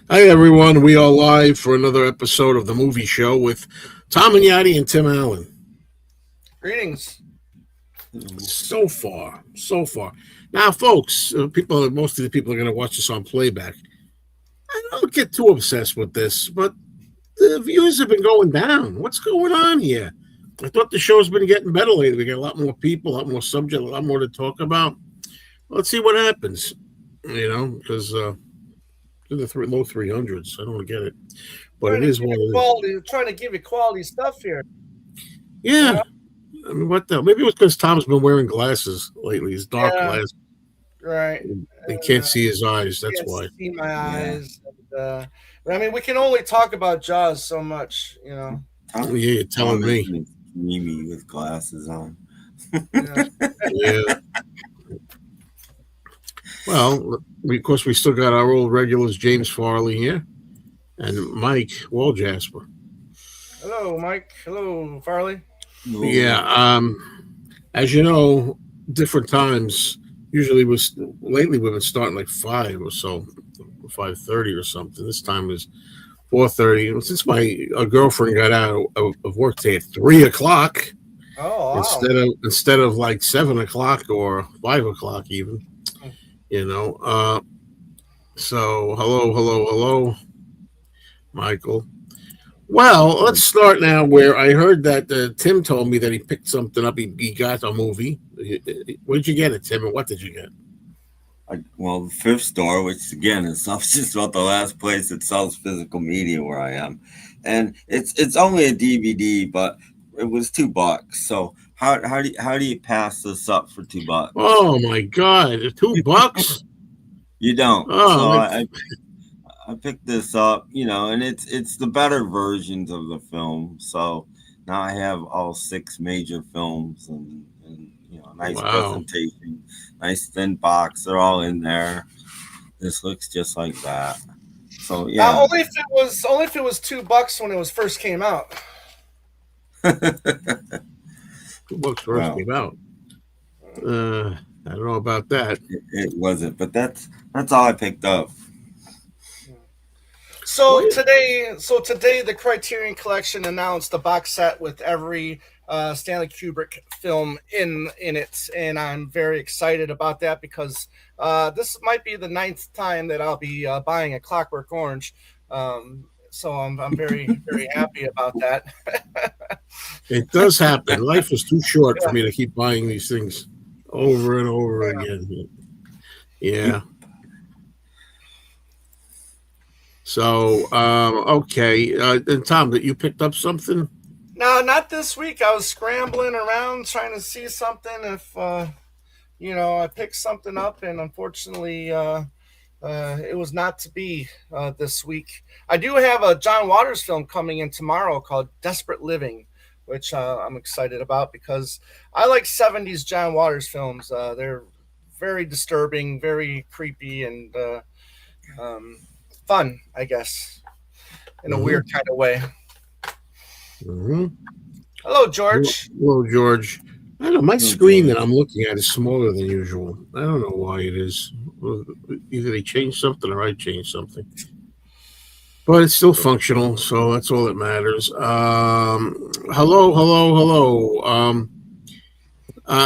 Hi, everyone. We are live for another episode of the movie show with Tom and Yadi and Tim Allen. Greetings. So far. Now, folks, most of the people are going to watch this on playback. I don't get too obsessed with this, but the views have been going down. What's going on here? I thought the show's been getting better lately. We got a lot more people, a lot more subject, a lot more to talk about. Let's see what happens. Because in the low 300s, I don't get it, but it is what it is. Trying to give you quality stuff here. Yeah. I mean, what the? Maybe it was because Tom's been wearing glasses lately. His dark glasses. Right. They can't see his eyes. That's why. See my eyes. And, I mean, we can only talk about Jaws so much, Yeah, you're telling me. Me with glasses on. Yeah. Well, of course, we still got our old regulars, James Farley here, and Mike Waljasper. Hello, Mike. Hello, Farley. Yeah. As you know, different times. Usually, lately we've been starting like 5 or so, 5:30 or something. This time is 4:30. Since my girlfriend got out of work today at 3:00. Oh, wow. Instead of like 7:00 or 5:00 even. So hello, Michael. Well, let's start now where I heard that Tim told me that he picked something up. He got a movie. Where did you get it, Tim, and what did you get? The thrift store, which again is just about the last place that sells physical media where I am. And it's only a DVD, but it was $2. So how do you pass this up for $2? Oh my God, $2? You don't. Oh, so I picked this up, and it's the better versions of the film. So now I have all 6 major films and nice presentation, nice thin box. They're all in there. This looks just like that. So yeah. Only if it was $2 when it was first came out. $2 first came out. I don't know about that. It wasn't, but that's all I picked up. So today, the Criterion Collection announced a box set with every Stanley Kubrick film in it, and I'm very excited about that because this might be the 9th time that I'll be buying A Clockwork Orange. So I'm very very happy about that. It does happen. Life is too short for me to keep buying these things over and over again. Yeah. So, okay. And Tom, that you picked up something? No, not this week. I was scrambling around trying to see something. If I picked something up, and unfortunately, it was not to be this week. I do have a John Waters film coming in tomorrow called Desperate Living, which I'm excited about because I like 70s John Waters films. They're very disturbing, very creepy, and fun, I guess, in a weird kind of way. Mm-hmm. Hello, George. Hello, George. I don't know. My screen that I'm looking at is smaller than usual. I don't know why it is. Either they changed something or I changed something. But it's still functional, so that's all that matters. Hello.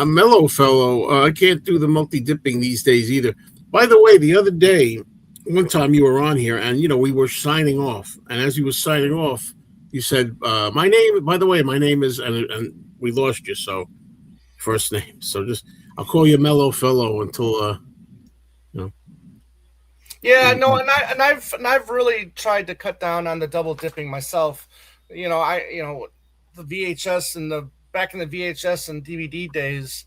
Mellow fellow. I can't do the multi-dipping these days either. By the way, the other day, one time you were on here, and we were signing off. And as you were signing off, you said, "My name." By the way, my name is, and we lost you. So, first name. So I'll call you Mellow Fellow until, Yeah, no, and I've really tried to cut down on the double dipping myself. The VHS and back in the VHS and DVD days,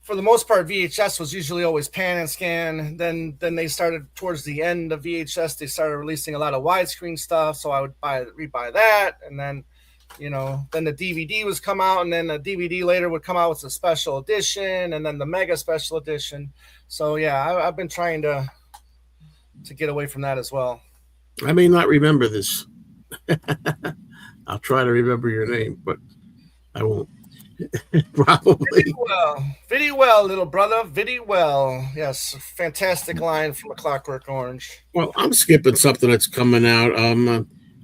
for the most part, VHS was usually always pan and scan. Then they started towards the end of VHS. They started releasing a lot of widescreen stuff, so I would rebuy that, and then then the DVD was come out, and then the DVD later would come out with a special edition, and then the mega special edition. So yeah, I've been trying to get away from that as well. I may not remember this. I'll try to remember your name, but I won't. Probably. Very well, little brother. Very well. Yes, fantastic line from A Clockwork Orange. Well, I'm skipping something that's coming out.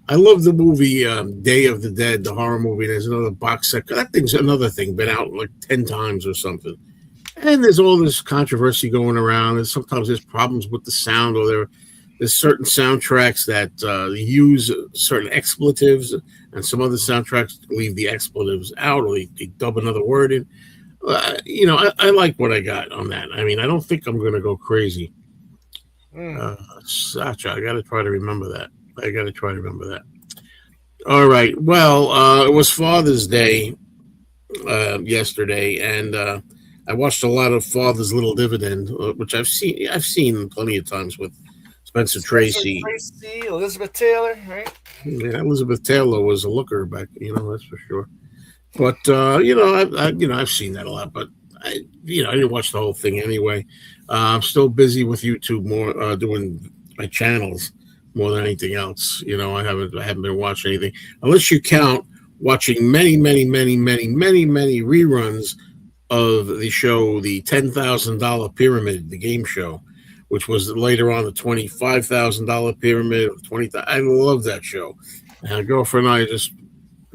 I love the movie Day of the Dead, the horror movie. There's another box set. That thing's another thing, been out like 10 times or something. And there's all this controversy going around. And sometimes there's problems with the sound, or there's certain soundtracks that use certain expletives, and some other soundtracks leave the expletives out, or they dub another word in. I like what I got on that. I mean, I don't think I'm going to go crazy. Sacha, I got to try to remember that. I got to try to remember that. All right. Well, it was Father's Day yesterday, and I watched a lot of Father's Little Dividend, which I've seen plenty of times with Spencer Tracy. Elizabeth Taylor, right? Yeah, Elizabeth Taylor was a looker back, that's for sure. But I've seen that a lot, but I didn't watch the whole thing anyway. I'm still busy with YouTube more, doing my channels more than anything else. I haven't been watching anything unless you count watching many, many, many, many, many, many reruns of the show, the $10,000 Pyramid, the game show, which was later on the $25,000 Pyramid. 20,000. I love that show. And my girlfriend and I just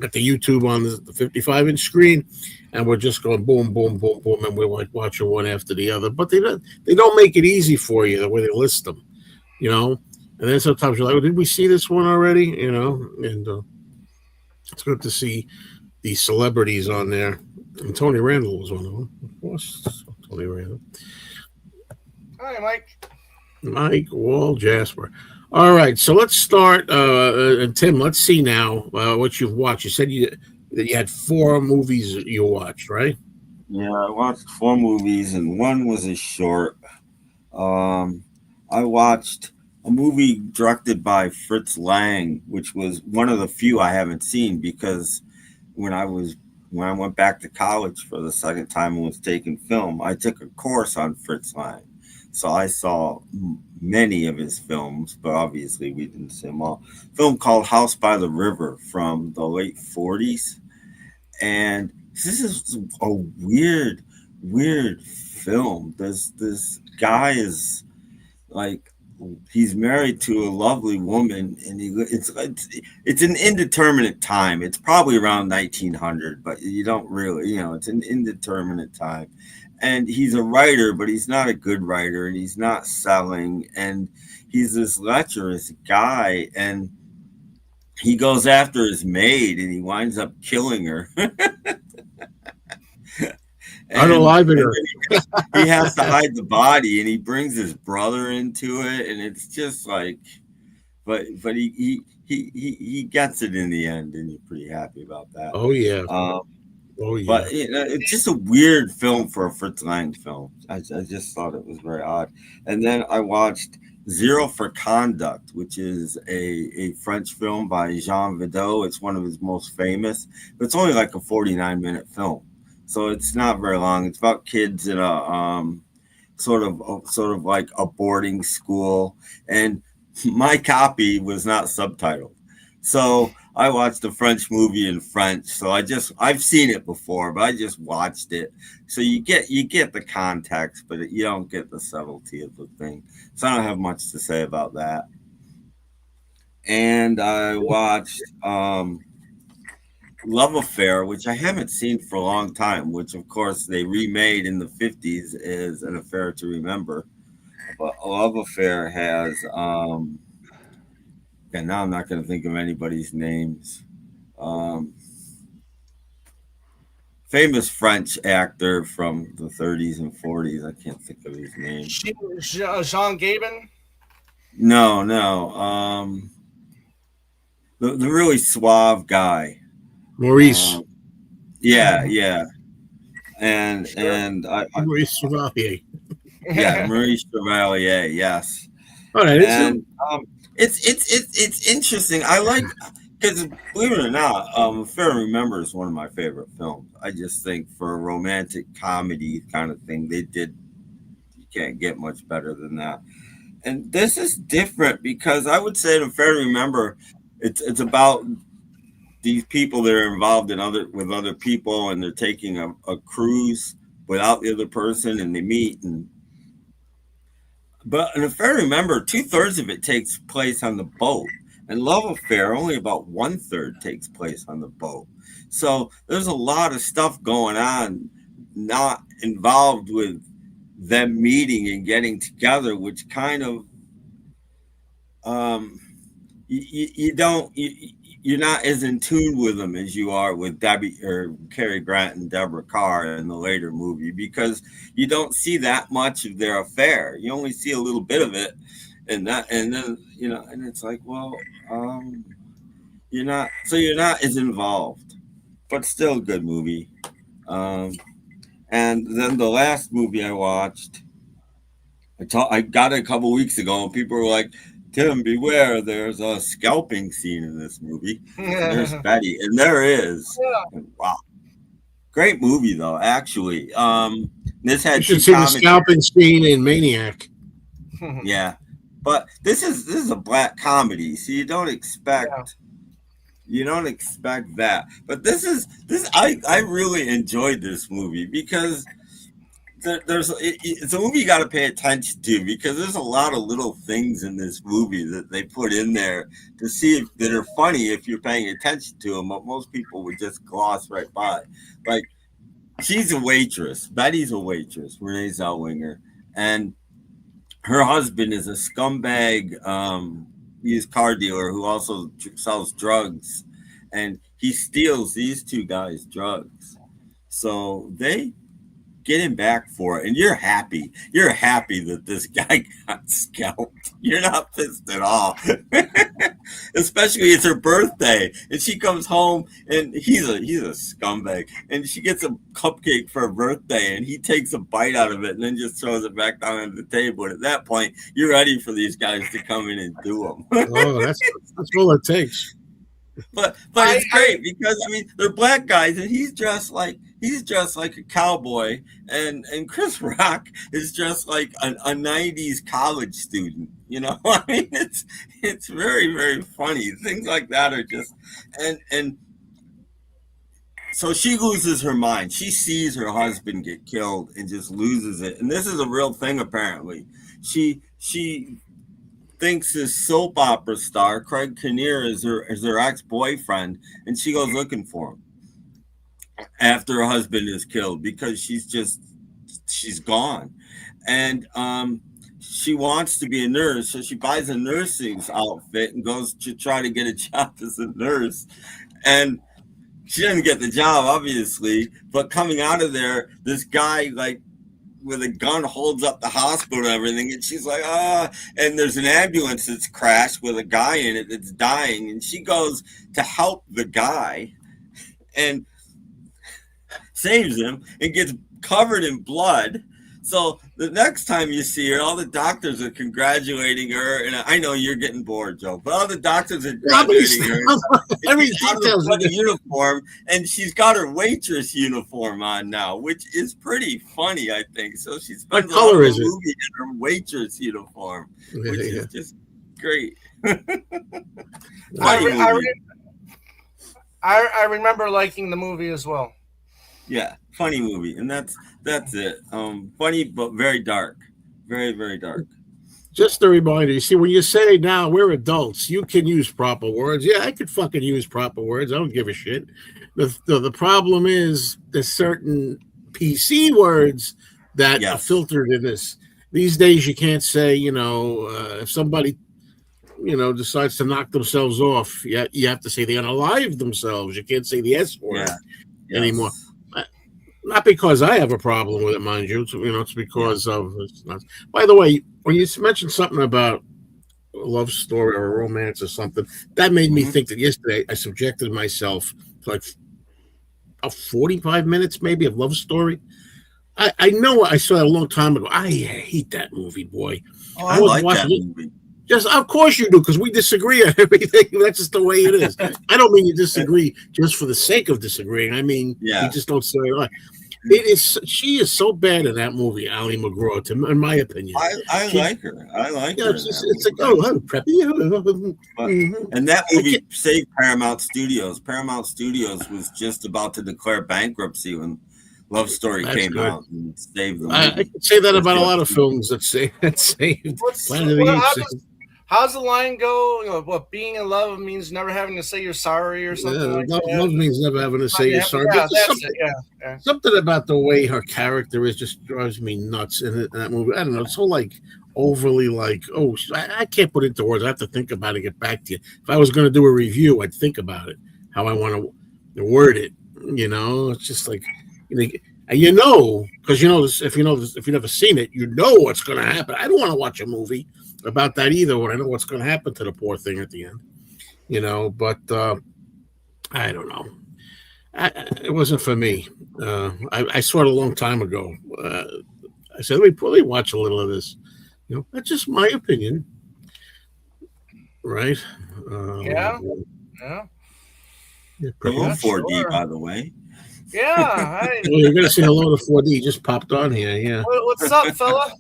got the YouTube on the 55-inch screen, and we're just going boom, boom, boom, boom, and we're like watching one after the other. But they don't make it easy for you the way they list them, you know. And then sometimes you're like, oh, did we see this one already? And it's good to see these celebrities on there. And Tony Randall was one of them, of course. Tony Randall. Hi, Mike. Mike Wall Jasper. All right, so let's start. And Tim, let's see now what you've watched. You said that you had 4 movies that you watched, right? Yeah, I watched 4 movies, and one was a short. I watched a movie directed by Fritz Lang, which was one of the few I haven't seen because when I went back to college for the second time and was taking film, I took a course on Fritz Lang. So I saw many of his films, but obviously we didn't see them all. A film called House by the River from the late 40s. And this is a weird, weird film. This guy is like, he's married to a lovely woman, and it's an indeterminate time. It's probably around 1900, but you don't really, it's an indeterminate time. And he's a writer, but he's not a good writer, and he's not selling, and he's this lecherous guy, and he goes after his maid, and he winds up killing her. Unaliving her. He has to hide the body, and he brings his brother into it, and it's just like, but he gets it in the end, and you're pretty happy about that. Oh yeah. Oh yeah. But it's just a weird film for a Fritz Lang film. I just thought it was very odd. And then I watched Zero for Conduct, which is a French film by Jean Vido. It's one of his most famous, but it's only like a 49-minute film. So it's not very long. It's about kids in a sort of like a boarding school, and my copy was not subtitled, so I watched the French movie in French. So I've seen it before, but I just watched it. So you get the context, but you don't get the subtlety of the thing. So I don't have much to say about that. And I watched Love Affair, which I haven't seen for a long time, which of course they remade in the 50s as An Affair to Remember. But Love Affair has, and now I'm not going to think of anybody's names. Famous French actor from the 30s and 40s. I can't think of his name. Jean Gabin? No. The really suave guy. Maurice. Yeah. And Maurice Chevalier. Yeah, Maurice Chevalier, yes. All right. And it's interesting. I like, because believe it or not, Affair to Remember is one of my favorite films. I just think for a romantic comedy kind of thing, you can't get much better than that. And this is different because I would say Affair to Remember, it's about these people that are involved in with other people, and they're taking a cruise without the other person, and they meet. And if I remember, 2/3 of it takes place on the boat, and Love Affair only about 1/3 takes place on the boat. So there's a lot of stuff going on, not involved with them meeting and getting together, which kind of you're not as in tune with them as you are with Debbie or Cary Grant and Deborah Carr in the later movie, because you don't see that much of their affair. You only see a little bit of it, and then and it's like, well, you're not as involved, but still a good movie. And then the last movie I watched, I got it a couple weeks ago, and people were like, Tim, beware, there's a scalping scene in this movie. There's Betty, and there is. Yeah. Wow. Great movie, though, actually. This had you should see the scalping scene in Maniac. Yeah. But this is a black comedy, so you don't expect that. But I really enjoyed this movie, because it's a movie you got to pay attention to, because there's a lot of little things in this movie that they put in there to see that are funny if you're paying attention to them, but most people would just gloss right by. Like, she's a waitress. Betty's a waitress, Renee Zellweger, and her husband is a scumbag used car dealer who also sells drugs, and he steals these two guys' drugs. So they get him back for it, and you're happy that this guy got scalped. You're not pissed at all. Especially it's her birthday, and she comes home, and he's a scumbag, and she gets a cupcake for her birthday, and he takes a bite out of it and then just throws it back down on the table. And at that point, you're ready for these guys to come in and do them. Oh, that's all it takes. But it's great, because they're black guys, and he's dressed like a cowboy, and Chris Rock is dressed like a 90s college student. It's very, very funny. Things like that are just and so she loses her mind. She sees her husband get killed and just loses it. And this is a real thing, apparently. She thinks this soap opera star, Craig Kinnear, is her ex-boyfriend, and she goes looking for him after her husband is killed, because she's gone. And she wants to be a nurse, so she buys a nursing outfit and goes to try to get a job as a nurse. And she doesn't get the job, obviously, but coming out of there, this guy, like, with a gun holds up the hospital and everything, and she's like, and there's an ambulance that's crashed with a guy in it that's dying, and she goes to help the guy and saves him and gets covered in blood. So the next time you see her, all the doctors are congratulating her, and I know you're getting bored, Joe, but all the doctors are congratulating her. Every detail's in the uniform, and she's got her waitress uniform on now, which is pretty funny, I think. So she spends all the movie in her waitress uniform, which is just great. I remember liking the movie as well. Yeah, funny movie, and that's it. Funny, but very dark, very, very dark. Just a reminder, you see, when you say now we're adults, you can use proper words. Yeah, I could fucking use proper words. I don't give a shit. The problem is there's certain PC words that are filtered in this. These days, you can't say, if somebody, decides to knock themselves off, you have to say they unalive themselves. You can't say the S word anymore. Not because I have a problem with it, mind you. It's because of. By the way, when you mentioned something about a love story or a romance or something, that made me think that yesterday I subjected myself to like 45 minutes maybe of love story. I know I saw that a long time ago. I hate that movie, boy. Oh, I like that movie. Just, of course you do, because we disagree on everything. That's just the way it is. I don't mean you disagree just for the sake of disagreeing. I mean, you just don't say it. it is. She is so bad in that movie, Ali McGraw, in my opinion. I like her. I like her. It's like, oh, I'm preppy. And that movie saved Paramount Studios. Paramount Studios was just about to declare bankruptcy when Love Story came out and saved them. I could say that about a lot of films that saved Planet of the Apes. How's the line go? You know, what being in love means never having to say you're sorry or something like that? Love means never having to say you're sorry. Yeah, something about the way her character is just drives me nuts in that movie. I don't know. It's so like overly like, oh, I can't put it into words. I have to think about it, get back to you. If I was going to do a review, I'd think about it, how I want to word it. You know, it's just like, because if you've never seen it, you know what's going to happen. I don't want to watch a movie about that either when I know what's going to happen to the poor thing at the end, but I don't know. It wasn't for me. I saw it a long time ago. I said, let me probably watch a little of this. That's just my opinion, right? Yeah. Hello, 4D, by the way. Yeah. You're going to say hello to 4D. Just popped on here. Yeah. What's up, fella?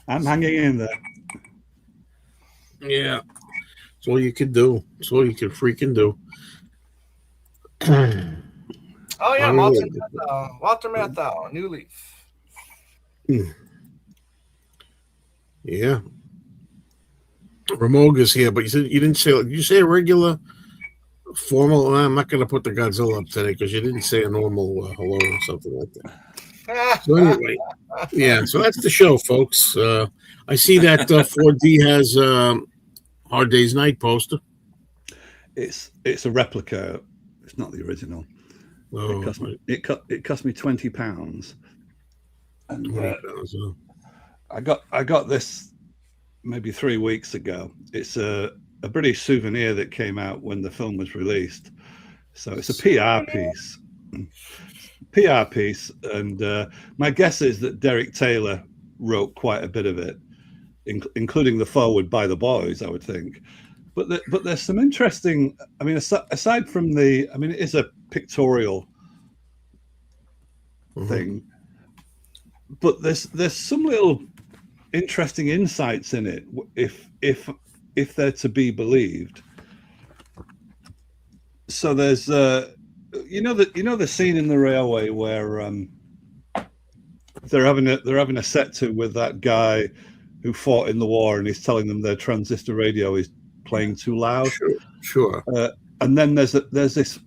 I'm hanging in there. Yeah. That's all you can do. That's all you can freaking do. Oh, yeah. Walter Matthau, New Leaf. Yeah. Ramoga's here, but you didn't say, did you say a regular formal? I'm not going to put the Godzilla up today because you didn't say a normal hello or something like that. So anyway, yeah, so that's the show, folks. I see that 4D has Hard Day's Night poster. It's a replica. It's not the original. Oh, it cost me £20, and I got this maybe 3 weeks ago. It's a British souvenir that came out when the film was released, so it's a PR piece. And my guess is that Derek Taylor wrote quite a bit of it, including the foreword by the boys, I would think. But there's some interesting. I mean, aside from it is a pictorial thing, but there's some little interesting insights in it if they're to be believed. So there's the scene in the railway where they're having a set to with that guy who fought in the war, and he's telling them their transistor radio is playing too loud. Sure. And then there's this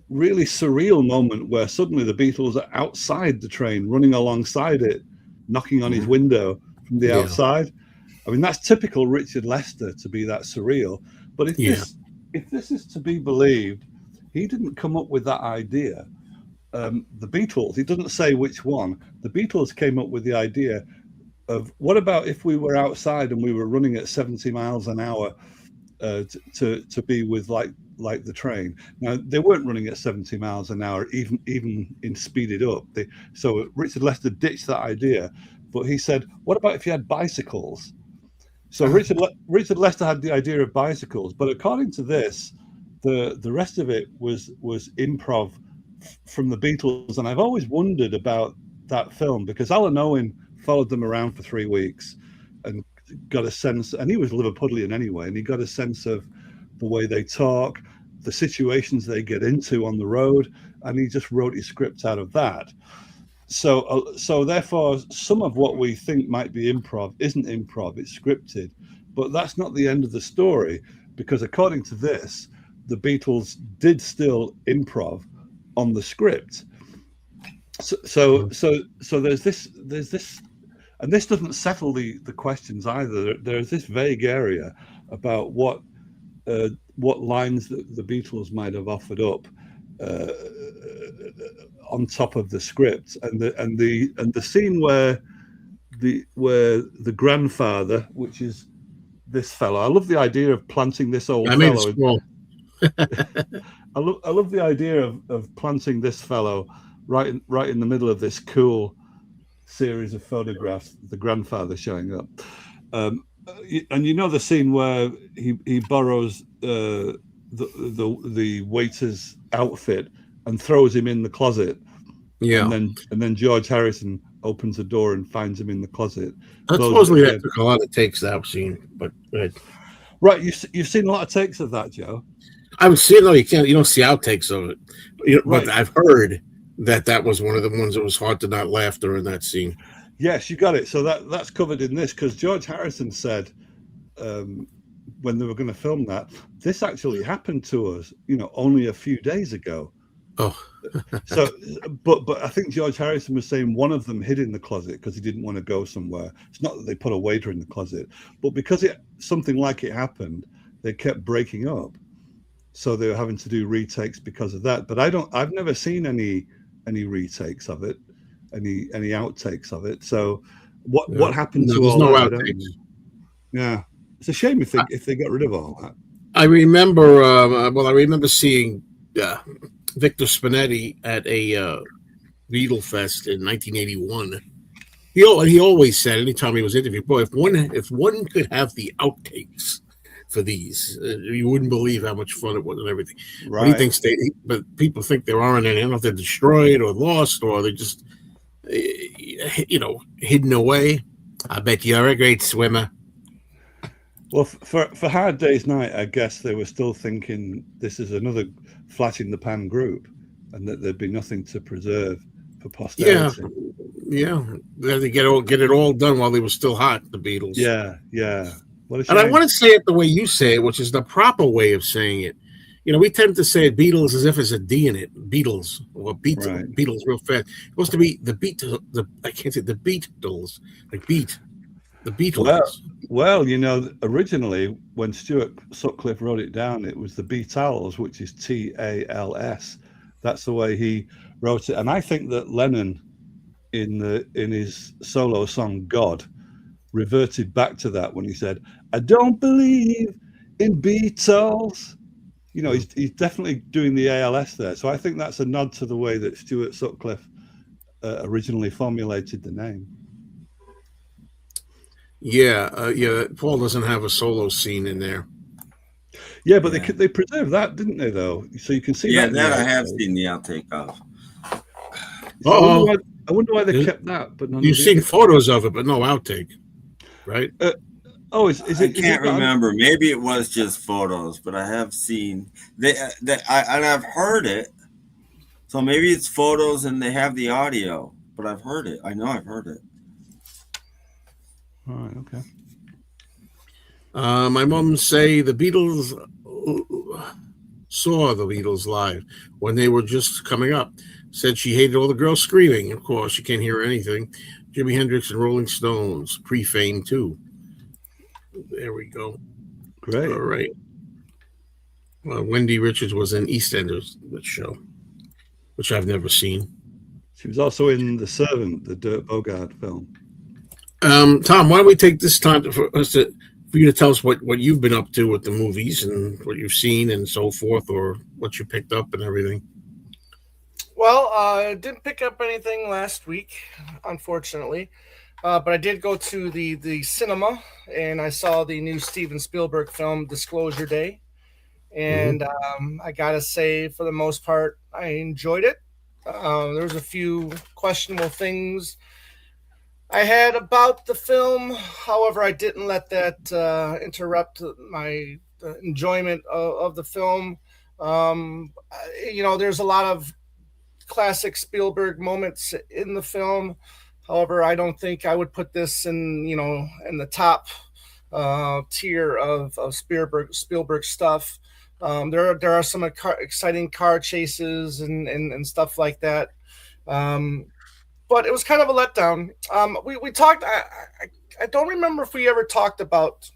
really surreal moment where suddenly the Beatles are outside the train, running alongside it, knocking on his window from the outside. I mean, that's typical Richard Lester to be that surreal. But if this is to be believed, he didn't come up with that idea. The Beatles, he doesn't say which one. The Beatles came up with the idea of, what about if we were outside and we were running at 70 miles an hour to be with like the train. Now, they weren't running at 70 miles an hour, even in speeded up. So Richard Lester ditched that idea, but he said, what about if you had bicycles? So Richard Lester had the idea of bicycles, but according to this, the rest of it was improv from the Beatles. And I've always wondered about that film because Alan Owen followed them around for 3 weeks and got a sense, and he was Liverpudlian anyway, and he got a sense of the way they talk, the situations they get into on the road, and he just wrote his script out of that. So therefore, some of what we think might be improv isn't improv, it's scripted. But that's not the end of the story, because according to this, the Beatles did still improv on the script. So there's this, and this doesn't settle the questions either. There's this vague area about what lines the Beatles might have offered up on top of the script, and the scene where the grandfather, which is this fellow. I love the idea of planting this old fellow. I love the idea of planting this fellow right in the middle of this cool series of photographs, the grandfather showing up. And the scene where he borrows the waiter's outfit and throws him in the closet Yeah. And then George Harrison opens the door and finds him in the closet. Supposedly that took a lot of takes, that scene, but right, you've seen a lot of takes of that, Joe. I would see it. No, you don't see outtakes of it. But I've heard that was one of the ones that was hard to not laugh during that scene. Yes, you got it. So that's covered in this, because George Harrison said when they were going to film that, this actually happened to us, only a few days ago. Oh. So, but I think George Harrison was saying one of them hid in the closet because he didn't want to go somewhere. It's not that they put a waiter in the closet, but because something like it happened, they kept breaking up. So they were having to do retakes because of that. But I've never seen any retakes of it, any outtakes of it. So what happened to all that? Outtakes. Yeah, it's a shame if they got rid of all that. I remember. I remember seeing Victor Spinetti at a Beatle Fest in 1981. He always said, anytime he was interviewed, boy, if one could have the outtakes for these, you wouldn't believe how much fun it was and everything. Right. But he thinks but people think there aren't any. I don't know if they're destroyed or lost or they're just, hidden away. I bet you're a great swimmer. Well, for Hard Day's Night, I guess they were still thinking this is another flash in the pan group, and that there'd be nothing to preserve for posterity. Yeah. They had to get it all done while they were still hot. The Beatles. Yeah. And I want to say it the way you say it, which is the proper way of saying it. We tend to say Beatles as if there's a D in it. Beatles or Beatles real fast. It's supposed to be the I can't say the Beatles, like beat. The Beatles. Well, originally when Stuart Sutcliffe wrote it down, it was the Beatles, which is Tals. That's the way he wrote it. And I think that Lennon, in his solo song God, reverted back to that when he said, "I don't believe in Beatles." He's definitely doing the ALS there. So I think that's a nod to the way that Stuart Sutcliffe originally formulated the name. Yeah. Paul doesn't have a solo scene in there. Yeah, but they preserved that, didn't they? Though, so you can see. Yeah, that I have seen the outtake of. So I wonder why they kept that. But you've seen photos of it, but no outtake, right? Is it? I can't remember. Maybe it was just photos, but I have seen and I've heard it. So maybe it's photos and they have the audio, but I've heard it. I know I've heard it. All right. Okay. My mom say the Beatles saw the Beatles live when they were just coming up. Said she hated all the girls screaming. Of course, you can't hear anything. Jimi Hendrix and Rolling Stones, pre-fame too. There we go. Great. All right. Wendy Richards was in EastEnders, the show, which I've never seen. She was also in The Servant, the Dirk Bogarde film. Tom, why don't we take this time for you to tell us what you've been up to with the movies and what you've seen and so forth, or what you picked up and everything. Well, I didn't pick up anything last week, unfortunately, but I did go to the cinema and I saw the new Steven Spielberg film Disclosure Day, and I gotta say, for the most part, I enjoyed it. There's a few questionable things I had about the film. However, I didn't let that interrupt my enjoyment of the film. There's a lot of classic Spielberg moments in the film. However, I don't think I would put this in the top tier of Spielberg stuff. There are some exciting car chases and stuff like that. But it was kind of a letdown. We talked. I don't remember if we ever talked about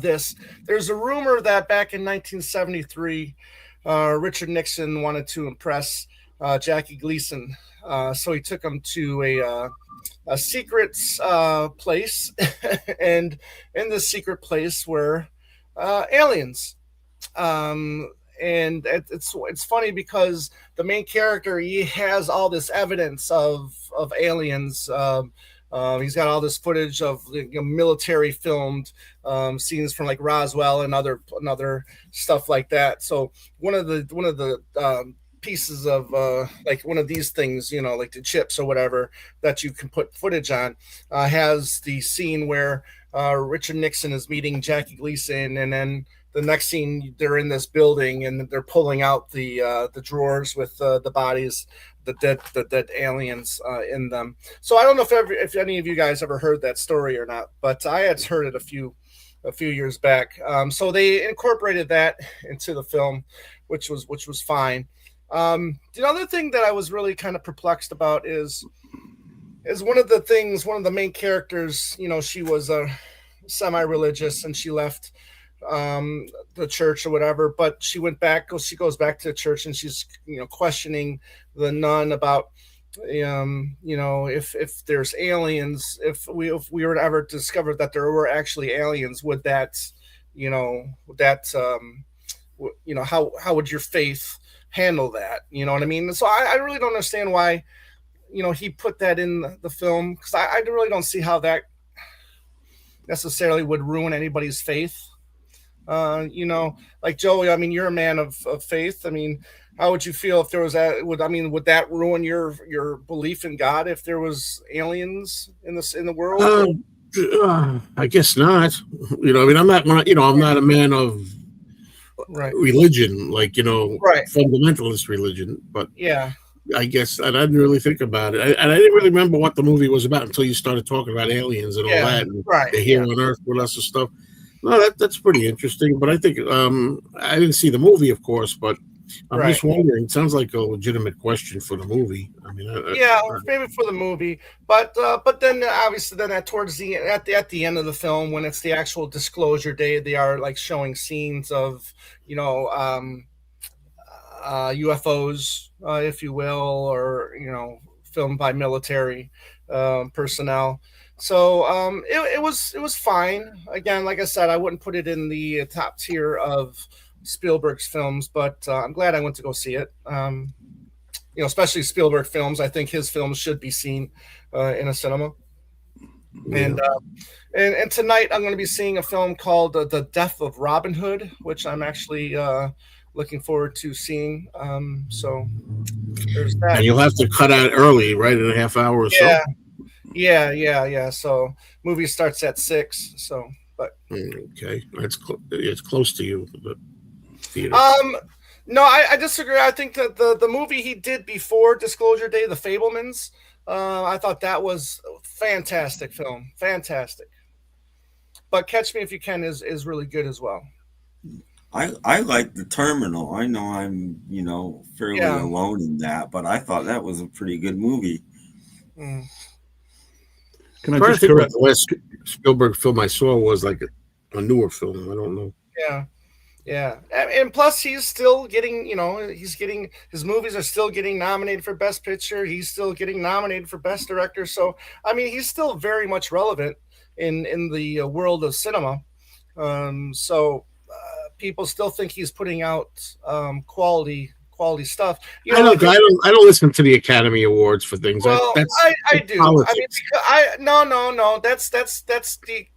this. There's a rumor that back in 1973, Richard Nixon wanted to impress Jackie Gleason, so he took him to a secret place, and in this secret place were aliens. And it's funny because the main character, he has all this evidence of aliens. He's got all this footage of military filmed scenes from like Roswell and other stuff like that. So one of the pieces of like one of these things, like the chips or whatever that you can put footage on, has the scene where Richard Nixon is meeting Jackie Gleason, and then the next scene they're in this building and they're pulling out the drawers with the bodies, the dead aliens in them. So I don't know if any of you guys ever heard that story or not, but I had heard it a few years back. So they incorporated that into the film, which was fine. The other thing that I was really kind of perplexed about is one of the main characters. She was a semi-religious and she left the church or whatever, but she goes back to the church and she's questioning the nun about if there's aliens, if we were to ever discover that there were actually aliens, would that how would your faith handle that? You know what I mean? So I really don't understand why he put that in the film, because I really don't see how that necessarily would ruin anybody's faith. Like Joey, I mean, you're a man of faith. I mean, how would you feel if there was that? Would that ruin your belief in God if there was aliens in the world? I guess not. I mean, I'm not a man of religion, like fundamentalist religion, but yeah. I guess I didn't really think about it, and I didn't really remember what the movie was about until you started talking about aliens and all that, and they're here on Earth with us and stuff. No, that's pretty interesting. But I think I didn't see the movie, of course, but I'm just wondering. It sounds like a legitimate question for the movie. I mean, maybe for the movie, but then obviously towards at the end of the film, when it's the actual disclosure day, they are like showing scenes of UFOs, if you will, or filmed by military personnel. So it was fine. Again, like I said, I wouldn't put it in the top tier of Spielberg's films, but I'm glad I went to go see it. Especially Spielberg films. I think his films should be seen in a cinema. Yeah. And tonight I'm going to be seeing a film called The Death of Robin Hood, which I'm actually looking forward to seeing. So there's that. And you'll have to cut out early, right, in a half hour or so. Yeah. So movie starts at 6. So, but okay, it's close to you, but theater. No, I disagree. I think that the movie he did before Disclosure Day, The Fabelmans, I thought that was a fantastic film, fantastic. But Catch Me If You Can is really good as well. I like The Terminal. I know I'm fairly alone in that, but I thought that was a pretty good movie. Mm. Can I just correct? The last Spielberg film I saw was like a newer film. I don't know. Yeah, and plus he's still getting, his movies are still getting nominated for Best Picture. He's still getting nominated for Best Director. So I mean, he's still very much relevant in the world of cinema. So people still think he's putting out quality stuff. I don't listen to the Academy Awards for things. Well, I do. Politics. I mean, no. That's the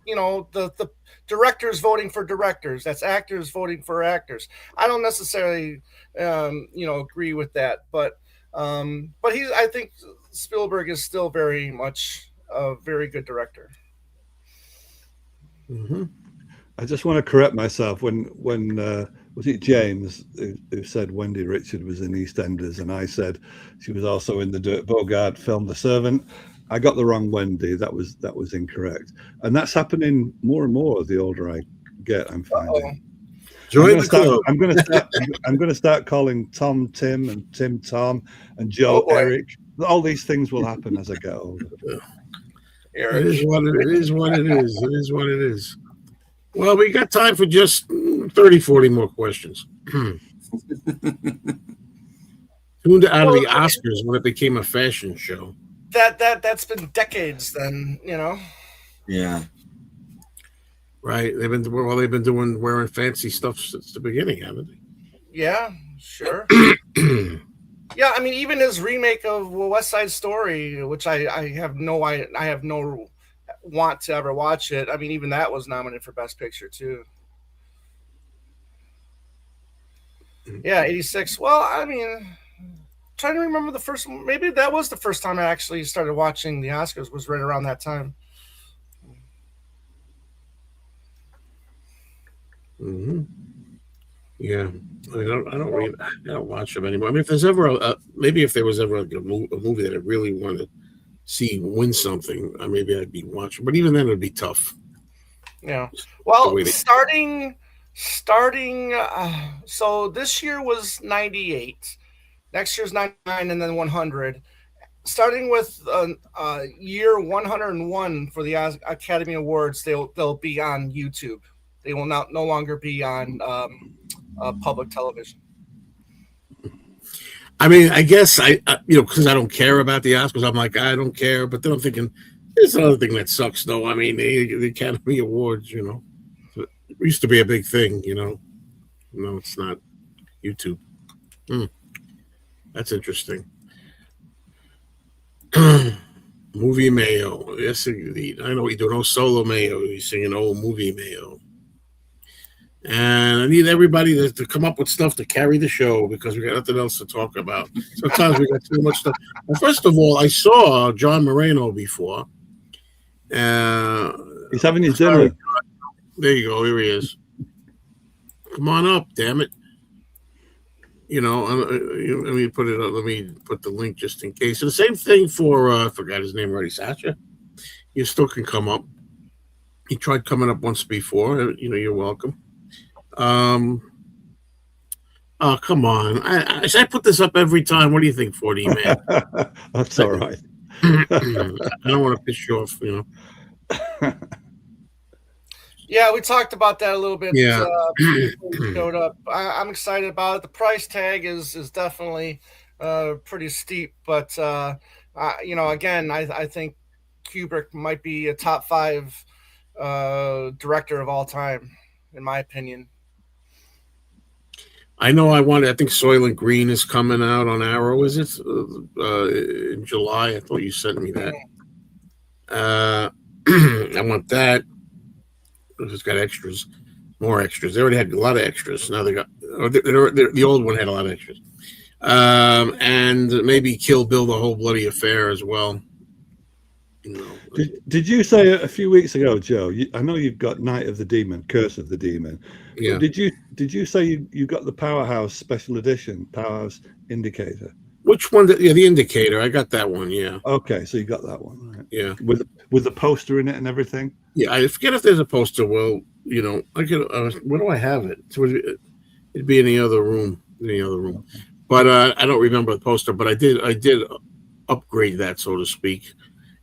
the directors voting for directors. That's actors voting for actors. I don't necessarily agree with that, but I think Spielberg is still very much a very good director. Mm-hmm. I just want to correct myself. When was it James who said Wendy Richard was in EastEnders, and I said she was also in the Dirk Bogarde film The Servant. I got the wrong Wendy. That was incorrect, and that's happening more and more the older I get. I'm finding. Join the club. I'm going to start calling Tom Tim and Tim Tom and Joe Eric. All these things will happen as I get older. It is what it is. It is what it is. Well, we got time for just 30, 40 more questions. Tuned out of the Oscars when it became a fashion show. That's been decades then, Yeah. Right. They've been wearing fancy stuff since the beginning, haven't they? Yeah, sure. Yeah, I mean, even his remake of West Side Story, which I have no want to ever watch it. I mean, even that was nominated for Best Picture too. Yeah, 86. Well, I mean, trying to remember the first. Maybe that was the first time I actually started watching the Oscars. Was right around that time. Mm-hmm. Yeah, I don't watch them anymore. I mean, if there's ever maybe if there was ever like a movie that I really want to see win something, maybe I'd be watching. But even then, it'd be tough. Yeah. Well, starting. So this year was 98. Next year's 99, and then 100. Starting with year 101 for the Academy Awards, they'll be on YouTube. They will no longer be on public television. I mean, I guess because I don't care about the Oscars, I'm like, I don't care. But then I'm thinking, there's another thing that sucks, though. I mean, the Academy Awards, it used to be a big thing, No, it's not. YouTube. That's interesting. Movie Mayo. Yes, indeed. I know what you're doing. Oh, solo Mayo. You're singing old Movie Mayo. And I need everybody to come up with stuff to carry the show because we got nothing else to talk about. Sometimes we got too much stuff. Well, first of all, I saw John Moreno before. He's having his dinner. There you go. Here he is. Come on up, damn it. Let me put it up. Let me put the link just in case. And the same thing for, I forgot his name already, Sacha. You still can come up. He tried coming up once before. You're welcome. Oh, come on. I put this up every time. What do you think, 40 man? That's all right. I don't want to piss you off, Yeah, we talked about that a little bit. Yeah. Showed up. I'm excited about it. The price tag is definitely pretty steep, but again, I think Kubrick might be a top 5 director of all time, in my opinion. I know I think Soylent Green is coming out on Arrow. Is it in July? I thought you sent me that. I want that. It's got extras, more extras. They already had a lot of extras. Now they got the old one had a lot of extras, and maybe Kill Bill: The Whole Bloody Affair as well. Did you say a few weeks ago, Joe? I know you've got Night of the Demon, Curse of the Demon. Yeah. Did you say you got the Powerhouse Special Edition, Powerhouse Indicator? Which one? The Indicator. I got that one. Yeah. Okay, so you got that one, right? Yeah. With the poster in it and everything. Yeah, I forget if there's a poster. Well, I could. Where do I have it? It'd be in the other room. But I don't remember the poster. But I did upgrade that, so to speak.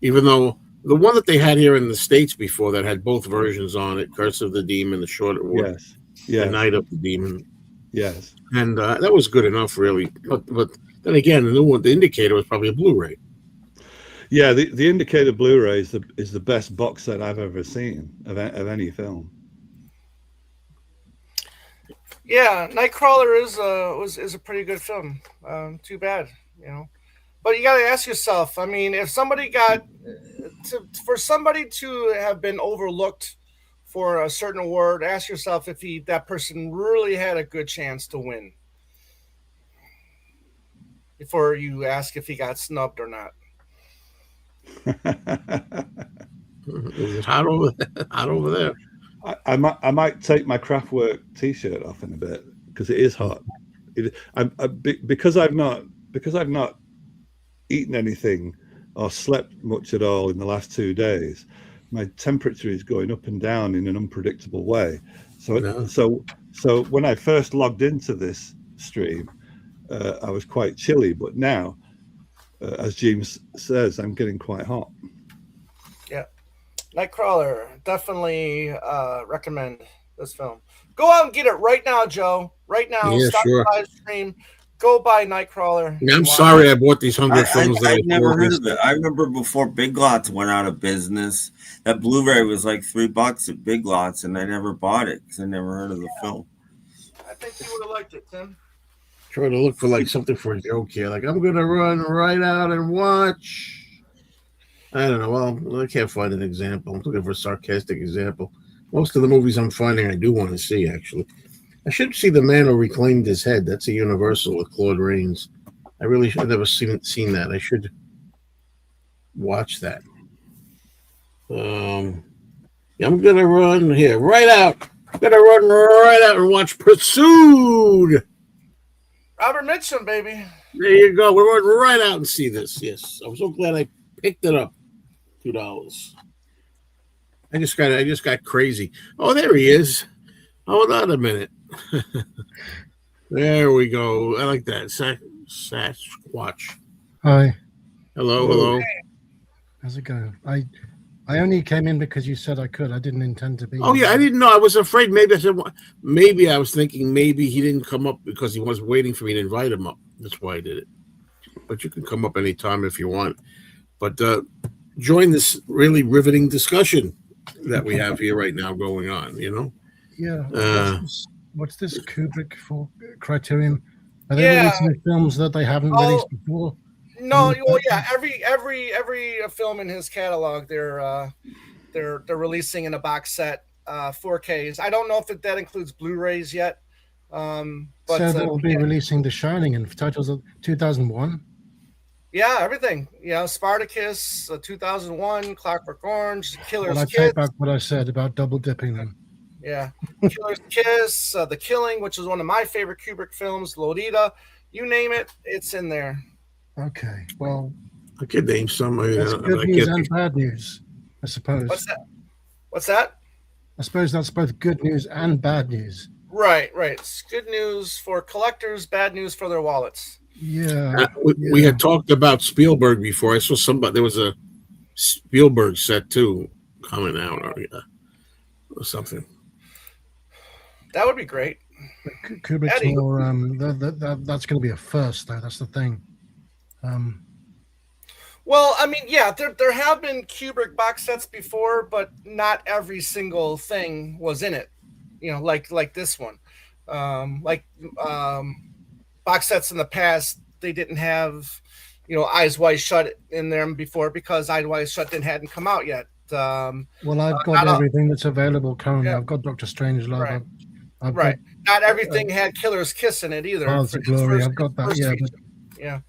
Even though the one that they had here in the States before that had both versions on it, Curse of the Demon, the short one, the Night of the Demon. Yes. And that was good enough, really. But then again, the new one, the Indicator, was probably a Blu-ray. Yeah, the Indicator Blu-ray is the best box set I've ever seen of any film. Yeah, Nightcrawler is a pretty good film. Too bad, But you got to ask yourself. I mean, if somebody for somebody to have been overlooked for a certain award, ask yourself if that person really had a good chance to win. Before you ask if he got snubbed or not. Is it hot over there? I might take my Kraftwerk T-shirt off in a bit because it is hot. Because I've not eaten anything or slept much at all in the last 2 days. My temperature is going up and down in an unpredictable way. So when I first logged into this stream, I was quite chilly, but now, as James says, I'm getting quite hot. Yeah. Nightcrawler, definitely recommend this film. Go out and get it right now, Joe. Right now. Yeah, stop sure. the live stream. Go buy Nightcrawler. Yeah, I'm sorry I bought these 100 films. I've never heard of it. I remember before Big Lots went out of business, that Blu-ray was like $3 at Big Lots, and I never bought it because I never heard of the film. I think you would have liked it, Tim. Trying to look for like something for a joke here. Like, I'm going to run right out and watch. I don't know. Well, I can't find an example. I'm looking for a sarcastic example. Most of the movies I'm finding I do want to see, actually. I should see The Man Who Reclaimed His Head. That's a Universal with Claude Rains. I've never seen that. I should watch that. I'm gonna run here right out. I'm gonna run right out and watch Pursued. Robert Mitchum, baby. There you go. We're running right out and see this. Yes, I'm so glad I picked it up. $2. I just got crazy. Oh, there he is. Hold on a minute. There we go. I like that. Sasquatch. Hi. Hello. How's it going? I only came in because you said I could. I didn't intend to be. Oh yeah, I didn't know. I was afraid. Maybe I was thinking maybe he didn't come up because he was waiting for me to invite him up. That's why I did it. But you can come up anytime if you want. But join this really riveting discussion that we have here right now going on. Yeah. What's this Kubrick for Criterion? Are they Yeah. releasing films that they haven't released before? No, well, yeah. Every film in his catalog, they're releasing in a box set, 4Ks. I don't know if that includes Blu-rays yet. But so they'll be releasing The Shining in titles of 2001. Yeah, everything. Spartacus, 2001, Clockwork Orange, Killer's I Kiss. take back what I said about double dipping them. Yeah, Killer's Kiss, The Killing, which is one of my favorite Kubrick films, Lolita. You name it, it's in there. Okay, well, I could name some. That's good news and bad news, I suppose. What's that? I suppose that's both good news and bad news. Right. It's good news for collectors, bad news for their wallets. Yeah. We had talked about Spielberg before. I saw there was a Spielberg set too coming out or something. That would be great. Kubrick's more, that's going to be a first, though. That's the thing. Well, I mean, yeah, there have been Kubrick box sets before, but not every single thing was in it. Like this one. Box sets in the past, they didn't have, Eyes Wide Shut in them before because Eyes Wide Shut hadn't come out yet. Well, I've got everything that's available currently. Yeah. I've got Dr. Strangelove. Right. Right. Not everything had Killer's Kiss in it either. Paths of Glory. I've got that. Yeah. But, yeah.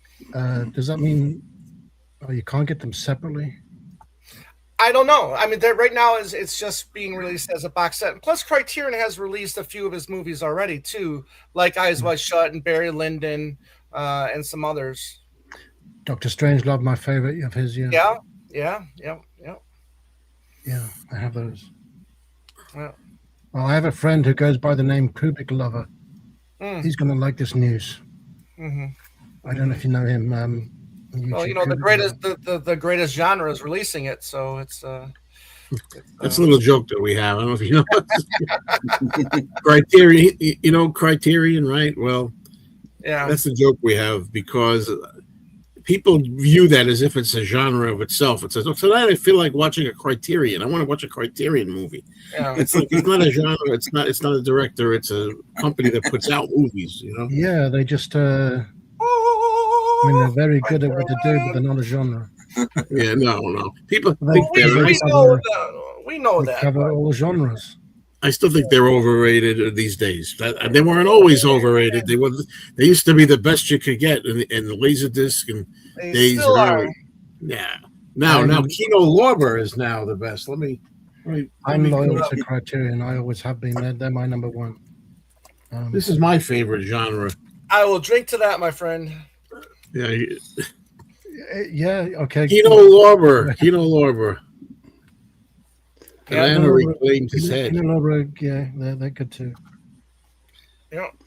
Does that mean you can't get them separately? I don't know. I mean, right now it's just being released as a box set. And plus, Criterion has released a few of his movies already too, like Eyes Wide Shut and Barry Lyndon, and some others. Dr. Strangelove, my favorite of his. Yeah. Yeah, I have those. Yeah. Well, I have a friend who goes by the name Kubrick Lover. He's going to like this news. Mm-hmm. I don't know if you know him. Well, the greatest genre is releasing it, so it's that's a little joke that we have. I don't know if you know. Criterion, Criterion, right? Well, yeah, that's the joke we have because people view that as if it's a genre of itself. It says, tonight I feel like watching a Criterion. I want to watch a Criterion movie. Yeah. It's like it's not a genre. It's not a director. It's a company that puts out movies. Yeah, they just. They're very good at what they do, but they're not a genre. Yeah, no. People think we know that. Cover all genres. I still think they're overrated these days. They weren't always overrated. They used to be the best you could get in the Laserdisc and days. Still are. Yeah. Now Kino Lorber is now the best. I'm loyal to Criterion. I always have been. They're my number one. This is my favorite genre. I will drink to that, my friend. Yeah. Okay. Kino Lorber. And reclaimed his head. Kino Lorber, yeah, they're good too.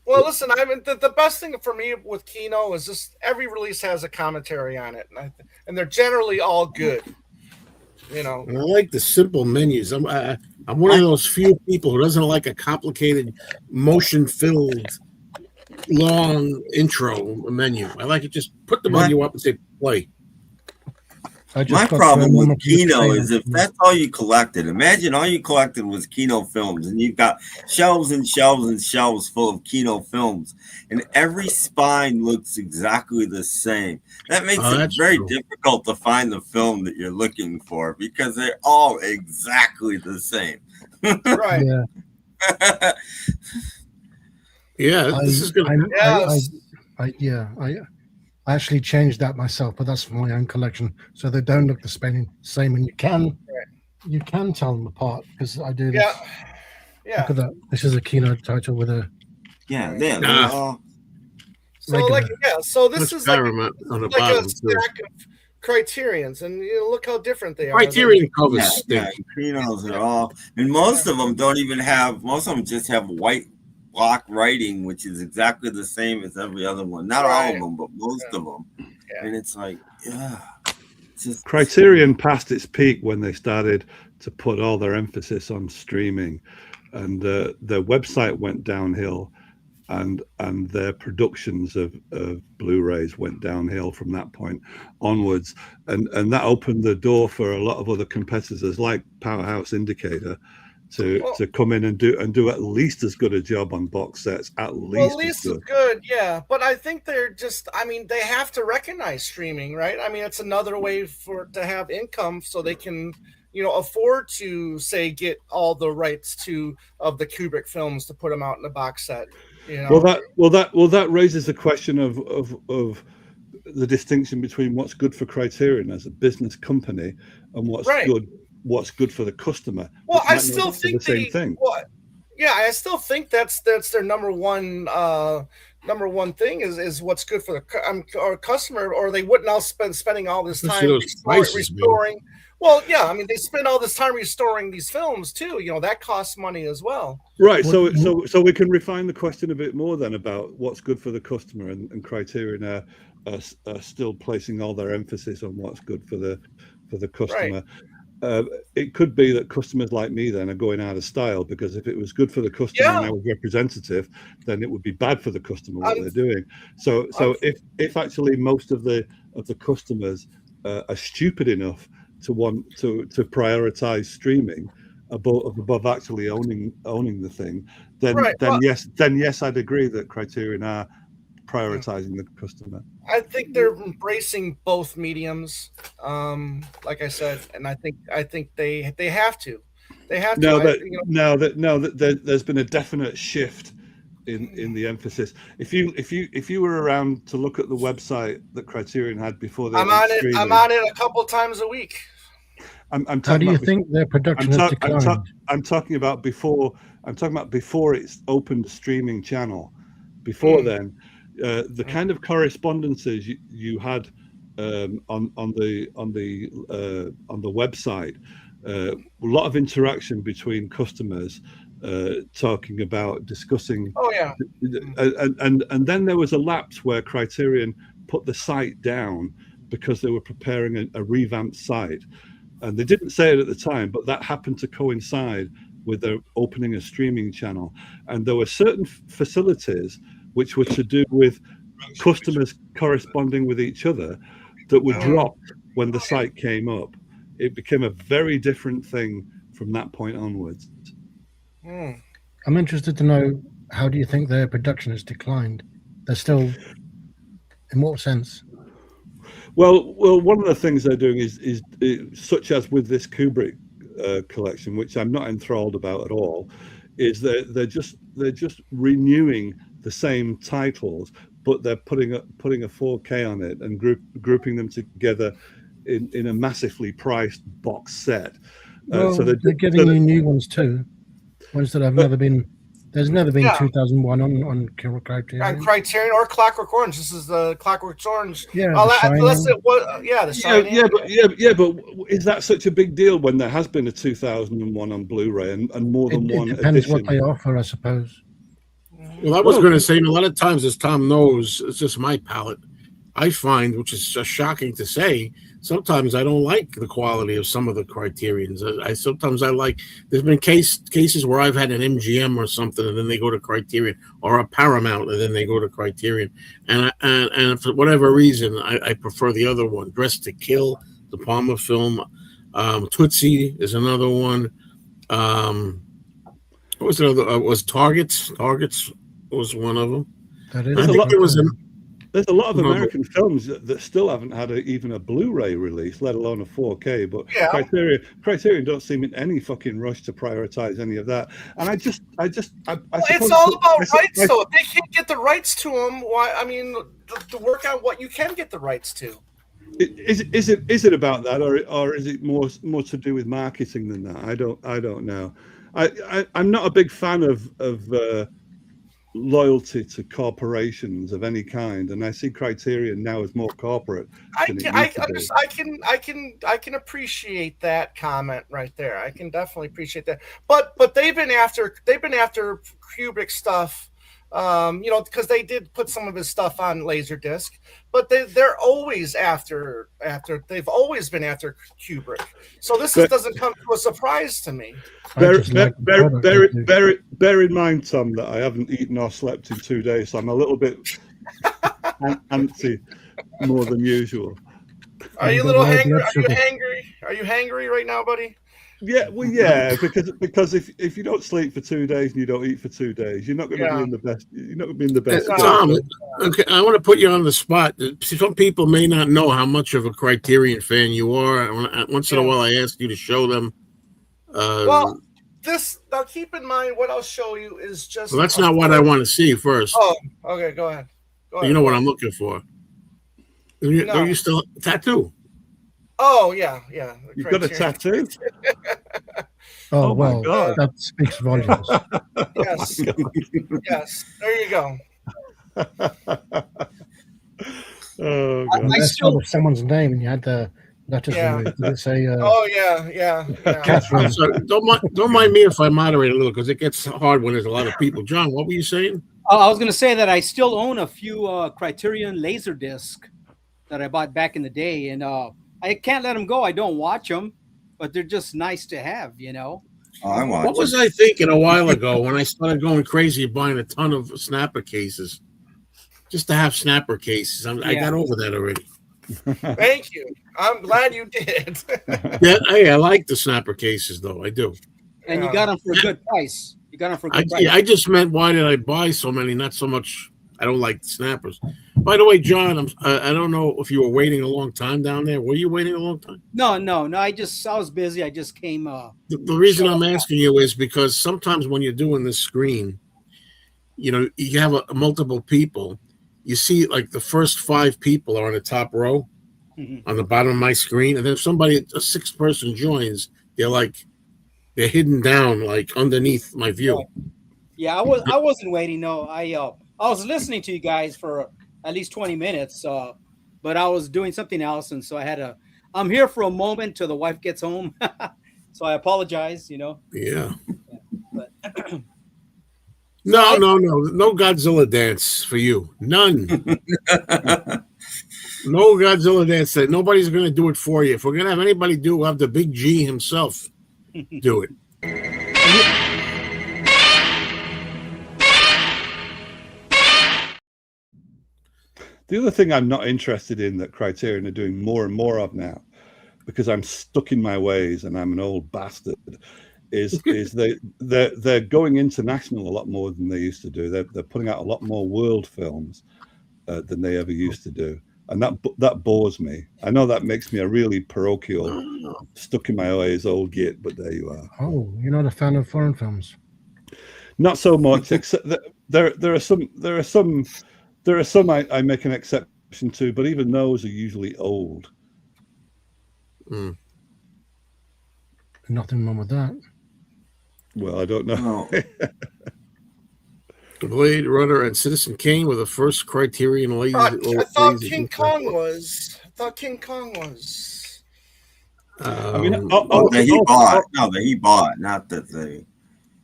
Well, listen, I mean, the best thing for me with Kino is just every release has a commentary on it, and they're generally all good. And I like the simple menus. I'm one of those few people who doesn't like a complicated, motion-filled, long intro menu. I like it. Just put the menu up and say play. My problem with Kino is if that's all you collected. Imagine all you collected was Kino films, and you've got shelves and shelves and shelves full of Kino films, and every spine looks exactly the same. That makes it very difficult to find the film that you're looking for because they're all exactly the same. Right. Yeah. This is good. I actually changed that myself, but that's for my own collection, so they don't look the same. And you can tell them apart because I do this. Yeah. Look at that. This is a keynote title with a they're all. So so this is like on the like bottom a stack of Criterions, and look how different they are. Criterion covers. Criterions are all, and most of them don't even have. Most of them just have white block writing, which is exactly the same as every other one. Not all of them, but most of them. And it's like, Criterion passed its peak when they started to put all their emphasis on streaming, and their website went downhill, and their productions of Blu-rays went downhill from that point onwards, and that opened the door for a lot of other competitors like Powerhouse Indicator to come in and do at least as good a job on box sets, at least as good. Yeah. But I think they're just, I mean, they have to recognize streaming, right? I mean, it's another way to have income so they can, afford to say get all the rights of the Kubrick films to put them out in a box set. Well, that raises the question of the distinction between what's good for Criterion as a business company and what's good for the customer. Well, I still think the same thing. I still think that's their number one thing is what's good for our customer, or they wouldn't all spending all this time restoring. Well, yeah, I mean, they spend all this time restoring these films too. That costs money as well. Right. So we can refine the question a bit more then about what's good for the customer, and Criterion are still placing all their emphasis on what's good for the customer. Right. It could be that customers like me then are going out of style, because if it was good for the customer and I was representative, then it would be bad for the customer what they're doing. So if actually most of the customers are stupid enough to want to prioritize streaming above actually owning the thing, then yes, I'd agree that Criterion are prioritizing the customer. I think they're embracing both mediums, like I said, and I think they have to. They have to. There's been a definite shift in the emphasis. If you were around to look at the website that Criterion had before they I'm on it a couple times a week. How do you think their production has declined? I'm talking about before it's opened a streaming channel. Before then, the kind of correspondences you had on the website, a lot of interaction between customers, talking about discussing. And then there was a lapse where Criterion put the site down because they were preparing a revamped site, and they didn't say it at the time, but that happened to coincide with their opening a streaming channel, and there were certain facilities which were to do with customers corresponding with each other that were dropped when the site came up. It became a very different thing from that point onwards. I'm interested to know, how do you think their production has declined? They're still, in what sense? Well, one of the things they're doing is such as with this Kubrick collection, which I'm not enthralled about at all, is that they're just renewing the same titles, but they're putting a 4K on it and grouping them together in a massively priced box set. So they're giving you new ones too, ones that have never been. There's never been 2001 on Criterion. On Criterion or Clockwork Orange. This is the Clockwork Orange. Yeah, The Shining. But is that such a big deal when there has been a 2001 on Blu-ray and more than one? It depends edition? what they offer, I suppose. Well, I was going to say, a lot of times, as Tom knows, it's just my palate. I find, which is just shocking to say, sometimes I don't like the quality of some of the Criterions. Sometimes I like. There's been cases where I've had an MGM or something, and then they go to Criterion, or a Paramount, and then they go to Criterion. And for whatever reason, I prefer the other one. Dressed to Kill, the Palmer film. Tootsie is another one. What was the other? Was Targets? Targets was one of them. That is. I think it was There's a lot of American films that still haven't had even a Blu-ray release, let alone a 4K. But Criterion don't seem in any fucking rush to prioritize any of that. And I suppose it's all about rights. So if they can't get the rights to them, why? I mean, to work out what you can get the rights to. Is it about that, or is it more to do with marketing than that? I don't know. I'm not a big fan of loyalty to corporations of any kind, and I see Criterion now as more corporate. I can appreciate that comment right there. I can definitely appreciate that. But they've been after Kubrick stuff, because they did put some of his stuff on Laserdisc. But they're always after. They've always been after Kubrick. So this doesn't come to a surprise to me. Bear in mind, Tom, that I haven't eaten or slept in 2 days, so I'm a little bit antsy more than usual. Are you a little hangry? Are you hangry right now, buddy? Yeah, well, yeah, because if you don't sleep for 2 days and you don't eat for 2 days, you're not going to be in the best. You're not going to be in the best. Tom, okay, I want to put you on the spot. Some people may not know how much of a Criterion fan you are. Once in a while, I ask you to show them. Now keep in mind what I'll show you is just. Well, that's not what I want to see first. Oh, okay, go ahead. You know what I'm looking for. Are you still tattoo? Oh yeah. You've got a tattoo. Oh well, God. That speaks volumes. Yes, yes. There you go. Oh God! I saw someone's name, and you had the letters. Did it say? Oh yeah. Catherine. Sorry, don't mind me if I moderate a little, because it gets hard when there's a lot of people. John, what were you saying? I was going to say that I still own a few Criterion Laserdisc that I bought back in the day, and I can't let them go. I don't watch them, but they're just nice to have, Oh, I watch. What was I thinking a while ago when I started going crazy buying a ton of snapper cases, just to have snapper cases? I got over that already. Thank you. I'm glad you did. I like the snapper cases, though. I do. And you got them for a good price. I just meant, why did I buy so many? Not so much. I don't like the snappers. By the way, John, I don't know if you were waiting a long time down there. Were you waiting a long time? No. I was busy. I just came. The reason I'm asking you is because sometimes when you're doing this screen, you have multiple people. You see, like, the first 5 people are on the top row on the bottom of my screen, and then if a 6th person joins, they're hidden down, like, underneath my view. Yeah, I wasn't waiting. No, I was listening to you guys for at least 20 minutes, but I was doing something else, and so I'm here for a moment till the wife gets home. So I apologize, Yeah. But No Godzilla dance for you. None. No Godzilla dance. Nobody's going to do it for you. If we're going to have anybody do it, we'll have the big G himself do it. The other thing I'm not interested in that Criterion are doing more and more of now, because I'm stuck in my ways and I'm an old bastard, is they're going international a lot more than they used to do. They're putting out a lot more world films than they ever used to do, and that bores me. I know that makes me a really parochial, stuck in my ways old git, but there you are. Oh, you're not a fan of foreign films? Not so much. Except that there are some I make an exception to, but even those are usually old. Nothing wrong with that. Well, I don't know. Blade Runner and Citizen Kane were the first Criterion laser. I thought King Kong was. I mean, that he bought, not that they.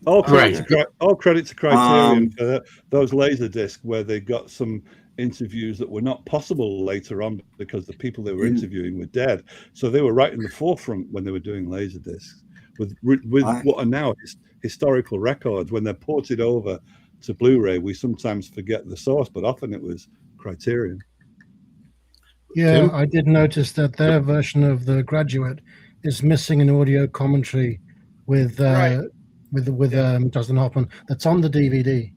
All credit to Criterion for those laser discs where they got some interviews that were not possible later on because the people they were interviewing were dead. So they were right in the forefront when they were doing laser discs with what are now historical records. When they're ported over to Blu-ray, we sometimes forget the source, but often it was Criterion. Yeah, I did notice that their version of The Graduate is missing an audio commentary with Dustin Hoffman that's on the DVD.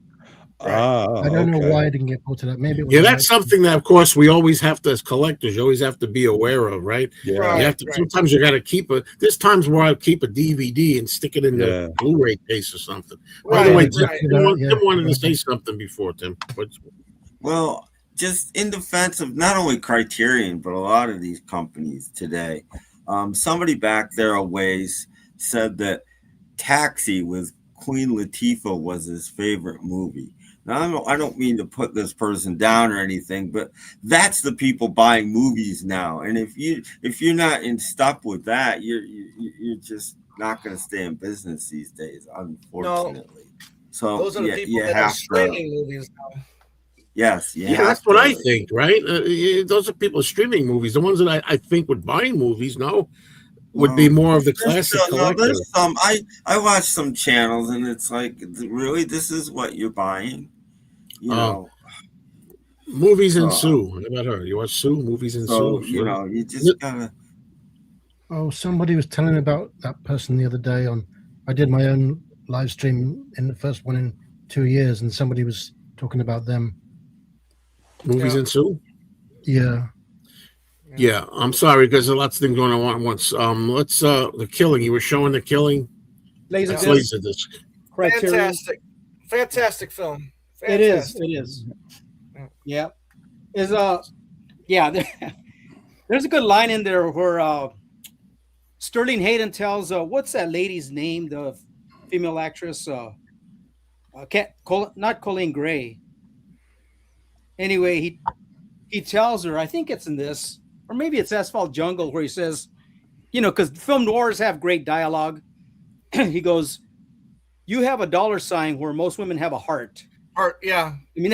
I don't know why I didn't get brought to that. Maybe it was that's something that, of course, we always have to, as collectors, you always have to be aware of, right? Yeah. You have to. Sometimes you got to keep there's times where I keep a DVD and stick it in the Blu-ray case or something. By the way, Tim wanted to say something before, Tim. Well, just in defense of not only Criterion, but a lot of these companies today, somebody back there a ways said that Taxi with Queen Latifah was his favorite movie. Now, I don't mean to put this person down or anything, but that's the people buying movies now. And if you're not in step with that, you're just not going to stay in business these days, unfortunately. No. So those are the people that are streaming movies now. Yes, that's what I think, right? Those are people streaming movies. The ones that I think would buy movies, would be more of the classic collector. There's some. I watch some channels, and it's like, really, this is what you're buying, you know. Movies and Sue. How about her? You watch Sue? Movies and Sue. You know, you just gotta. Oh, somebody was telling about that person the other day. I did my own live stream in the first one in 2 years, and somebody was talking about them. Movies and Sue. Yeah. Yeah, I'm sorry because there's lots of things going on at once. Let's The Killing. You were showing The Killing. Laserdisc. Fantastic film. Fantastic. It is. Yeah. There's a good line in there where Sterling Hayden tells what's that lady's name, the female actress, not Colleen Gray. Anyway, he tells her, I think it's in this, or maybe it's Asphalt Jungle, where he says, because film noirs have great dialogue. He goes, you have a dollar sign where most women have a heart. Yeah. I mean,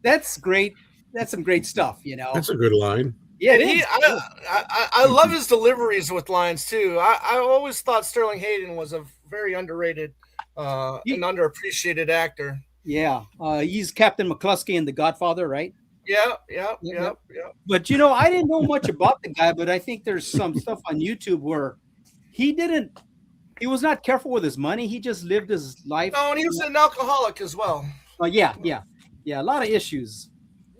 that's great. That's some great stuff, That's a good line. Yeah, it is. I love his deliveries with lines, too. I always thought Sterling Hayden was a very underrated and underappreciated actor. Yeah. He's Captain McCluskey in The Godfather, right? Yeah. But I didn't know much about the guy, but I think there's some stuff on YouTube where he was not careful with his money. He just lived his life. No, and he was an alcoholic as well. Yeah, a lot of issues.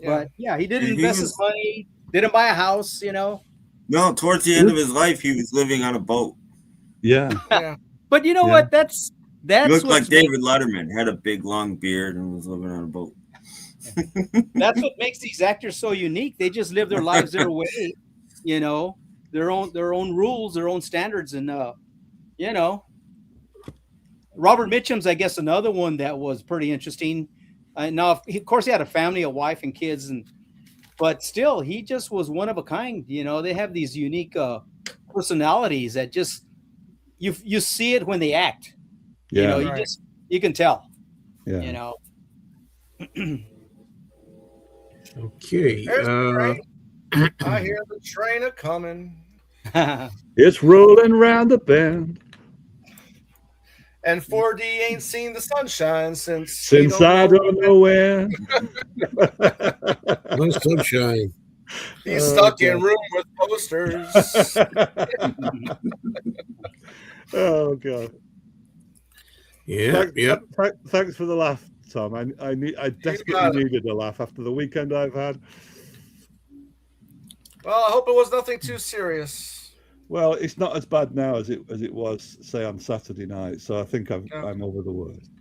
But he didn't invest his money, didn't buy a house, No, towards the end of his life, he was living on a boat. Yeah. But you know what? That's he looked like David Letterman, had a big long beard and was living on a boat. That's what makes these actors so unique. They just live their lives their way, their own rules, their own standards, and Robert Mitchum's, I guess, another one that was pretty interesting. Now, of course, he had a family, a wife, and kids, but still, he just was one of a kind. They have these unique personalities that just you see it when they act. Yeah, you can tell. Yeah. Okay. I hear the train a coming. It's rolling round the bend. And 4D ain't seen the sunshine since I don't know when. No sunshine. He's stuck in room with posters. Oh God. Yeah. Thanks for the laugh, Tom. I desperately needed a laugh after the weekend I've had. Well, I hope it was nothing too serious. Well, it's not as bad now as it was, say, on Saturday night. So I think I'm over the worst.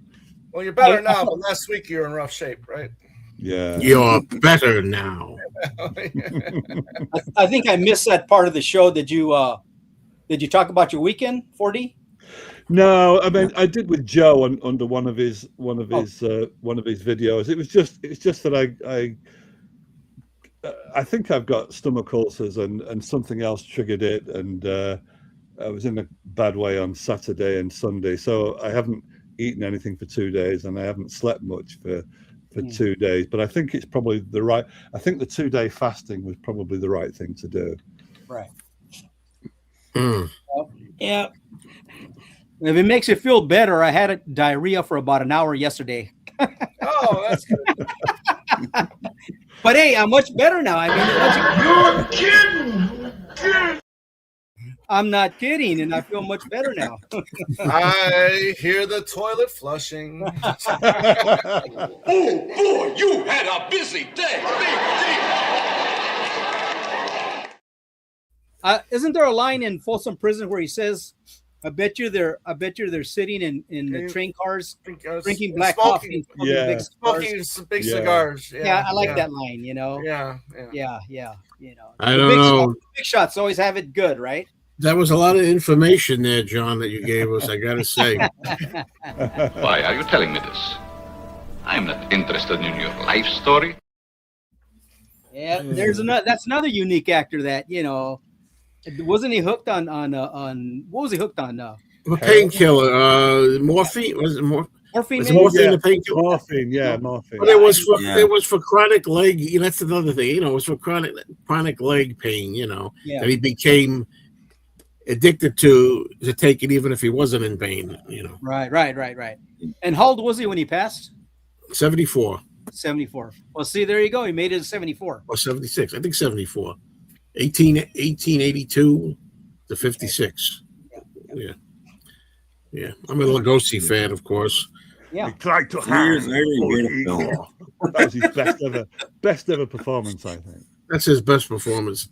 Well, you're better now, but last week you were in rough shape, right? Yeah. You're better now. I think I missed that part of the show. Did you talk about your weekend, 4D? No, I mean I did with Joe under one of his videos. It's just that I think I've got stomach ulcers and something else triggered it, and I was in a bad way on Saturday and Sunday, so I haven't eaten anything for 2 days and I haven't slept much for 2 days. But I think it's probably I think the 2-day fasting was probably the right thing to do. Right. Yeah. If it makes you feel better, I had diarrhea for about an hour yesterday. Oh, that's good. But hey, I'm much better now. I mean, you're kidding. I'm not kidding, and I feel much better now. I hear the toilet flushing. Oh boy, you had a busy day. Isn't there a line in Folsom Prison where he says, "I bet you they're sitting in the train cars drinking black coffee, and smoking big cigars." Yeah, I like that line. You know. Yeah. You know, I don't know. Big shots always have it good, right? That was a lot of information there, John, that you gave us, I got to say. Why are you telling me this? I'm not interested in your life story. Yeah, that's another unique actor that, wasn't he hooked on what was he hooked on? A painkiller, morphine. Was it morphine? Was morphine a painkiller? Morphine, yeah, morphine. But it was for chronic leg. That's another thing. It was for chronic leg pain. That he became addicted to take it even if he wasn't in pain. Right. And how old was he when he passed? 74. 74. Well, see, there you go. He made it at 74. Or 76. I think 74. 1882 to 56. Yeah. I'm a Lugosi fan, of course. Yeah. He tried to That was his best ever performance, I think. That's his best performance.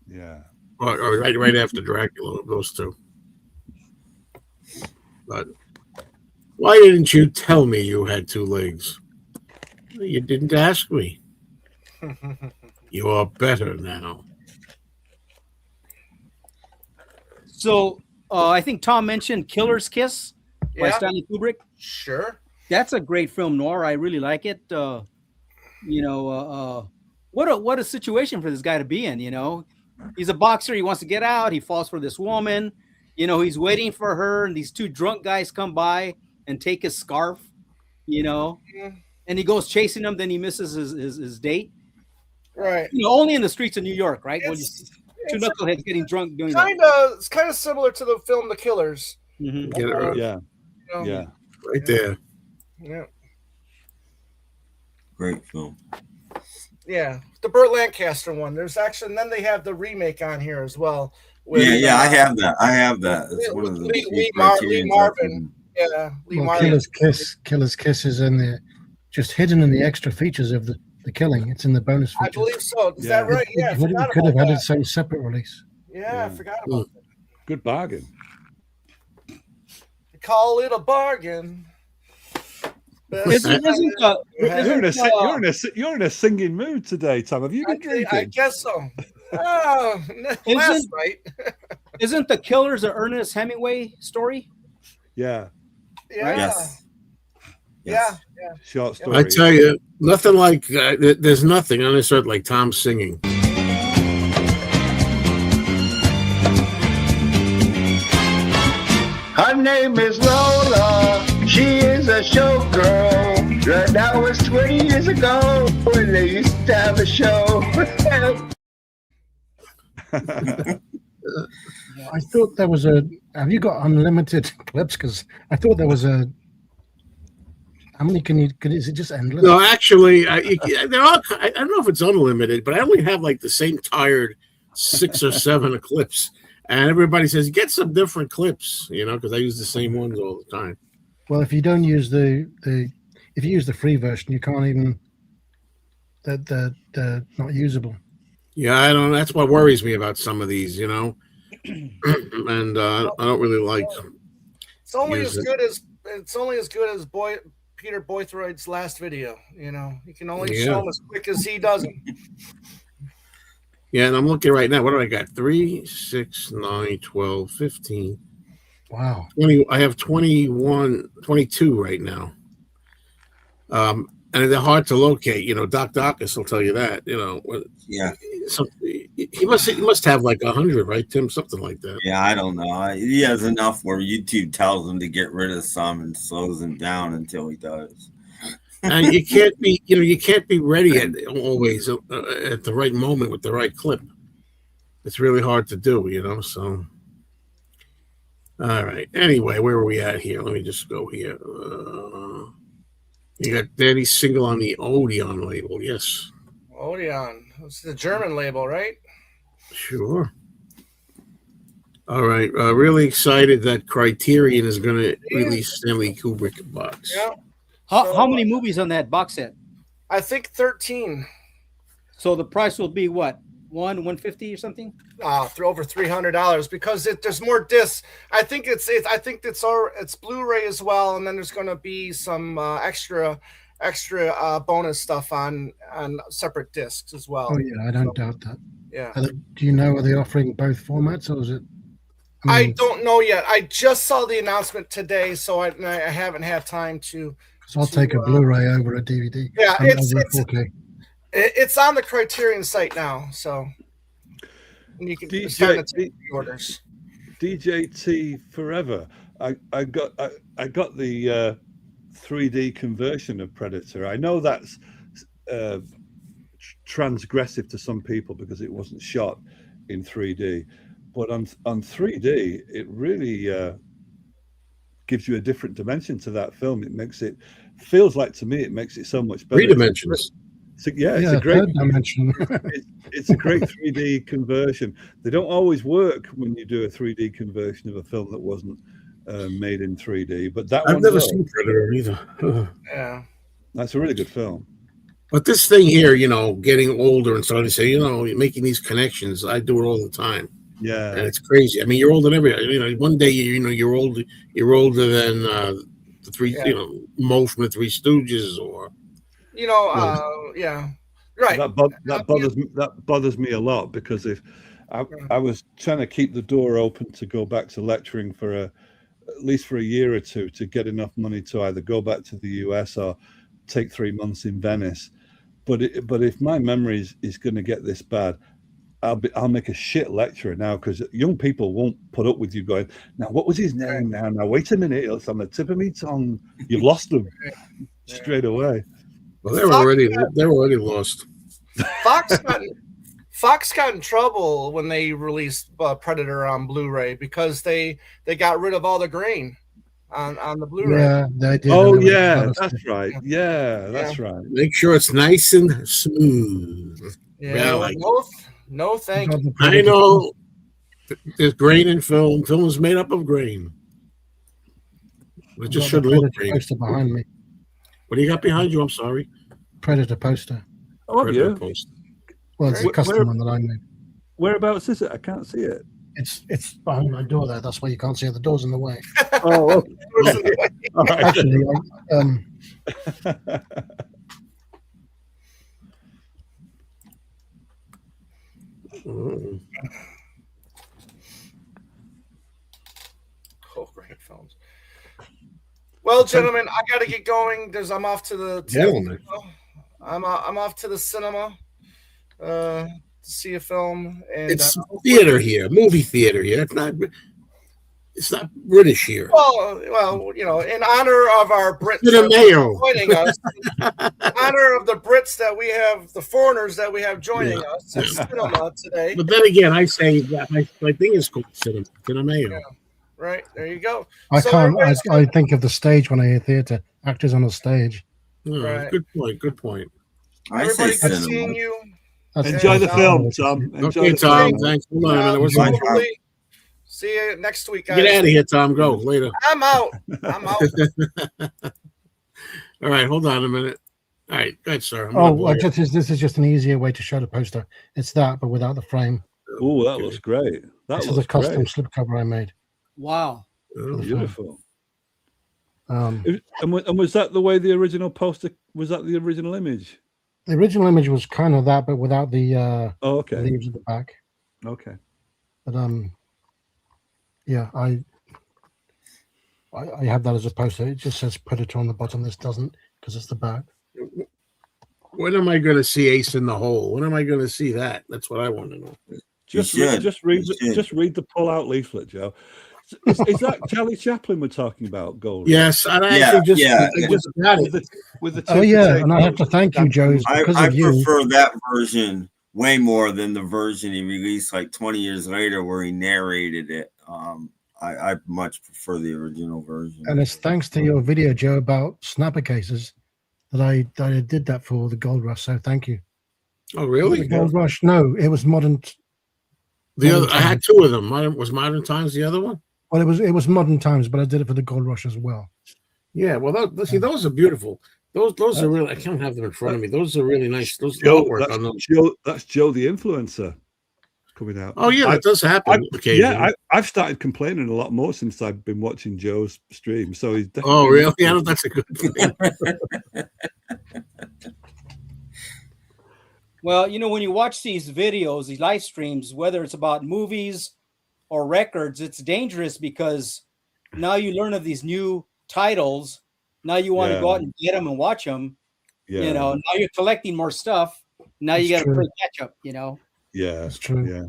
Yeah. Or right after Dracula, those two. But why didn't you tell me you had two legs? You didn't ask me. You are better now. So I think Tom mentioned Killer's Kiss by Stanley Kubrick. Sure. That's a great film noir. I really like it. What a situation for this guy to be in, He's a boxer. He wants to get out. He falls for this woman. He's waiting for her, and these two drunk guys come by and take his scarf, and he goes chasing them. Then he misses his date. Right. Only in the streets of New York, right? Two knuckleheads getting drunk doing It's kind of similar to the film The Killers. Mm-hmm. Get it right. Yeah. Right there. Yeah. Great film. Yeah, the Burt Lancaster one. There's actually, and then they have the remake on here as well. I have that. It's one of the Lee Marvin. Yeah, Lee Marvin. Killer's Kiss is in there, just hidden in the extra features of the killing. It's in the bonus features. I believe so. Is that right? Yeah, It could have had its own separate release. Yeah, I forgot about that. Good bargain. You call it a bargain. You're in a singing mood today, Tom. Have you been drinking? I guess so. Last night. Isn't The Killers an Ernest Hemingway story? Yeah. Yes. Yeah. Short story. I tell you, nothing like there's nothing on this earth like Tom singing. Her name is Lola. She is a showgirl. That was 20 years ago when they used to have a show. I thought there was a. Have you got unlimited clips? Because I thought there was a. How many can you? Is it just endless? No, actually, they're all. I don't know if it's unlimited, but I only have like the same tired 6 or 7 clips, and everybody says get some different clips, because I use the same ones all the time. Well, if you don't use if you use the free version, you can't even. They're not usable. Yeah, I don't. That's what worries me about some of these, and I don't really like. It's only as good as Peter Boythroyd's last video. You can only show him as quick as he does them. Yeah, and I'm looking right now. What do I got? 3, 6, 9, 12, 15. Wow. 20. I have 21, 22 right now. And they're hard to locate. Doc Dacus will tell you that. Yeah. So he must have like 100, right, Tim? Something like that. Yeah, I don't know. He has enough where YouTube tells him to get rid of some and slows him down until he does. And you can't be, ready always at the right moment with the right clip. It's really hard to do, So, all right. Anyway, where are we at here? Let me just go here. You got Danny Single on the Odeon label, yes. Odeon. It's the German label, right? Sure. All right. Really excited that Criterion is going to release Stanley Kubrick box. Yeah. How many movies on that box set? I think 13. So the price will be what? $150 or something? Over $300 because there's more discs. I think it's Blu-ray as well, and then there's going to be some extra bonus stuff on separate discs as well. Oh yeah, I don't doubt that. Yeah. Do you know, are they offering both formats, or is it? I don't know yet. I just saw the announcement today, so I haven't had time to. So I'll take a Blu-ray over a DVD. Yeah, it's 4K. It's on the Criterion site now, so you can start to take orders. DJT Forever. I got the 3D conversion of Predator. I know that's transgressive to some people because it wasn't shot in 3D, but on 3D it really gives you a different dimension to that film. It makes it feels like, to me, it makes it so much better. 3 dimensions. It's a great dimension. it's a great 3D conversion. They don't always work when you do a 3D conversion of a film that wasn't made in 3D, but that I've never seen Predator either. Yeah, that's a really good film. But this thing here, getting older and starting to say, making these connections, I do it all the time. Yeah, and it's crazy. I mean, you're older than everybody. One day, you're older. You're older than the three, Mo from the Three Stooges, or yeah, right. That bothers me a lot, because if I was trying to keep the door open to go back to lecturing for at least for a year or two to get enough money to either go back to the US or take 3 months in Venice. But if my memory is going to get this bad, I'll make a shit lecturer now, because young people won't put up with you going, now what was his name now? Now wait a minute, it's on the tip of my tongue. You've lost them straight away. Well, they're already lost. Fox got in trouble when they released Predator on Blu-ray because they got rid of all the grain on the Blu-ray. Yeah, they did. Oh yeah, that's right. Yeah, that's right. Make sure it's nice and smooth. Yeah, no, thank you. I know there's grain in film. Film is made up of grain. It just shouldn't look green. Poster behind me. What do you got behind you? I'm sorry. Predator poster. Oh, Predator poster. Well, it's a custom one that I made. Whereabouts is it? I can't see it. It's behind my door there. That's why you can't see it. The door's in the way. Oh, okay. Actually, great films. Well, gentlemen, I got to get going. I'm off to the cinema. I'm off to the cinema to see a film. And it's theater here, movie theater here. It's not British here. Well, in honor of our Brits CineMayo's joining us, in honor of the Brits that we have, the foreigners that we have joining us at cinema today. But then again, I say that my thing is called CineMayo's. Yeah. Right, there you go. I think of the stage when I hear theater. Actors on a stage. Oh, right. Good point. Everybody, good seeing you. Enjoy the film, Tom. Okay, Tom. Thanks. See you next week, guys. Get out of here, Tom. Go later. I'm out. All right, hold on a minute. All right, good, sir. This is just an easier way to show the poster. It's that, but without the frame. Oh, that looks great. This is a custom slipcover I made. Wow. Oh, beautiful. And was that the way the original poster, was that the original image? The original image was kind of that, but without the leaves at the back. Okay. But yeah, I have that as a poster. It just says Predator on the bottom. This doesn't, because it's the back. When am I going to see Ace in the Hole? When am I going to see that? That's what I want to know. Just read the pull-out leaflet, Joe. Is that Charlie Chaplin we're talking about, Gold? Yes, and I actually just got it. With the and I have to thank you, Joe. I prefer that version way more than the version he released like 20 years later where he narrated it. I much prefer the original version. And it's thanks to your video, Joe, about snapper cases that I did that for the Gold Rush. So thank you. Oh, really? The Gold Rush? No, it was modern. The other, I had two of them. Was Modern Times the other one? Well, it was Modern Times, but I did it for the Gold Rush as well. Yeah, well, see, those are beautiful. Those are really. I can't have them in front of me. Those are really nice. Those artwork on them. That's Joe the Influencer coming out. Oh yeah, that does happen occasionally. Yeah, I've started complaining a lot more since I've been watching Joe's stream. So he's definitely. Oh really? Yeah, that's a good thing. Well, you know, when you watch these videos, these live streams, whether it's about movies or records, it's dangerous because now you learn of these new titles. Now you want to go out and get them and watch them. Yeah. You know, now you're collecting more stuff. Now you got to play catch up, you know. Yeah, that's true. Yeah.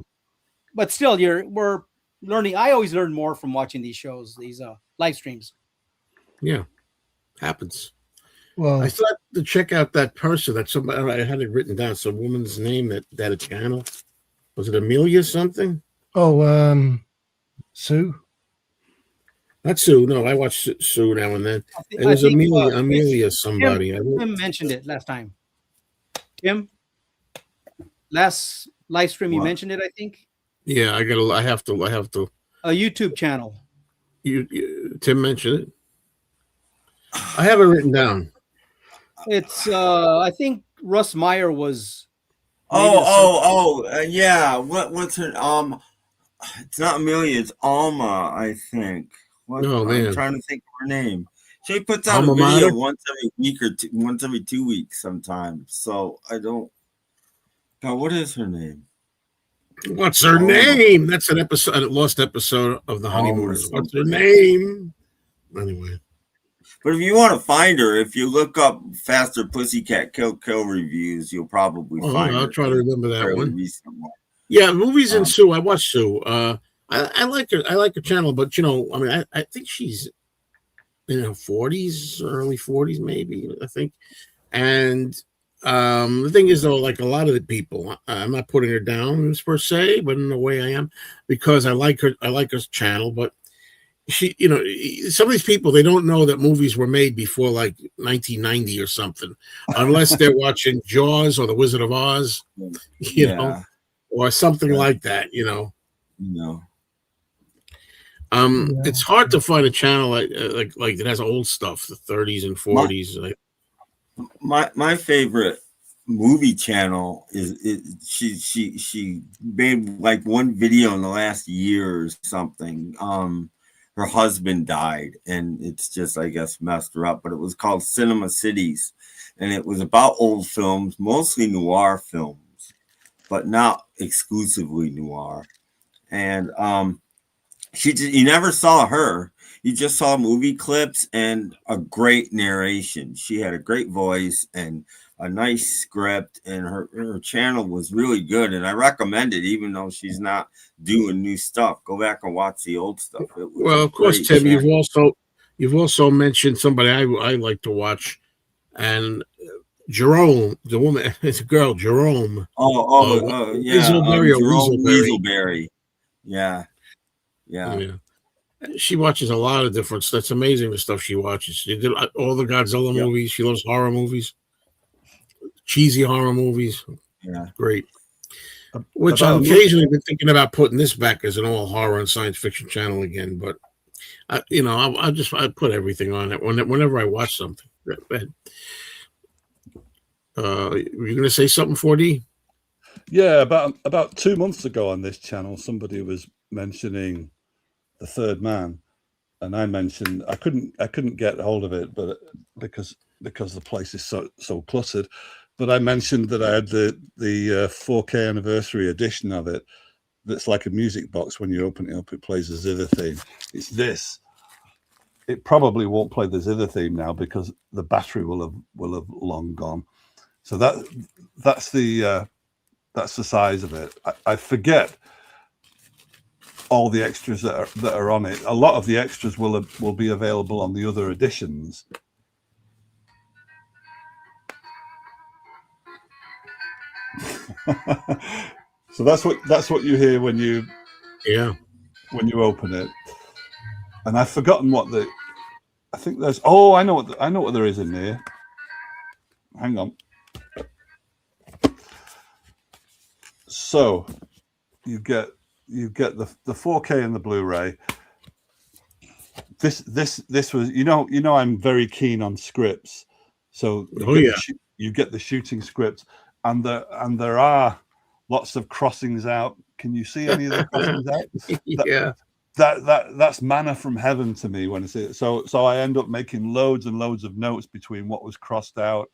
But still, we're learning. I always learn more from watching these shows, these live streams. Yeah. Happens. Well, I thought to check out that person that somebody I had it written down. Some woman's name that a channel. Was it Amelia something? Oh, Sue. Not Sue. No, I watch Sue now and then. It was Amelia somebody. Tim mentioned it last time. Tim, last live stream you mentioned it, I think. Yeah, I have to. A YouTube channel. Tim mentioned it. I have it written down. It's I think Russ Meyer was. Yeah. What's her? It's not Amelia. It's Alma, I think. I'm trying to think of her name. She puts out a video once every week or once every 2 weeks sometimes. So I don't. God, what is her name? What's her name? That's an episode, a lost episode of The Honeymooners. What's her name? Anyway. But if you want to find her, if you look up Faster Pussycat Kill reviews, you'll probably find her. I'll try to remember that one. Yeah, movies and Sue. I watch Sue. I like her. I like her channel, but you know, I mean, I think she's in her 40s, early 40s, maybe. I think. And the thing is, though, like a lot of the people, I'm not putting her down per se, but in a way I am, because I like her. I like her channel, but she, you know, some of these people, they don't know that movies were made before like 1990 or something, unless they're watching Jaws or The Wizard of Oz, you know, or something like that, you know. It's hard to find a channel like that has old stuff, the 30s and 40s. My favorite movie channel is she made like one video in the last year or something. Her husband died, and it's just, I guess, messed her up. But it was called Cinema Cities, and it was about old films, mostly noir films, but not exclusively noir. And you never saw her. You just saw movie clips and a great narration. She had a great voice and a nice script, and her channel was really good. And I recommend it, even though she's not doing new stuff. Go back and watch the old stuff. Well, of course, Tim, channel. you've also mentioned somebody I like to watch, and Jerome, the woman, it's a girl, Jerome. Weaselberry. Yeah. She watches a lot of different stuff. It's amazing the stuff she watches. She did all the Godzilla movies. She loves horror movies, cheesy horror movies. Yeah, great. Which I've occasionally been thinking about putting this back as an all horror and science fiction channel again. But I put everything on it whenever I watch something. Go ahead. Were you going to say something, 4D? Yeah, about 2 months ago on this channel, somebody was mentioning The Third Man, and I mentioned I couldn't get hold of it, but because the place is so cluttered. But I mentioned that I had the 4K anniversary edition of it. That's like a music box. When you open it up, it plays the Zither theme. It's this. It probably won't play the Zither theme now because the battery will have long gone. So that's the size of it. I forget all the extras that are on it. A lot of the extras will be available on the other editions. So that's what you hear when you open it. And I've forgotten I think there's I know what there is in there. Hang on. So you get you get the 4K and the Blu-ray. This was, I'm very keen on scripts, so you get the shooting scripts, and there are lots of crossings out. Can you see any of the crossings out? That's manna from heaven to me when I see it. So I end up making loads and loads of notes between what was crossed out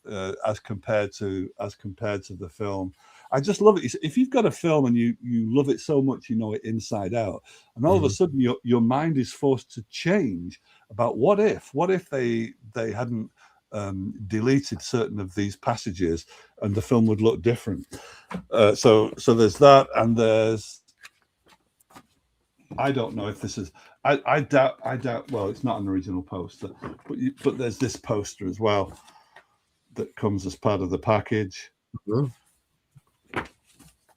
as compared to the film. I just love it. If you've got a film and you love it so much, you know it inside out, and all of a sudden your mind is forced to change about what if they hadn't deleted certain of these passages and the film would look different. So there's that, and there's, I don't know if this is, I doubt. Well, it's not an original poster, but there's this poster as well that comes as part of the package. Mm-hmm.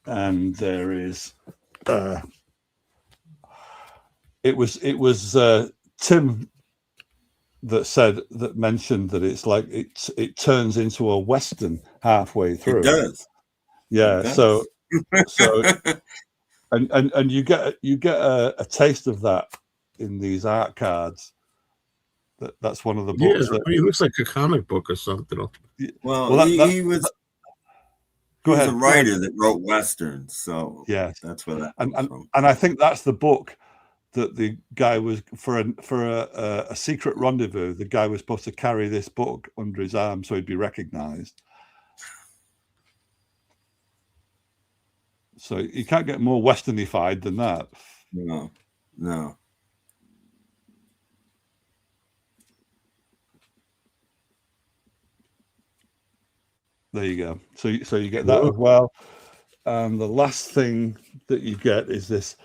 And there is it was Tim that mentioned that it's like it turns into a Western halfway through. It does. Yeah. It does. So and you get a taste of that in these art cards. That's one of the books. Yeah, it looks like a comic book or something. Well, he was. Go ahead. He's a writer that wrote westerns, so yeah, that's where that comes from. And I think that's the book that the guy was for a secret rendezvous. The guy was supposed to carry this book under his arm so he'd be recognized. So you can't get more westernified than that. No. There you go. So you get that as well. And the last thing that you get is this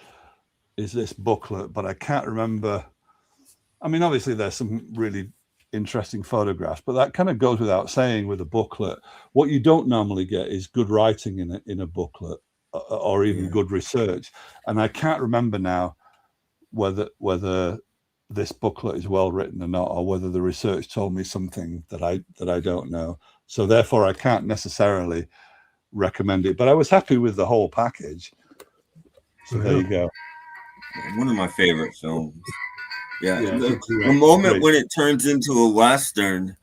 booklet, but I can't remember. I mean, obviously there's some really interesting photographs, but that kind of goes without saying with a booklet. What you don't normally get is good writing in a booklet, or even good research. And I can't remember now whether this booklet is well written or not, or whether the research told me something that I don't know. So therefore, I can't necessarily recommend it. But I was happy with the whole package. So there you go. One of my favorite films. Yeah, Yeah, the moment when it turns into a Western,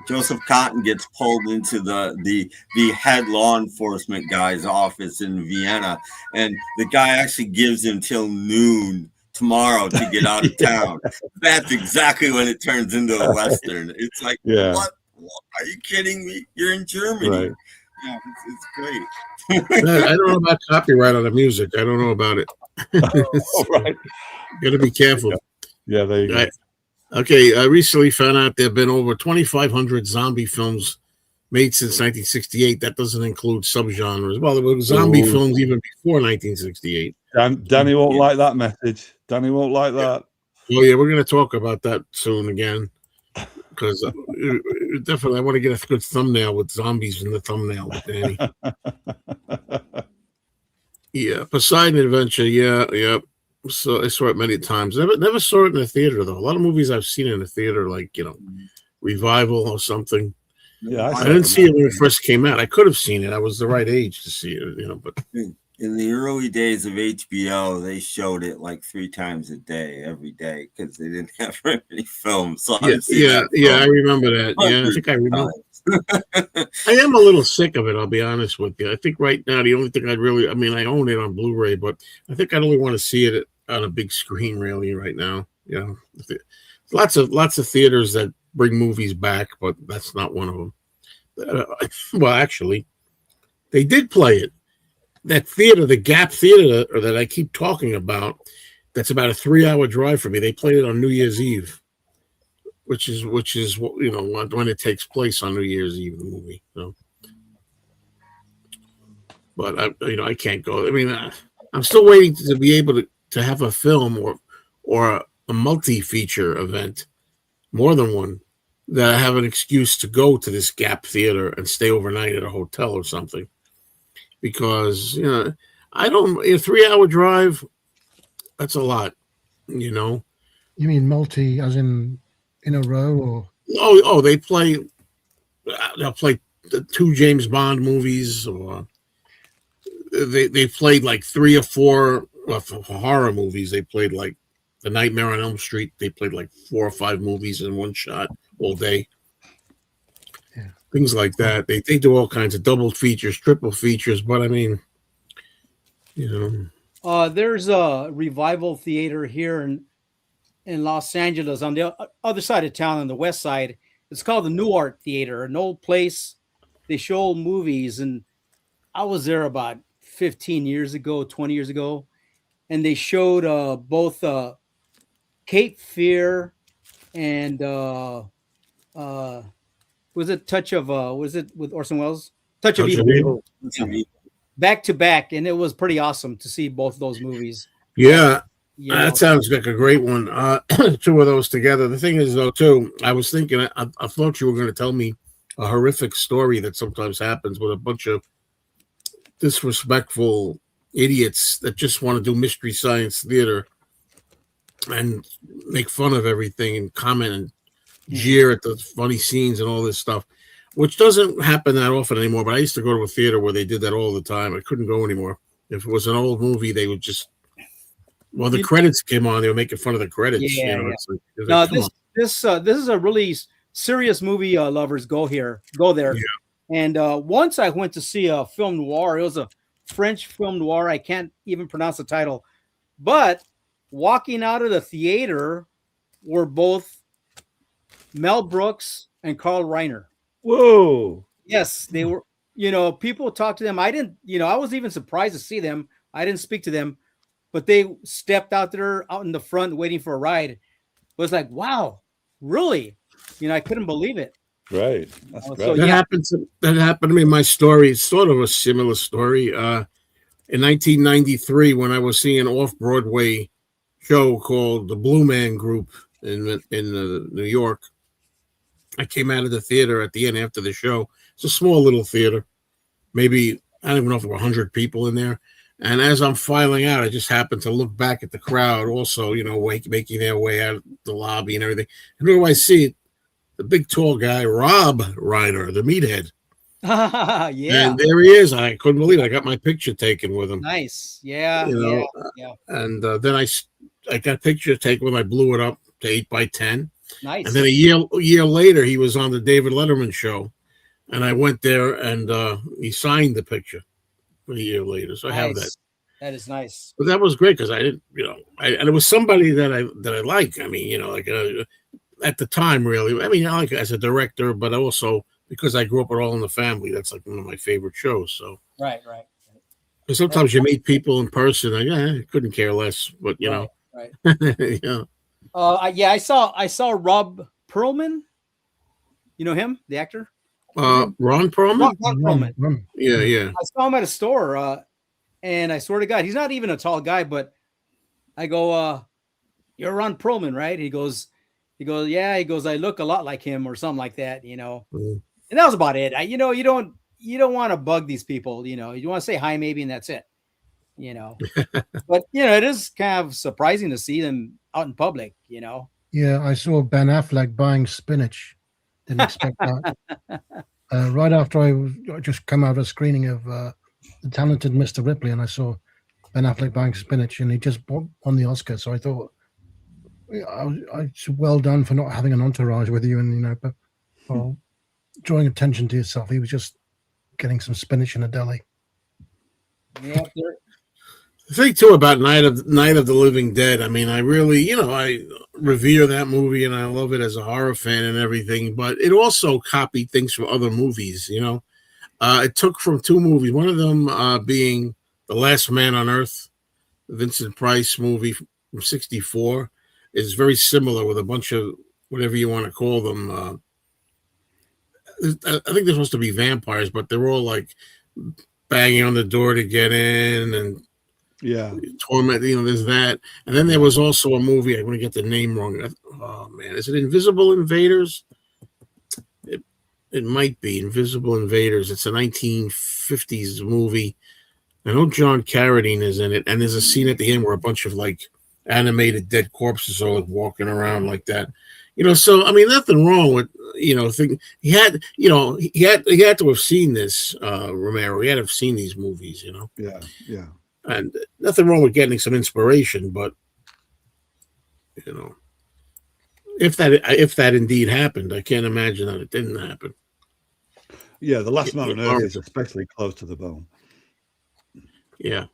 Joseph Cotton gets pulled into the head law enforcement guy's office in Vienna, and the guy actually gives him till noon tomorrow to get out of town. That's exactly when it turns into a Western. It's like, what? Are you kidding me? You're in Germany. Right. Yeah, it's great. I don't know about copyright on the music. I don't know about it. Right. Got to be careful. Yeah, there you go. Okay, I recently found out there have been over 2,500 zombie films made since 1968. That doesn't include subgenres. Well, there were zombie films even before 1968. Danny won't like that message. Danny won't like that. Oh, yeah, we're going to talk about that soon again. Because definitely I want to get a good thumbnail with zombies in the thumbnail with Danny. Yeah, Poseidon Adventure. Yeah. So I saw it many times. Never saw it in a theater though. A lot of movies I've seen in a theater, like Revival or something. Yeah, I didn't see it when it first came out. I could have seen it. I was the right age to see it, but in the early days of HBO, they showed it like 3 times a day, every day, because they didn't have very many films. So I remember that. Yeah, I think I remember. I am a little sick of it, I'll be honest with you. I think right now the only thing I own it on Blu-ray, but I think I'd only want to see it on a big screen really right now. Yeah. Lots of theaters that bring movies back, but that's not one of them. Well, actually, they did play it. That theater, the Gap Theater that I keep talking about, that's about a 3-hour drive for me. They played it on New Year's Eve, which is when it takes place on New Year's Eve, the movie. So, but I can't go. I mean, I'm still waiting to be able to have a film or a multi-feature event, more than one, that I have an excuse to go to this Gap Theater and stay overnight at a hotel or something. Because I don't, a 3-hour drive, that's a lot, You mean multi, as in a row, or? Oh, they'll play 2 James Bond movies, or they played like 3 or 4 for horror movies. They played like The Nightmare on Elm Street. They played like 4 or 5 movies in one shot all day. Yeah. Things like that. They do all kinds of double features, triple features. But I mean, there's a Revival Theater here in Los Angeles on the other side of town, on the west side. It's called the New Art Theater, an old place. They show old movies, and I was there about 15 years ago, 20 years ago, and they showed both Cape Fear and was it Touch of was it with Orson Welles? Touch of Evil. Back to back, and it was pretty awesome to see both of those movies. Yeah. That sounds like a great one. 2 of those together. The thing is, though, too, I was thinking, I thought you were going to tell me a horrific story that sometimes happens with a bunch of disrespectful idiots that just want to do Mystery Science Theater and make fun of everything and comment and jeer at the funny scenes and all this stuff, which doesn't happen that often anymore. But I used to go to a theater where they did that all the time. I couldn't go anymore. If it was an old movie, they would just... Well, the credits came on. They were making fun of the credits. Yeah, It's like, no, this is a really serious movie. Lovers, go there. Yeah. And once I went to see a film noir. It was a French film noir. I can't even pronounce the title. But walking out of the theater were both Mel Brooks and Carl Reiner. Whoa! Yes, they were. People talked to them. I didn't. I was even surprised to see them. I didn't speak to them. But they stepped out there out in the front waiting for a ride. It was like, wow, really? I couldn't believe it. Right. That's great. So, that happened to me. My story is sort of a similar story. In 1993, when I was seeing an off-Broadway show called the Blue Man Group in New York, I came out of the theater at the end after the show. It's a small little theater. Maybe, I don't even know if there were 100 people in there. And as I'm filing out, I just happened to look back at the crowd also, making their way out of the lobby and everything. And who do I see? The big tall guy, Rob Reiner, the meathead. Yeah. And there he is. I couldn't believe it. I got my picture taken with him. Nice. Yeah. Yeah. And then I got a picture taken with him. I blew it up to 8x10. Nice. And then a year later, he was on the David Letterman show. And I went there and he signed the picture. A year later, so I have that. That is nice. But that was great because I didn't, and it was somebody that I like. I mean, at the time, really. I mean, I like it as a director, but also because I grew up with All in the Family. That's like one of my favorite shows. So right. Because sometimes you meet people in person, I couldn't care less. But right. Yeah. I saw Rob Perlman. You know him, the actor. Ron Perlman? Ron Perlman. Yeah. I saw him at a store, and I swear to God, he's not even a tall guy, but I go, you're Ron Perlman, right? He goes, yeah. He goes, I look a lot like him or something like that, And that was about it. You don't want to bug these people, You want to say hi maybe, and that's it, But, it is kind of surprising to see them out in public, Yeah, I saw Ben Affleck buying spinach. Didn't expect that. Right after I just come out of a screening of The Talented Mr. Ripley, and I saw Ben Affleck buying spinach, and he just won the Oscar. So I thought, well done for not having an entourage with you, and but drawing attention to yourself. He was just getting some spinach in a deli. Yeah. The thing too about Night of the Living Dead, I mean, I really, I revere that movie and I love it as a horror fan and everything, but it also copied things from other movies, It took from 2 movies, one of them being The Last Man on Earth, the Vincent Price movie from 1964, is very similar with a bunch of whatever you want to call them. I think they're supposed to be vampires, but they're all like banging on the door to get in and torment, there's that. And then there was also a movie, I'm going to get the name wrong. Oh man, is it Invisible Invaders? It might be Invisible Invaders. It's a 1950s movie. I know John Carradine is in it, and there's a scene at the end where a bunch of like animated dead corpses are like walking around like that. So I mean, nothing wrong with think he had, he had to have seen this, Romero. He had to have seen these movies, Yeah, yeah. And nothing wrong with getting some inspiration, but if that indeed happened, I can't imagine that it didn't happen. Yeah, The Last Man on Earth is especially close to the bone. Yeah.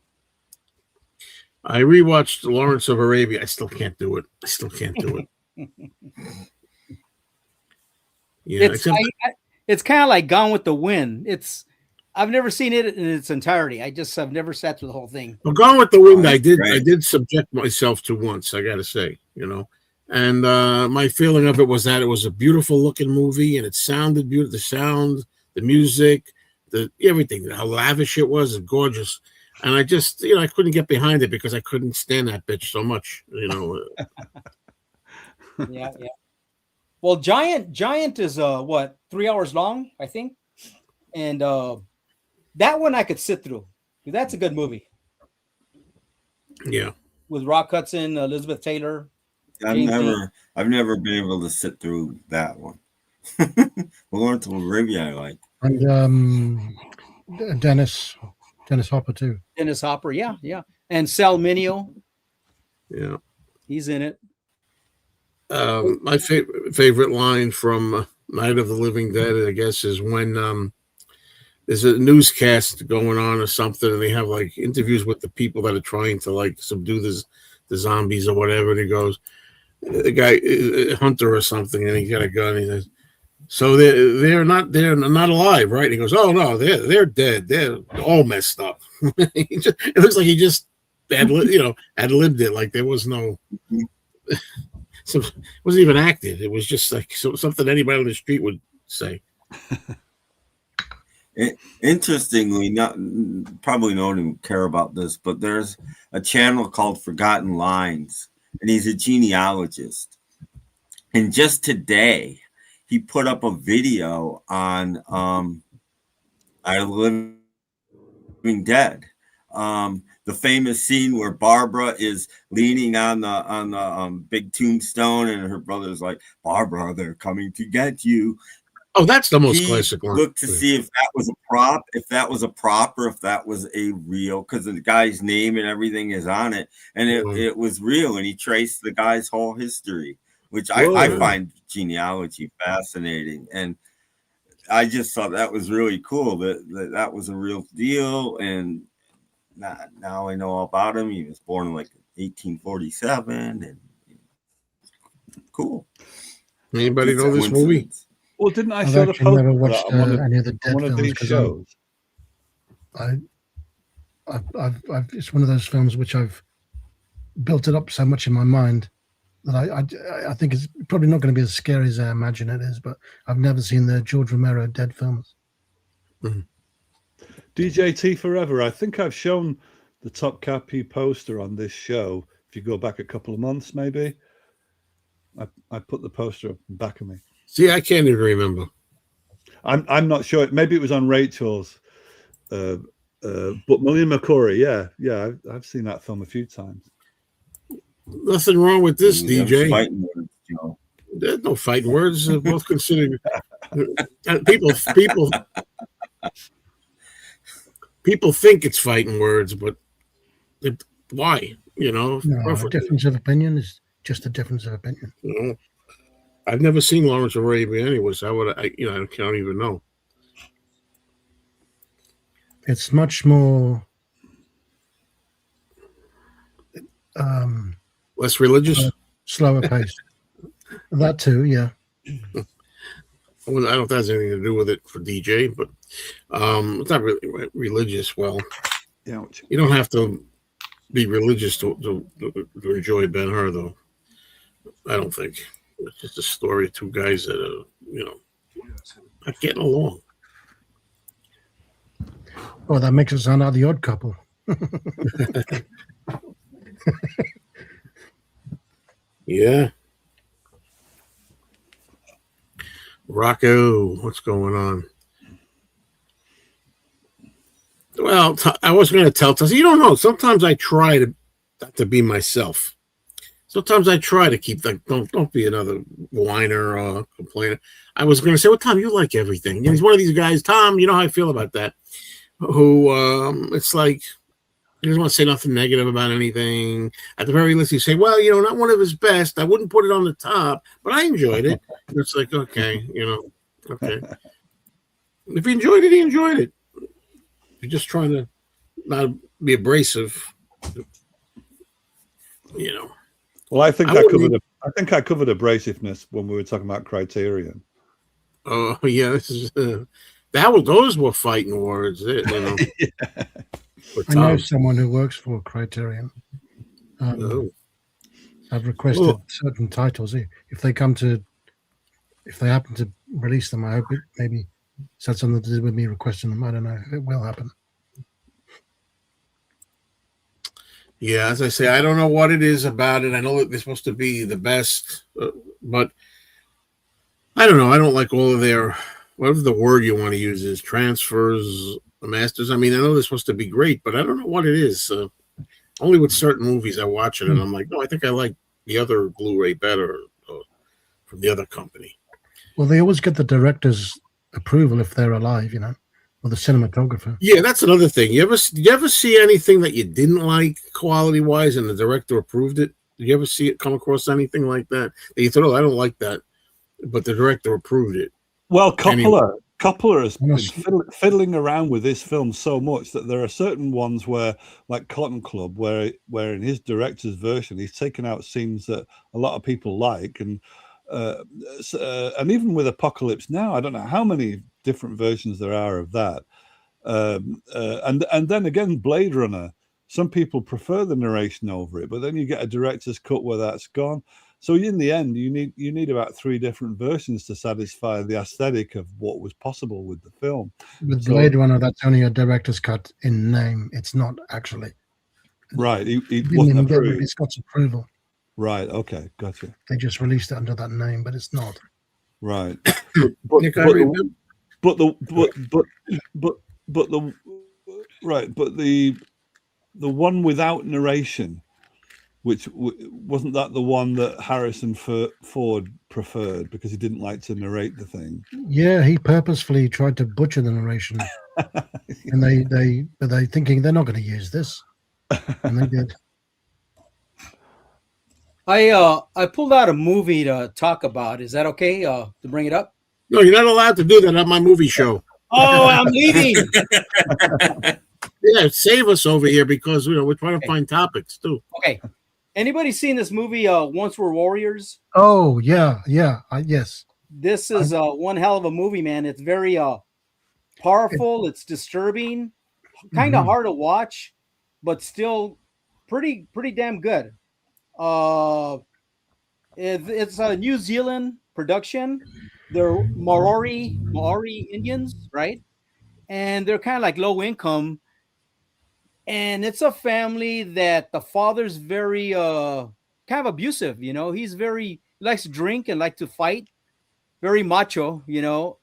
I rewatched Lawrence of Arabia. I still can't do it. Yeah, it's kind of like Gone with the Wind. I've never seen it in its entirety. I've never sat through the whole thing. Well, Gone with the Wind, I did subject myself to once, I gotta say, and my feeling of it was that it was a beautiful looking movie, and it sounded beautiful. The sound, the music, everything, how lavish it was, and gorgeous. And I just, I couldn't get behind it because I couldn't stand that bitch so much, Yeah. Well, Giant is 3 hours long, I think, and that one I could sit through. That's a good movie. Yeah, with Rock Hudson, Elizabeth Taylor. I've never been able to sit through that one. Lawrence of Arabia, I like. And Dennis Hopper too. Dennis Hopper, yeah. And Sal Mineo. Yeah. He's in it. My favorite line from Night of the Living Dead, I guess, is when there's a newscast going on or something, and they have like interviews with the people that are trying to like subdue the zombies or whatever. And he goes, the guy, a hunter or something, and he got a gun. And he says, "So they're not alive, right?" And he goes, "Oh no, they're dead. They're all messed up." It looks like he just ad-libbed it, like there was no. So it wasn't even acted. It was just like something anybody on the street would say. Interestingly, probably no one would care about this, but there's a channel called Forgotten Lines, and he's a genealogist. And just today, he put up a video on Night of the Living Dead. The famous scene where Barbara is leaning on the big tombstone, and her brother's like, "Barbara, they're coming to get you." Oh, that's the most classic one. Looked to see if that was a prop, or if that was a real, because the guy's name and everything is on it, and it was real, and he traced the guy's whole history, which I find genealogy fascinating, and I just thought that was really cool that was a real deal, and now I know all about him. He was born in like 1847, and cool. Anybody know this movie? Well, didn't I I've show the actually poster never watched any of the Dead one of films these because shows? I've it's one of those films which I've built it up so much in my mind that I think it's probably not going to be as scary as I imagine it is. But I've never seen the George Romero Dead films. Mm-hmm. DJT Forever. I think I've shown the Top Cappy poster on this show. If you go back a couple of months, maybe I put the poster up back of me. See, I can't even remember. I'm not sure. Maybe it was on Rachel's. But William McCory, yeah, I've seen that film a few times. Nothing wrong with this, DJ. Fighting words, Joe. There's no fighting words. They're both considered people think it's fighting words, but why? No, a difference of opinion is just a difference of opinion. I've never seen Lawrence of Arabia anyway, so I can't even know. It's much more less religious, slower paced. That too, yeah. Well, I don't know if that has anything to do with it for DJ, but it's not really religious. Well, you don't have to be religious to enjoy Ben-Hur, though. I don't think. It's just a story of two guys that are, not getting along. Oh, that makes it sound like The Odd Couple. Yeah. Rocco, what's going on? Well, I was going to tell Tess, you don't know. Sometimes I try to be myself. Sometimes I try to keep don't be another whiner or complainer. I was going to say, well, Tom, you like everything. You know, he's one of these guys, Tom, you know how I feel about that, who it's like he doesn't want to say nothing negative about anything. At the very least, he say, well, you know, not one of his best. I wouldn't put it on the top, but I enjoyed it. And it's like, okay, you know, okay. If he enjoyed it, he enjoyed it. You're just trying to not be abrasive, you know. Well, I think I covered abrasiveness when we were talking about Criterion. Oh yeah, this is those were fighting words, you know. Yeah. I know someone who works for Criterion. I've requested certain titles. If they happen to release them, I hope it maybe has something to do with me requesting them. I don't know. It will happen. Yeah, as I say, I don't know what it is about it. I know that they're supposed to be the best, but I don't know. I don't like all of their, whatever the word you want to use is, transfers, masters. I mean, I know they're supposed to be great, but I don't know what it is. Only with certain movies I watch it, and I'm like, no, I think I like the other Blu-ray better from the other company. Well, they always get the director's approval if they're alive, you know, or the cinematographer. Yeah, that's another thing. You ever see anything that you didn't like quality-wise and the director approved it? Did you ever see it come across anything like that? That you thought, oh, I don't like that, but the director approved it? Well, Coppola has been fiddling around with this film so much that there are certain ones where, like Cotton Club, where in his director's version, he's taken out scenes that a lot of people like, and even with Apocalypse Now, I don't know how many different versions there are of that. And then again, Blade Runner, some people prefer the narration over it, but then you get a director's cut where that's gone. So in the end, you need about 3 different versions to satisfy the aesthetic of what was possible with the film. With Blade Runner, that's only a director's cut in name. It's not actually. Right. He didn't wasn't even get approved. Ridley Scott's approval. Right. Okay. Gotcha. They just released it under that name, but it's not. Right. But the one without narration, which wasn't that the one that Harrison Ford preferred because he didn't like to narrate the thing? Yeah, he purposefully tried to butcher the narration, and they thinking they're not going to use this, and they did. I pulled out a movie to talk about. Is that okay to bring it up? No, you're not allowed to do that on my movie show. Oh, I'm leaving. Yeah, save us over here because we're trying to find topics too. Okay. Anybody seen this movie, Once We're Warriors? Oh, yeah. Yes. This is one hell of a movie, man. It's very powerful. It's disturbing, kind of hard to watch, but still pretty damn good. It's a New Zealand production. They're Maori Indians, right? And they're kind of like low income. And it's a family that the father's very kind of abusive, you know. He likes to drink and like to fight, very macho, you know.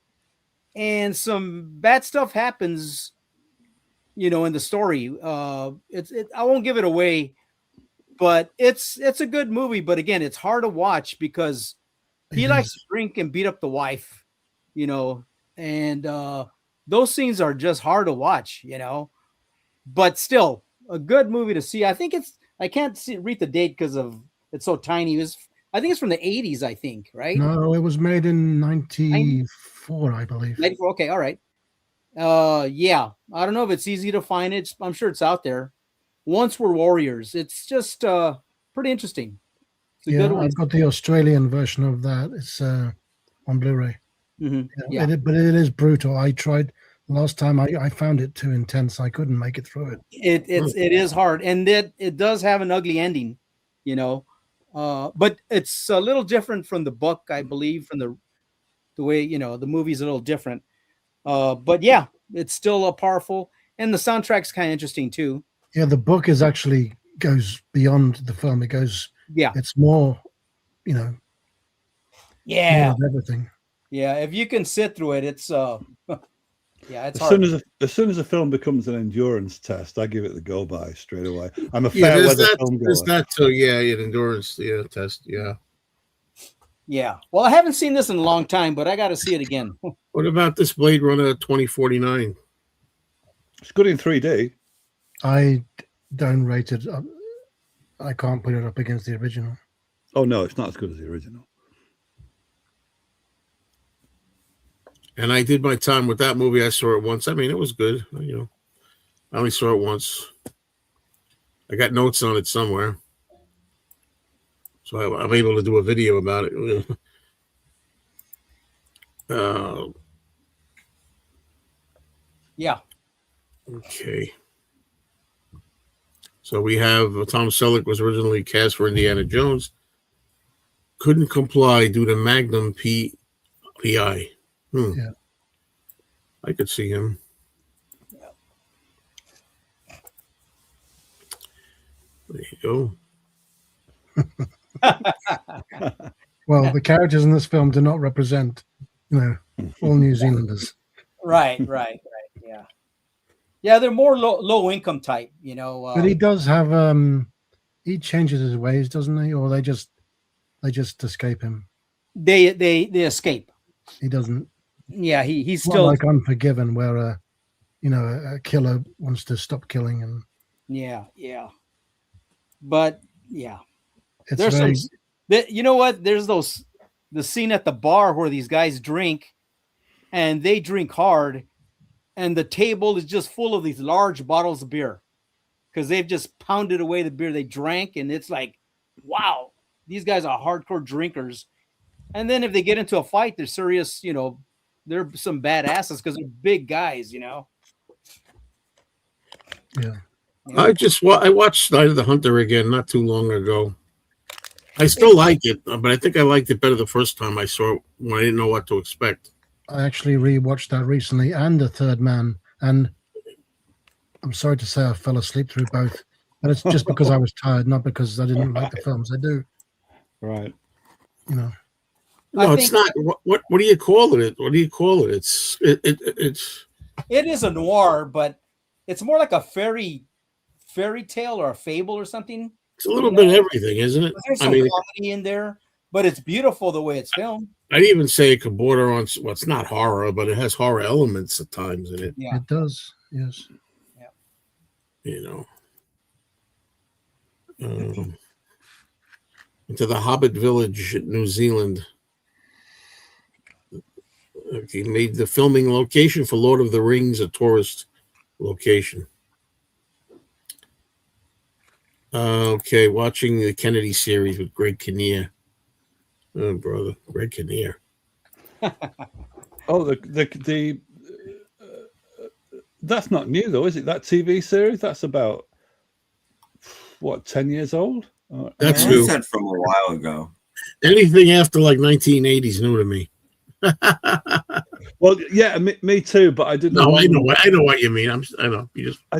And some bad stuff happens, you know, in the story. I won't give it away, but it's a good movie. But again, it's hard to watch because he likes to drink and beat up the wife, you know. And those scenes are just hard to watch, you know. But still, a good movie to see. I think I can't read the date because it's so tiny. I think it's from the 80s, I think, right? No, it was made in 94, I believe. 94, okay, all right. Yeah, I don't know if it's easy to find it. I'm sure it's out there. Once We're Warriors. It's just pretty interesting. It's a good one. I've got the Australian version of that. It's on Blu-ray. Yeah. But it is brutal. I tried. Last time I found it too intense. I couldn't make it through it. It is hard, and it does have an ugly ending, you know. But it's a little different from the book, I believe, from the way, you know, the movie's a little different. But yeah, it's still powerful, and the soundtrack's kind of interesting too. Yeah, the book is actually goes beyond the film. It goes. Yeah, it's more, you know. Yeah, more of everything. Yeah, if you can sit through it, it's yeah, it's hard. As soon as a film becomes an endurance test, I give it the go by straight away. I'm a fair weather film goer. There's that too, yeah, an endurance test, yeah. Yeah. Well, I haven't seen this in a long time, but I got to see it again. What about this Blade Runner 2049? It's good in 3D. I don't rate it. I can't put it up against the original. Oh no, it's not as good as the original. And I did my time with that movie. I saw it once. I mean, it was good. You know, I only saw it once. I got notes on it somewhere, so I'm able to do a video about it. Yeah. Okay. So we have Tom Selleck was originally cast for Indiana Jones. Couldn't comply due to Magnum PI. Yeah. I could see him. There you go. Well, the characters in this film do not represent, all New Zealanders. Right. Yeah. Yeah, they're more low income type, But he does have he changes his ways, doesn't he? Or they just escape him. They escape. He doesn't. Yeah, he's not still like Unforgiven, where a killer wants to stop killing and. Yeah. But yeah, it's there's very... you know what? There's the scene at the bar where these guys drink, and they drink hard, and the table is just full of these large bottles of beer because they've just pounded away the beer they drank, and it's like, wow, these guys are hardcore drinkers. And then if they get into a fight, they're serious. They're some badasses because they're big guys. Yeah. I watched Night of the Hunter again not too long ago. I still like it, but I think I liked it better the first time I saw it when I didn't know what to expect. I actually rewatched that recently and The Third Man, and I'm sorry to say I fell asleep through both, but it's just because I was tired, not because I didn't like the films. I do. Right. No, it's not. What do you call it? What do you call it? It is a noir, but it's more like a fairy tale or a fable or something. It's a little bit of everything, isn't it? There's some comedy in there, but it's beautiful the way it's filmed. I'd even say it could border on, well, it's not horror, but it has horror elements at times in it. Yeah, it does. Yes. Yeah. Into the Hobbit village in New Zealand. He made the filming location for Lord of the Rings a tourist location. Okay, watching the Kennedy series with Greg Kinnear. Oh, brother, Greg Kinnear. Oh, the that's not new though, is it? That TV series that's about 10 years old. That's new. Said from a while ago. Anything after like 1980s new to me. Well, yeah, me too. But I didn't. No, I know what you mean. I know. You just. I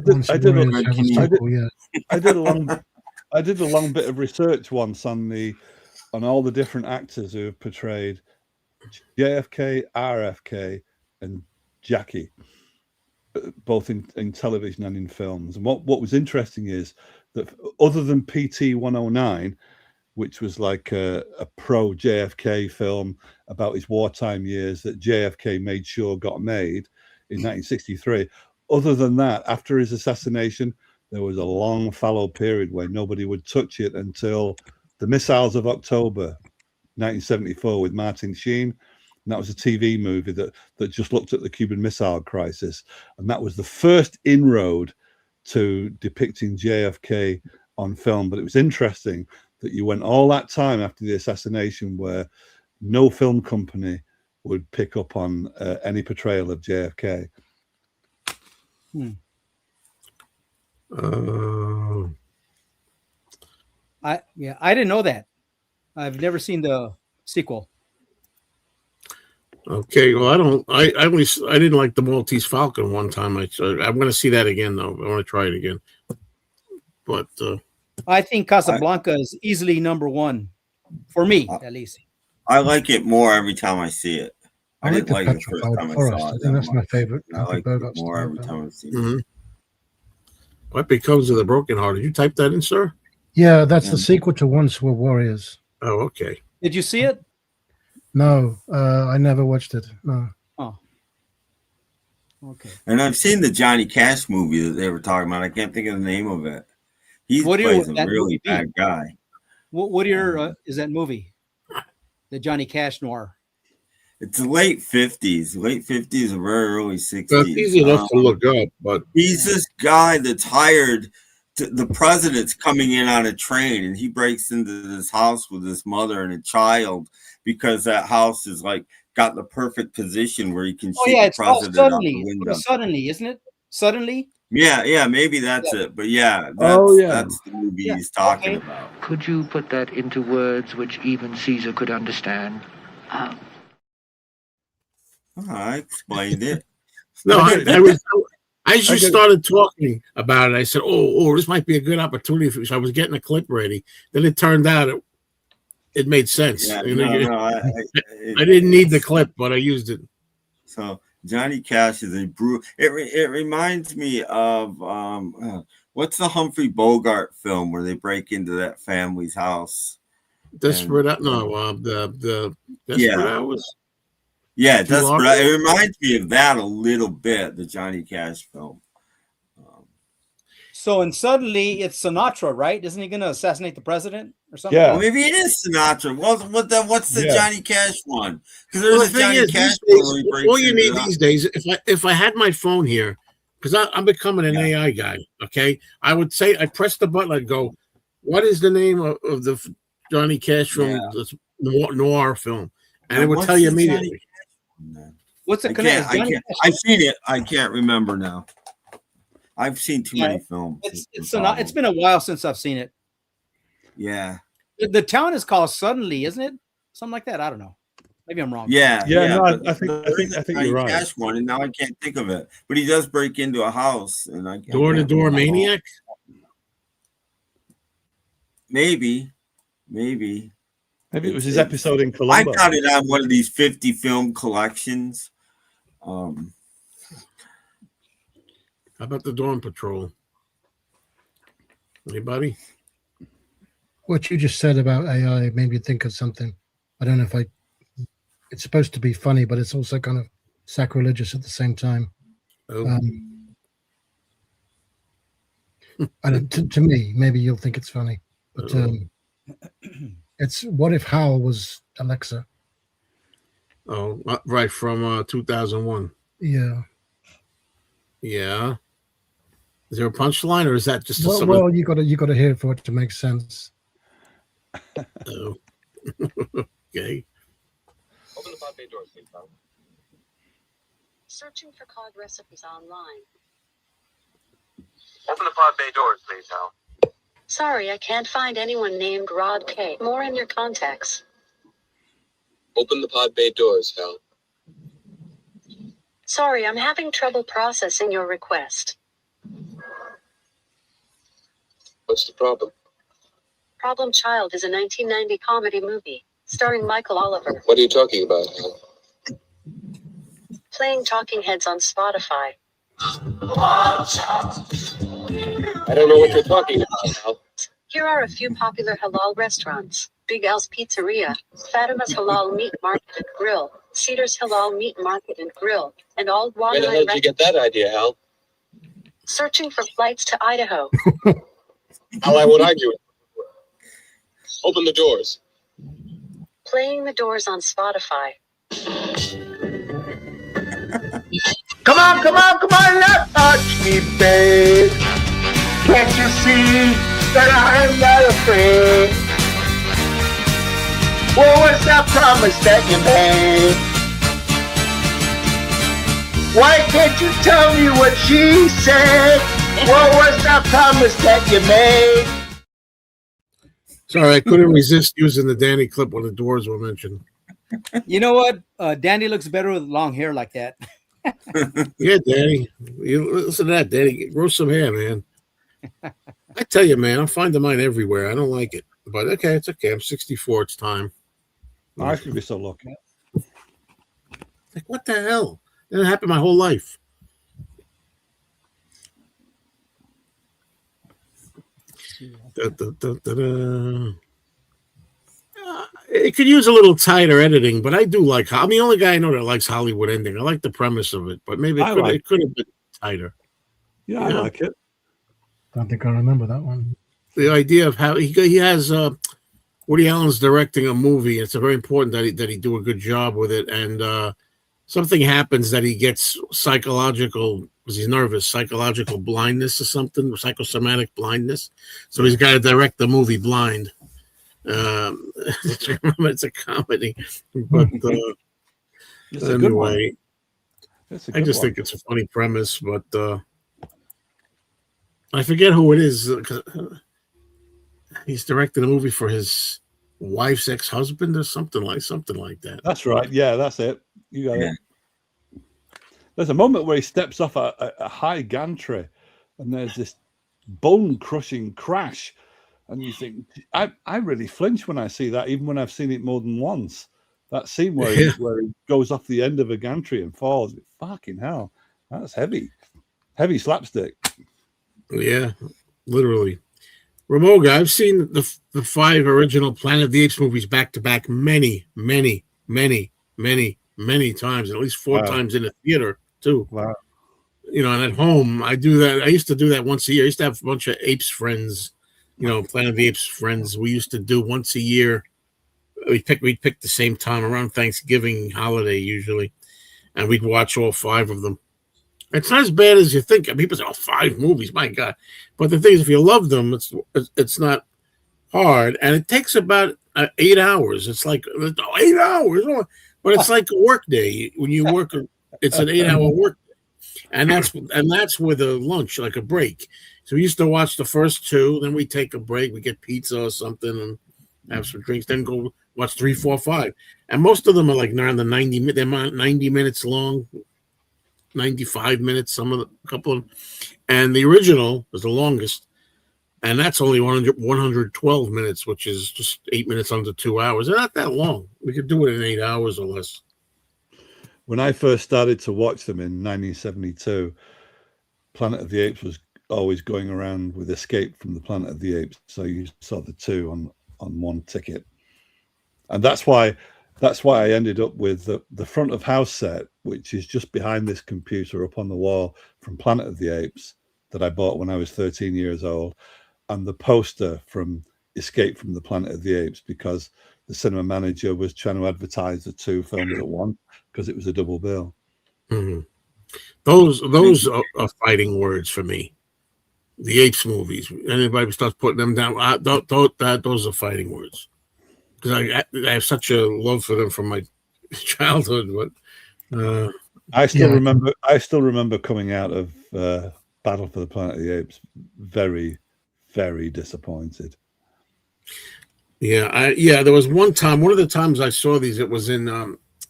did a long bit of research once on all the different actors who have portrayed JFK, RFK, and Jackie, both in television and in films. And what was interesting is that other than PT 109, which was like a pro JFK film about his wartime years that JFK made sure got made in 1963. Other than that, after his assassination, there was a long fallow period where nobody would touch it until The Missiles of October, 1974, with Martin Sheen. And that was a TV movie that just looked at the Cuban Missile Crisis. And that was the first inroad to depicting JFK on film. But it was interesting that you went all that time after the assassination where no film company would pick up on any portrayal of JFK. I didn't know that. I've never seen the sequel. Okay, well, I didn't like the Maltese Falcon one time. I'm going to see that again though. I want to try it again. But I think Casablanca is easily number one for me, at least. I like it more every time I see it. I didn't like it the first time I saw it. I think that's my favorite. I like it more every time I see it. Mm-hmm. What Becomes of the Broken Heart? Did you type that in, sir? Yeah, that's the sequel to Once Were Warriors. Oh, okay. Did you see it? No, I never watched it. No. Oh. Okay. And I've seen the Johnny Cash movie that they were talking about. I can't think of the name of it. He What year plays would a that really movie be? bad guy. What year is that movie? The Johnny Cash noir. It's the late 50s, or very early 60s. That's easy enough to look up, but he's this guy that's hired. The president's coming in on a train, and he breaks into this house with his mother and a child because that house is like got the perfect position where he can shoot yeah, the it's called president out the Suddenly. window. Suddenly, isn't it? Suddenly. Yeah, maybe that's it. But yeah, that's the movie he's talking about. Could you put that into words which even Caesar could understand? I explained it. No, I just started talking about it. I said, "Oh, this might be a good opportunity." So I was getting a clip ready. Then it turned out it made sense. Yeah, I didn't need the clip, but I used it. So Johnny Cash is a brutal. It reminds me of what's the Humphrey Bogart film where they break into that family's house? Desperate the Desperate Hours. Yeah, Desperate. It reminds me of that a little bit. The Johnny Cash film. So and suddenly it's Sinatra, right? Isn't he going to assassinate the president or something? Yeah, well, maybe it is Sinatra. What's the Johnny Cash one? Because there's a Johnny Cash one. All you need these days, if I had my phone here, because I'm becoming an AI guy. Okay, I would say I press the button. I'd go, "What is the name of the Johnny Cash film? This noir film?" And it would tell you immediately. What's the connection? I've seen it. I can't remember now. I've seen too many films. It's been a while since I've seen it. Yeah. The town is called Suddenly, isn't it? Something like that. I don't know. Maybe I'm wrong. Yeah. No, I think you're right. Cash one, and now I can't think of it. But he does break into a house, and Door-to-door maniac. Maybe. Maybe it was his episode in Colombo. I got it on one of these 50 film collections. How about the Dawn Patrol? Anybody? What you just said about AI made me think of something. I don't know if it's supposed to be funny, but it's also kind of sacrilegious at the same time. Oh. To me, maybe you'll think it's funny, but it's what if Hal was Alexa? Oh, right, from 2001. Yeah. Yeah. Is there a punchline, or is that just well? You got to hear it for it to make sense. Oh. Okay. Open the pod bay doors, please, pal. Searching for cod recipes online. Open the pod bay doors, please, Hal. Sorry, I can't find anyone named Rod K. More in your contacts. Open the pod bay doors, Hal. Sorry, I'm having trouble processing your request. What's the problem? Problem Child is a 1990 comedy movie starring Michael Oliver. What are you talking about, Hal? Playing Talking Heads on Spotify. I don't know what you're talking about, Hal. Here are a few popular halal restaurants: Big Al's Pizzeria, Fatima's Halal Meat Market and Grill, Cedar's Halal Meat Market and Grill, and Old Where the hell did you get that idea, Hal? Searching for flights to Idaho. Hal, I won't argue it. Open the doors. Playing The Doors on Spotify. Come on, not touch me, babe. Can't you see that I'm not afraid? What was that promise that you made? Why can't you tell me what she said? What was that promise that you made? Sorry, I couldn't resist using the Danny clip when the Doors were mentioned. You know what? Danny looks better with long hair like that. Yeah, Danny. You listen to that, Danny. Grow some hair, man. I tell you, man, I'm finding mine everywhere. I don't like it. But okay, it's okay. I'm 64. It's time. I should be so lucky. Like, what the hell? That happened my whole life. It could use a little tighter editing, but I do like. I'm the only guy I know that likes Hollywood ending. I like the premise of it, but maybe it could have been tighter. Yeah, I like it. Don't think I remember that one. The idea of how he has Woody Allen's directing a movie. It's very important that he do a good job with it, and something happens that he gets psychological because he's nervous, psychological blindness or something, psychosomatic blindness. So he's got to direct the movie blind. Remember, it's a comedy, but anyway, I just think it's a funny premise. But I forget who it is. He's directed a movie for his wife's ex-husband or something like that. That's right. Yeah, that's it. You got it. There's a moment where he steps off a high gantry, and there's this bone-crushing crash. And you think, I really flinch when I see that, even when I've seen it more than once. That scene where he goes off the end of a gantry and falls. Fucking hell. That's heavy. Heavy slapstick. Yeah, literally. Ramoga, I've seen the 5 original Planet of the Apes movies back to back many times, at least 4 times in the theater, too. Wow. You know, and at home, I do that. I used to do that once a year. I used to have a bunch of apes friends. You know, Planet of the Apes friends. We used to do once a year. We'd pick the same time around Thanksgiving holiday usually, and we'd watch all 5 of them. It's not as bad as you think. People say, "Oh, 5 movies, my God!" But the thing is, if you love them, it's not hard, and it takes about 8 hours. It's like 8 hours, but it's like a work day when you work. It's an 8-hour work day, and that's with a lunch, like a break. So we used to watch the first 2, then we take a break, we get pizza or something and have some drinks, then go watch 3, 4, 5. And most of them are like around the 90 minutes long, 95 minutes, a couple of them. And the original was the longest, and that's only 112 minutes, which is just 8 minutes under 2 hours. They're not that long. We could do it in 8 hours or less. When I first started to watch them in 1972, Planet of the Apes was always going around with Escape from the Planet of the Apes, so you saw the 2 on one ticket, and that's why I ended up with the front of house set, which is just behind this computer up on the wall from Planet of the Apes that I bought when I was 13 years old, and the poster from Escape from the Planet of the Apes, because the cinema manager was trying to advertise the 2 films at once because it was a double bill. Mm-hmm. Those are fighting words for me. The Apes movies. Anybody starts putting them down, those are fighting words. Because I have such a love for them from my childhood. But I still remember coming out of Battle for the Planet of the Apes very, very disappointed. Yeah, there was one of the times I saw these, it was in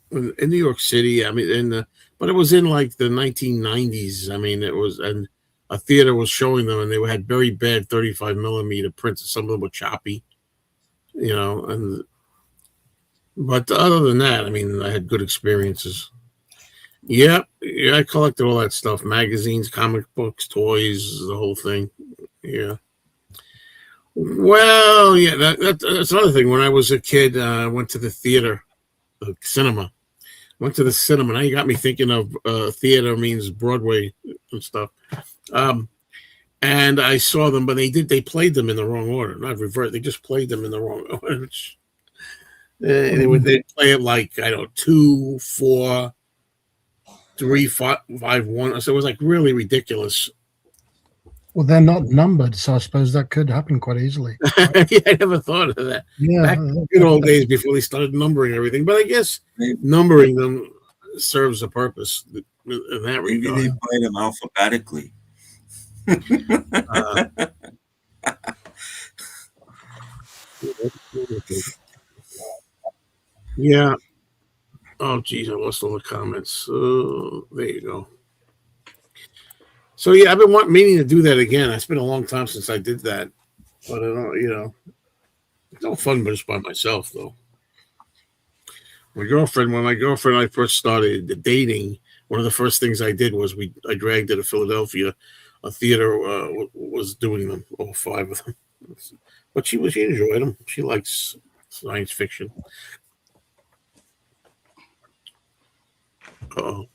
New York City. I mean, but it was in like the 1990s. I mean, it was, and a theater was showing them, and they had very bad 35 millimeter prints. Some of them were choppy, you know. But other than that, I mean, I had good experiences. Yeah, I collected all that stuff: magazines, comic books, toys, the whole thing. Yeah. Well, yeah, that's another thing. When I was a kid, I went to the theater, the cinema. Went to the cinema. Now you got me thinking of theater means Broadway and stuff. And I saw them, but they played them in the wrong order, not reverse. They just played them in the wrong order. They'd play it like, I don't know, 2, 4, 3, 5, 1. So it was like really ridiculous. Well, they're not numbered, so I suppose that could happen quite easily. Yeah, I never thought of that. Yeah, back in the good old days before they started numbering everything. But I guess numbering them serves a purpose in that Maybe regard. they play them alphabetically. Yeah. Oh, geez, I lost all the comments. There you go. So yeah, I've been meaning to do that again. It's been a long time since I did that, but I don't, it's no fun, but it's by myself though. When my girlfriend and I first started dating, one of the first things I did was I dragged her to Philadelphia. A theater was doing them, all 5 of them. But she enjoyed them. She likes science fiction. Oh,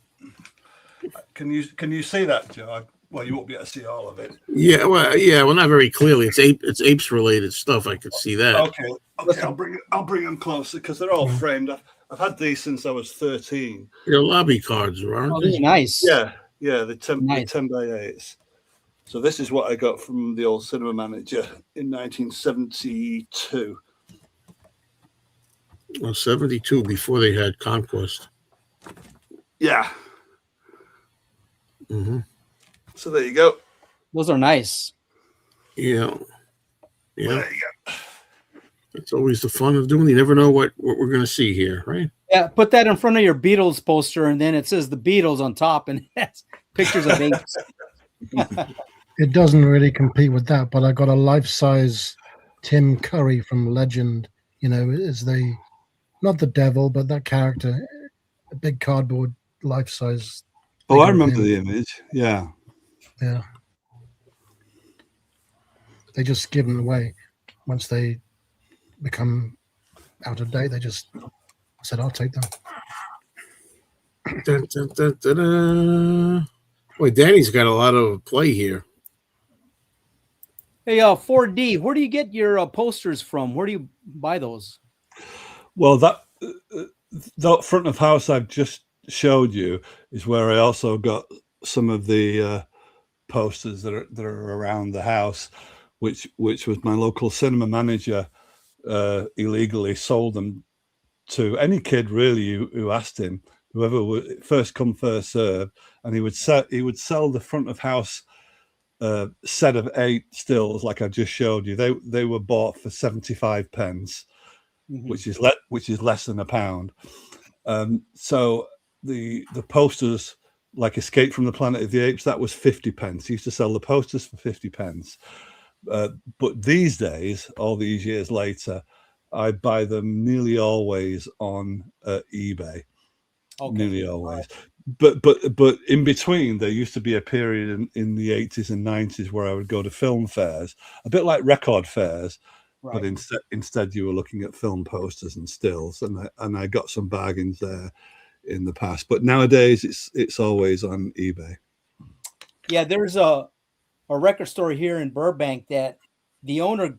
Can you see that, Joe? Well, you won't be able to see all of it. yeah. Well, not very clearly. It's apes related stuff. I could see that. Okay. I'll bring them closer because they're all framed. I've had these since I was 13. They're lobby cards, aren't they? Nice. Yeah, the 10 by 8s. So this is what I got from the old cinema manager in 1972. Well, 72 before they had Conquest. Yeah. Mm-hmm. So there you go. Those are nice. Yeah. There you go. It's always the fun of doing. You never know what we're going to see here, right? Yeah, put that in front of your Beatles poster, and then it says the Beatles on top, and that's pictures of apes. It doesn't really compete with that, but I got a life-size Tim Curry from Legend. You know, is not the devil, but that character, a big cardboard life-size. Oh, I remember the image. Yeah. Yeah. They just give them away once they become out of date. They just said, "I'll take them." Dun, dun, dun, dun, dun. Boy, Danny's got a lot of play here. Hey, 4D, where do you get your posters from? Where do you buy those? Well, that front of house I've just showed you is where I also got some of the posters that are around the house, which was my local cinema manager illegally sold them to any kid really who asked him, whoever would first come first serve, and he would sell the front of house set of 8 stills like I just showed you. They were bought for 75 pence, which is less than £1. So the posters like Escape from the Planet of the Apes, that was 50 pence. He used to sell the posters for 50 pence. But these days, all these years later, I buy them nearly always on eBay. Okay. Nearly always. But in between, there used to be a period in the 80s and 90s where I would go to film fairs, a bit like record fairs, right. But instead you were looking at film posters and stills, and I got some bargains there in the past. But nowadays, it's always on eBay. Yeah, there's a record store here in Burbank that the owner,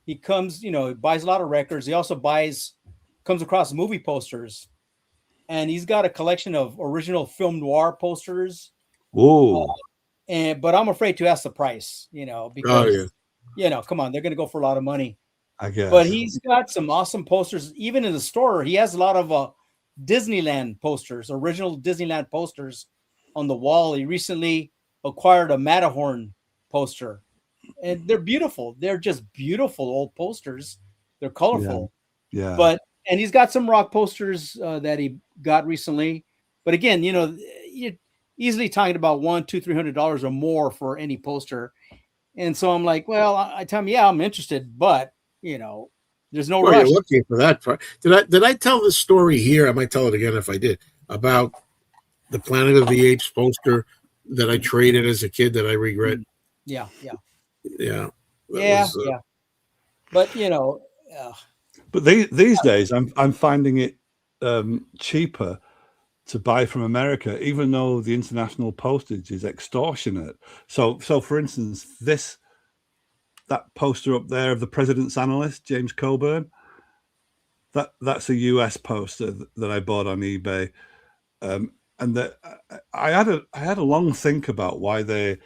he comes, he buys a lot of records. He also comes across movie posters. And he's got a collection of original film noir posters. Whoa! But I'm afraid to ask the price, because come on, they're going to go for a lot of money. I guess. But he's got some awesome posters. Even in the store, he has a lot of Disneyland posters, original Disneyland posters on the wall. He recently acquired a Matterhorn poster, and they're beautiful. They're just beautiful old posters. They're colorful. Yeah. And he's got some rock posters that he got recently. But again, you're easily talking about $100-$300 or more for any poster. And so I'm like, well, I tell him, yeah, I'm interested, but there's no rush. You're looking for that part. Did I tell this story here? I might tell it again if I did, about the Planet of the Apes poster that I traded as a kid that I regret. Yeah. But But these days, I'm finding it cheaper to buy from America, even though the international postage is extortionate. So for instance, that poster up there of the president's analyst, James Coburn, that's a US poster that I bought on eBay, and that I had a long think about why they're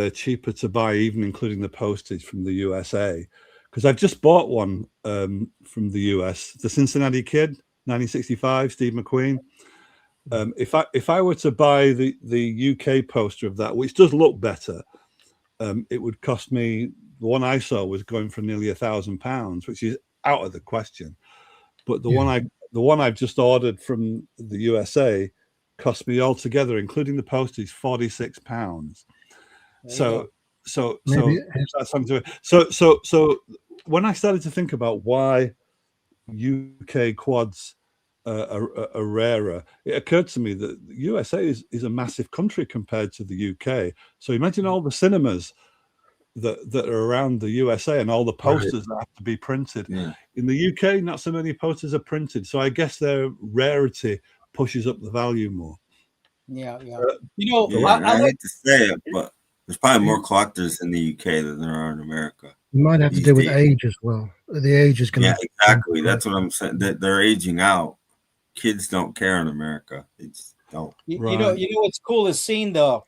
cheaper to buy, even including the postage from the USA. Because I've just bought one from the US, the Cincinnati Kid, 1965, Steve McQueen. If I were to buy the UK poster of that, which does look better, it would cost me. The one I saw was going for nearly £1,000, which is out of the question. But the one I've just ordered from the USA cost me altogether, including the postage, £46. So that's something to it. So when I started to think about why UK quads are rarer, it occurred to me that the USA is a massive country compared to the UK. So imagine all the cinemas that are around the USA, and all the posters that have to be printed. Yeah. In the UK, not so many posters are printed, so I guess their rarity pushes up the value more. Yeah. I hate to say it, but there's probably more collectors in the UK than there are in America. It might have to do with age as well. The age is going to. Yeah, exactly. That's what I'm saying. That they're aging out. Kids don't care in America. They just don't. You know what's cool is seeing the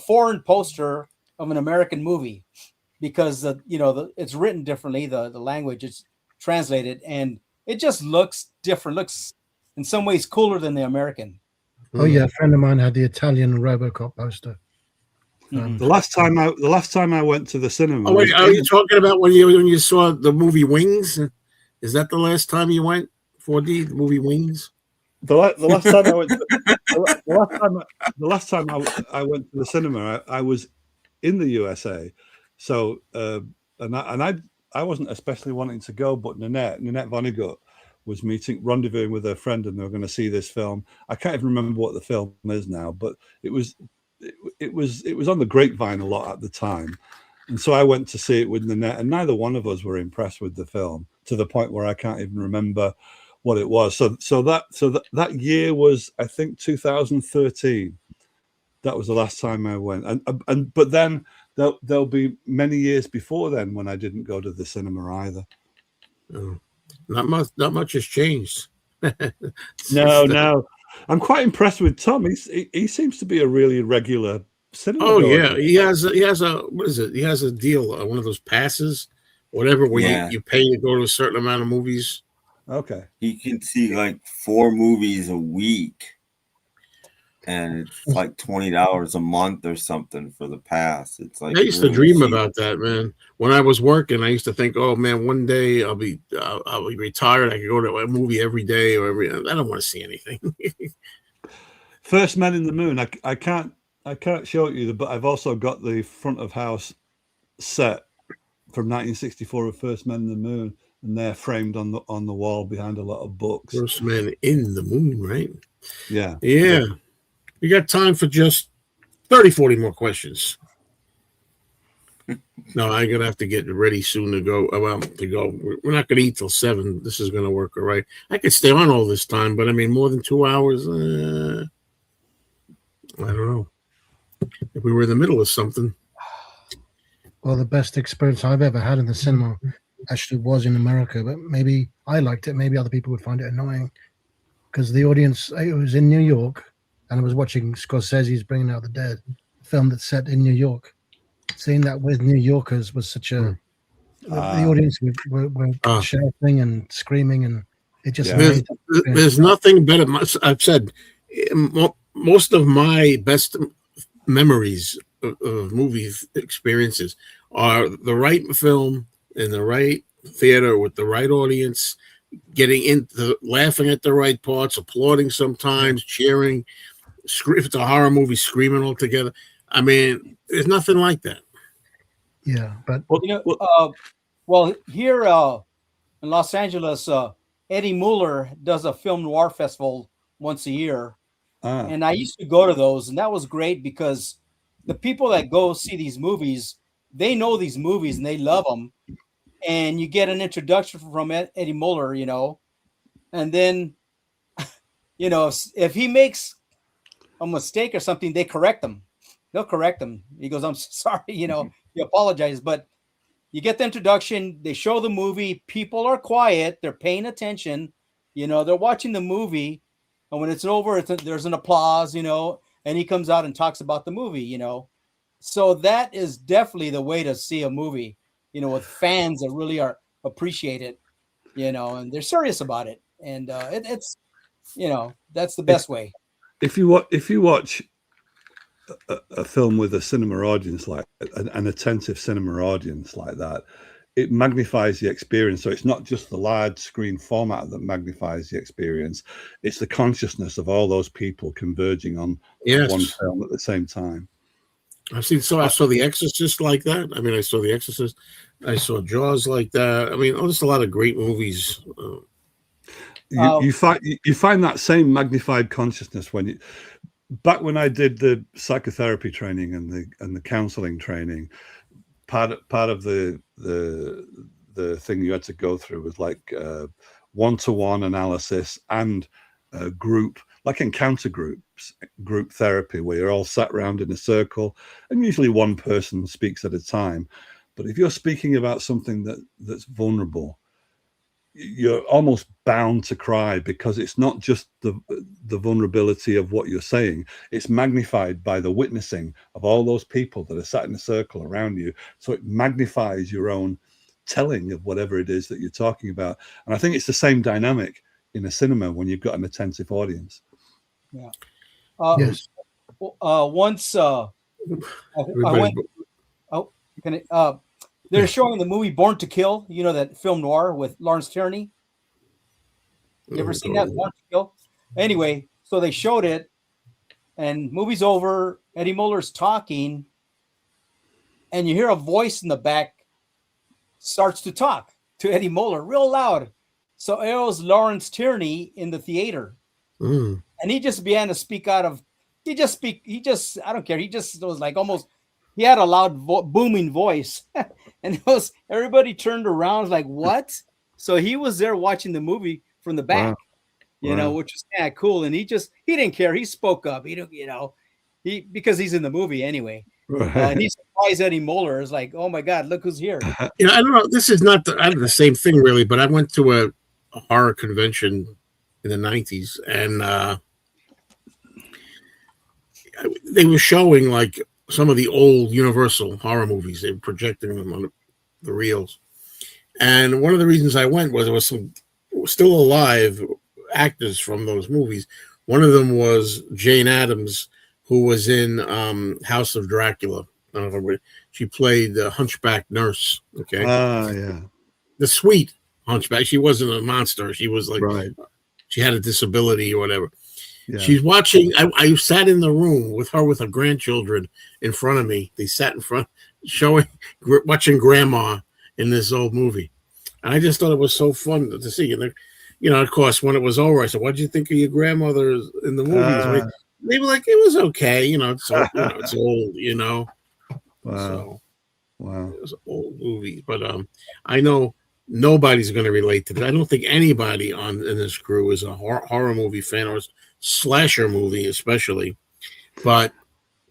foreign poster of an American movie, because it's written differently. The language is translated, and it just looks different. Looks in some ways cooler than the American. Oh yeah, a friend of mine had the Italian RoboCop poster. The last time I went to the cinema. Oh wait, are you talking about when you saw the movie Wings? Is that the last time you went 4D? The movie Wings. The last time I went. The last time I went to the cinema, I was in the USA. So and I wasn't especially wanting to go, but Nanette Vonnegut was rendezvousing with her friend, and they were going to see this film. I can't even remember what the film is now, but it was on the grapevine a lot at the time, and so I went to see it with Nanette, and neither one of us were impressed with the film, to the point where I can't even remember what it was. So that year was, I think, 2013. That was the last time I went, and but then there'll be many years before then when I didn't go to the cinema either. Oh. Not much has changed. No. I'm quite impressed with Tom. He seems to be a really regular cinema. Oh yeah, he has a what is it? He has a deal, one of those passes, whatever, where you pay to go to a certain amount of movies. Okay. He can see like 4 movies a week, and it's like $20 a month or something for the pass. It's like I used to dream about that, man. When I was working, I used to think, oh man, one day I'll be retired. I can go to a movie every day or I don't want to see anything. First Men in the Moon. I can't show it you, but I've also got the front of house set from 1964 of First Men in the Moon, and they're framed on the wall behind a lot of books. First Man in the Moon, right? Yeah. Yeah. We got time for just 30, 40 more questions. No, I'm gonna have to get ready soon to go. We're not gonna eat till 7. This is gonna work all right. I could stay on all this time, but I mean, more than 2 hours. I don't know. If we were in the middle of something. Well, the best experience I've ever had in the cinema actually was in America, but maybe I liked it. Maybe other people would find it annoying, because the audience, it was in New York, and I was watching Scorsese's Bringing Out the Dead, a film that's set in New York. Seeing that with New Yorkers was such a the audience were shouting and screaming, and it just there's nothing better. I've said most of my best memories of movie experiences are the right film in the right theater with the right audience, getting into laughing at the right parts, applauding sometimes, cheering. If it's a horror movie, screaming all together. I mean, there's nothing like that. Yeah, but here in Los Angeles, Eddie Muller does a film noir festival once a year, and I used to go to those, and that was great because the people that go see these movies, they know these movies and they love them, and you get an introduction from Eddie Muller, and then if he makes a mistake or something, they correct him. They'll correct him. He goes, "I'm sorry," he apologizes, but you get the introduction. They show the movie. People are quiet. They're paying attention. They're watching the movie, and when it's over, there's an applause. And he comes out and talks about the movie. So that is definitely the way to see a movie. With fans that really appreciate it. And they're serious about it, and it's that's the best way. If you watch a film with a cinema audience, like an attentive cinema audience like that, it magnifies the experience. So it's not just the large screen format that magnifies the experience, it's the consciousness of all those people converging on one film at the same time. I saw The Exorcist like that. I mean, I saw The Exorcist, I saw Jaws like that. I mean, there's a lot of great movies. You find that same magnified consciousness back when I did the psychotherapy training and the counseling training. part of the thing you had to go through was like one-to-one analysis and group, like encounter groups, group therapy, where you're all sat around in a circle, and usually one person speaks at a time. But if you're speaking about something that's vulnerable, you're almost bound to cry, because it's not just the vulnerability of what you're saying, it's magnified by the witnessing of all those people that are sat in a circle around you. So it magnifies your own telling of whatever it is that you're talking about. And I think it's the same dynamic in a cinema when you've got an attentive audience. Yeah. Yes. Once I went. Oh, can it? They're showing the movie Born to Kill. You know, that film noir with Lawrence Tierney. You ever seen that? Born to Kill. Anyway, so they showed it, and movie's over. Eddie Muller's talking, and you hear a voice in the back starts to talk to Eddie Muller real loud. So it was Lawrence Tierney in the theater, and he just began to speak out of. I don't care. He just was like almost. He had a loud booming voice, and it was everybody turned around like, what? So he was there watching the movie from the back, you know, which is kind of cool. And he didn't care. He spoke up. Because he's in the movie anyway. And he surprised Eddie Muller. It's like, oh my God, look who's here. I don't know. This is not the same thing really, but I went to a horror convention in the 90s, and they were showing like some of the old Universal horror movies. They were projecting them on the reels. And one of the reasons I went was there was some still alive actors from those movies. One of them was Jane Addams, who was in House of Dracula. I don't know, she played the hunchback nurse. Okay. Yeah. The sweet hunchback. She wasn't a monster. She was like, she had a disability or whatever. Yeah. She's watching. I sat in the room with her with her grandchildren in front of me. They sat in front, watching grandma in this old movie. And I just thought it was so fun to see. And of course, when it was over, I said, "What did you think of your grandmother in the movies?" They were like, "It was okay, it's old, Wow, wow, it was an old movie." But I know nobody's going to relate to that. I don't think anybody in this crew is a horror movie fan or slasher movie, especially. But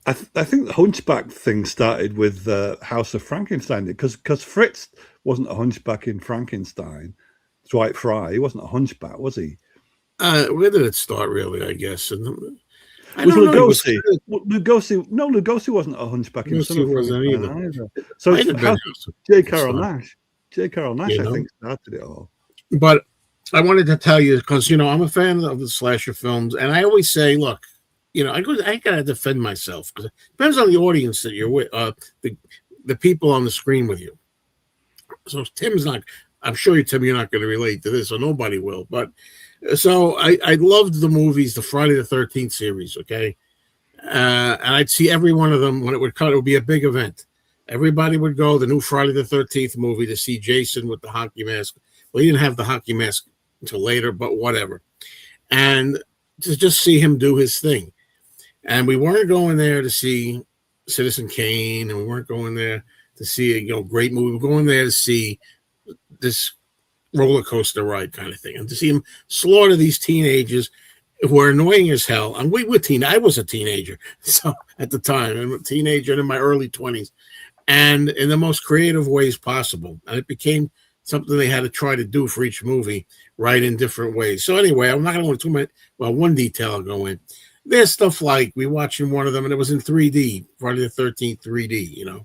I think the hunchback thing started with House of Frankenstein, because Fritz wasn't a hunchback in Frankenstein. Dwight Fry, he wasn't a hunchback, was he? Where did it start, really? I guess. Lugosi. Lugosi wasn't a hunchback in some of Frankenstein either. So J. Carrol Nash. I think started it all. But I wanted to tell you, because I'm a fan of the slasher films, and I always say, look, I gotta defend myself, because it depends on the audience that you're with, the people on the screen with you. So Tim's not. I'm sure Tim, you're not going to relate to this, or nobody will. But so I loved the movies, the Friday the 13th series. Okay, and I'd see every one of them when it would cut. It would be a big event. Everybody would go the new Friday the 13th movie to see Jason with the hockey mask. Well, he didn't have the hockey mask until later, but whatever. And to just see him do his thing. And we weren't going there to see Citizen Kane, and we weren't going there to see a great movie. We're going there to see this roller coaster ride kind of thing, and to see him slaughter these teenagers who were annoying as hell. And I was a teenager, so at the time, I'm a teenager in my early 20s, and in the most creative ways possible. And it became something they had to try to do for each movie, right, in different ways. So anyway, I'm not going to go into too much. Well, one detail I'll go in. There's stuff like we watching one of them, and it was in 3D, Friday the 13th 3D,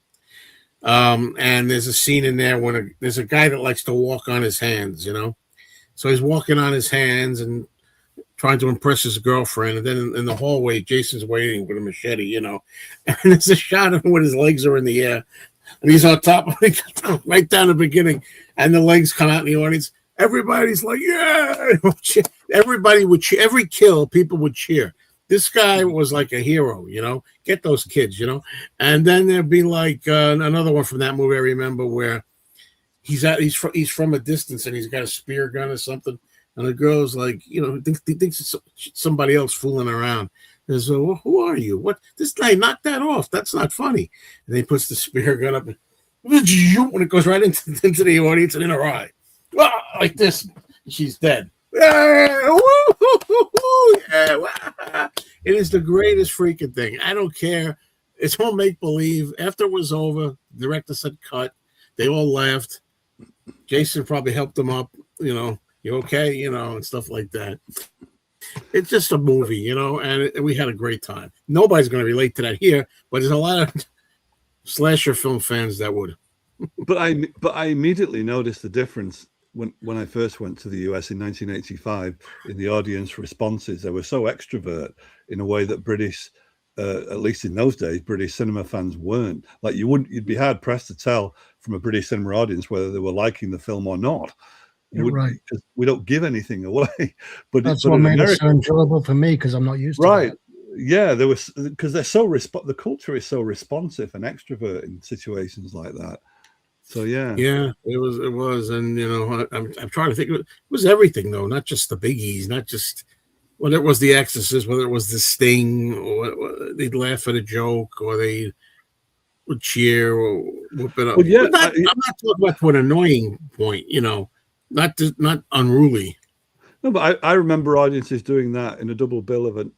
and there's a scene in there when there's a guy that likes to walk on his hands, so he's walking on his hands and trying to impress his girlfriend. And then in the hallway, Jason's waiting with a machete, and there's a shot of him with his legs are in the air, and he's on top of it right down the beginning, and the legs come out in the audience. Everybody's like, yeah! Everybody would cheer. Every kill, people would cheer. This guy was like a hero, get those kids, and then there'd be like another one from that movie I remember where he's from a distance and he's got a spear gun or something, and the girl's like, thinks it's somebody else fooling around. And so, well, who are you? What? This guy knocked that off. That's not funny. And he puts the spear gun up, when it goes right into the audience and in her eye, like this, she's dead. Yeah, it is the greatest freaking thing. I don't care. It's all make believe. After it was over, the director said cut. They all laughed. Jason probably helped them up. You okay? And stuff like that. It's just a movie, and we had a great time. Nobody's going to relate to that here, but there's a lot of slasher film fans that would. But I immediately noticed the difference when I first went to the US in 1985 in the audience responses. They were so extrovert in a way that British, at least in those days, British cinema fans weren't. Like you'd be hard pressed to tell from a British cinema audience whether they were liking the film or not. Right. Because we don't give anything away. But that's what made it so enjoyable for me because I'm not used to that. Yeah, there was because they're so the culture is so responsive and extrovert in situations like that. So yeah, it was, and I'm trying to think. It was everything though, not just the biggies, not just whether it was The Exorcist, whether it was The Sting, or they'd laugh at a joke, or they would cheer or whoop it up. Well, yeah, I'm not talking about to an annoying point, not unruly. No, but I remember audiences doing that in a double bill of a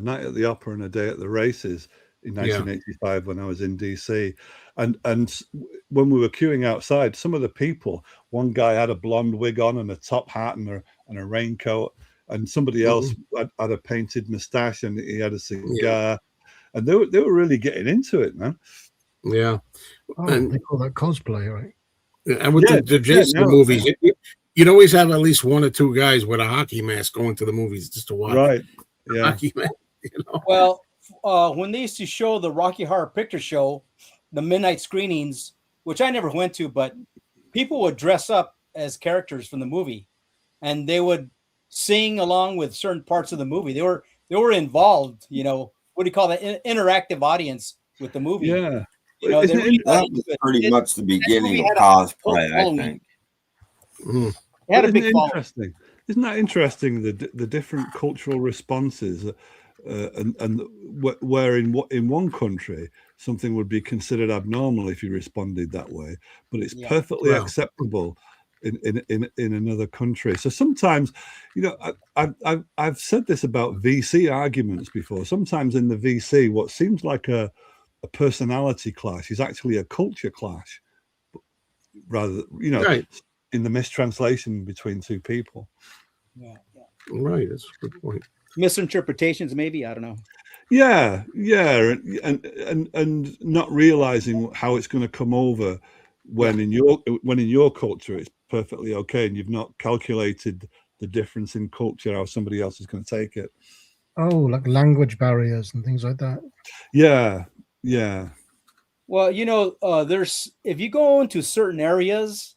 night at the opera and a day at the races in 1985 when I was in DC. And when we were queuing outside, some of the people, one guy had a blonde wig on and a top hat and a raincoat, and somebody else had a painted mustache and he had a cigar, and they were really getting into it, man. Yeah, and they call that cosplay, right? And with the Jason movies, you'd always have at least one or two guys with a hockey mask going to the movies just to watch. Right? Yeah. Hockey mask. Well, when they used to show the Rocky Horror Picture Show, the midnight screenings, which I never went to, but people would dress up as characters from the movie, and they would sing along with certain parts of the movie. They were involved. What do you call that? Interactive audience with the movie. Yeah. That was pretty much the beginning of cosplay, I think. It had a big interesting. Isn't that interesting? The different cultural responses, and where in one country something would be considered abnormal if you responded that way, but it's perfectly acceptable in another country. So sometimes, I've said this about VC arguments before. Sometimes in the VC, what seems like a personality clash is actually a culture clash, rather, in the mistranslation between two people. Yeah. Right, that's a good point. Misinterpretations, maybe, I don't know. Yeah, and not realizing how it's going to come over when in your culture it's perfectly okay, and you've not calculated the difference in culture, how somebody else is going to take it. Oh, like language barriers and things like that. Yeah. Well, there's if you go into certain areas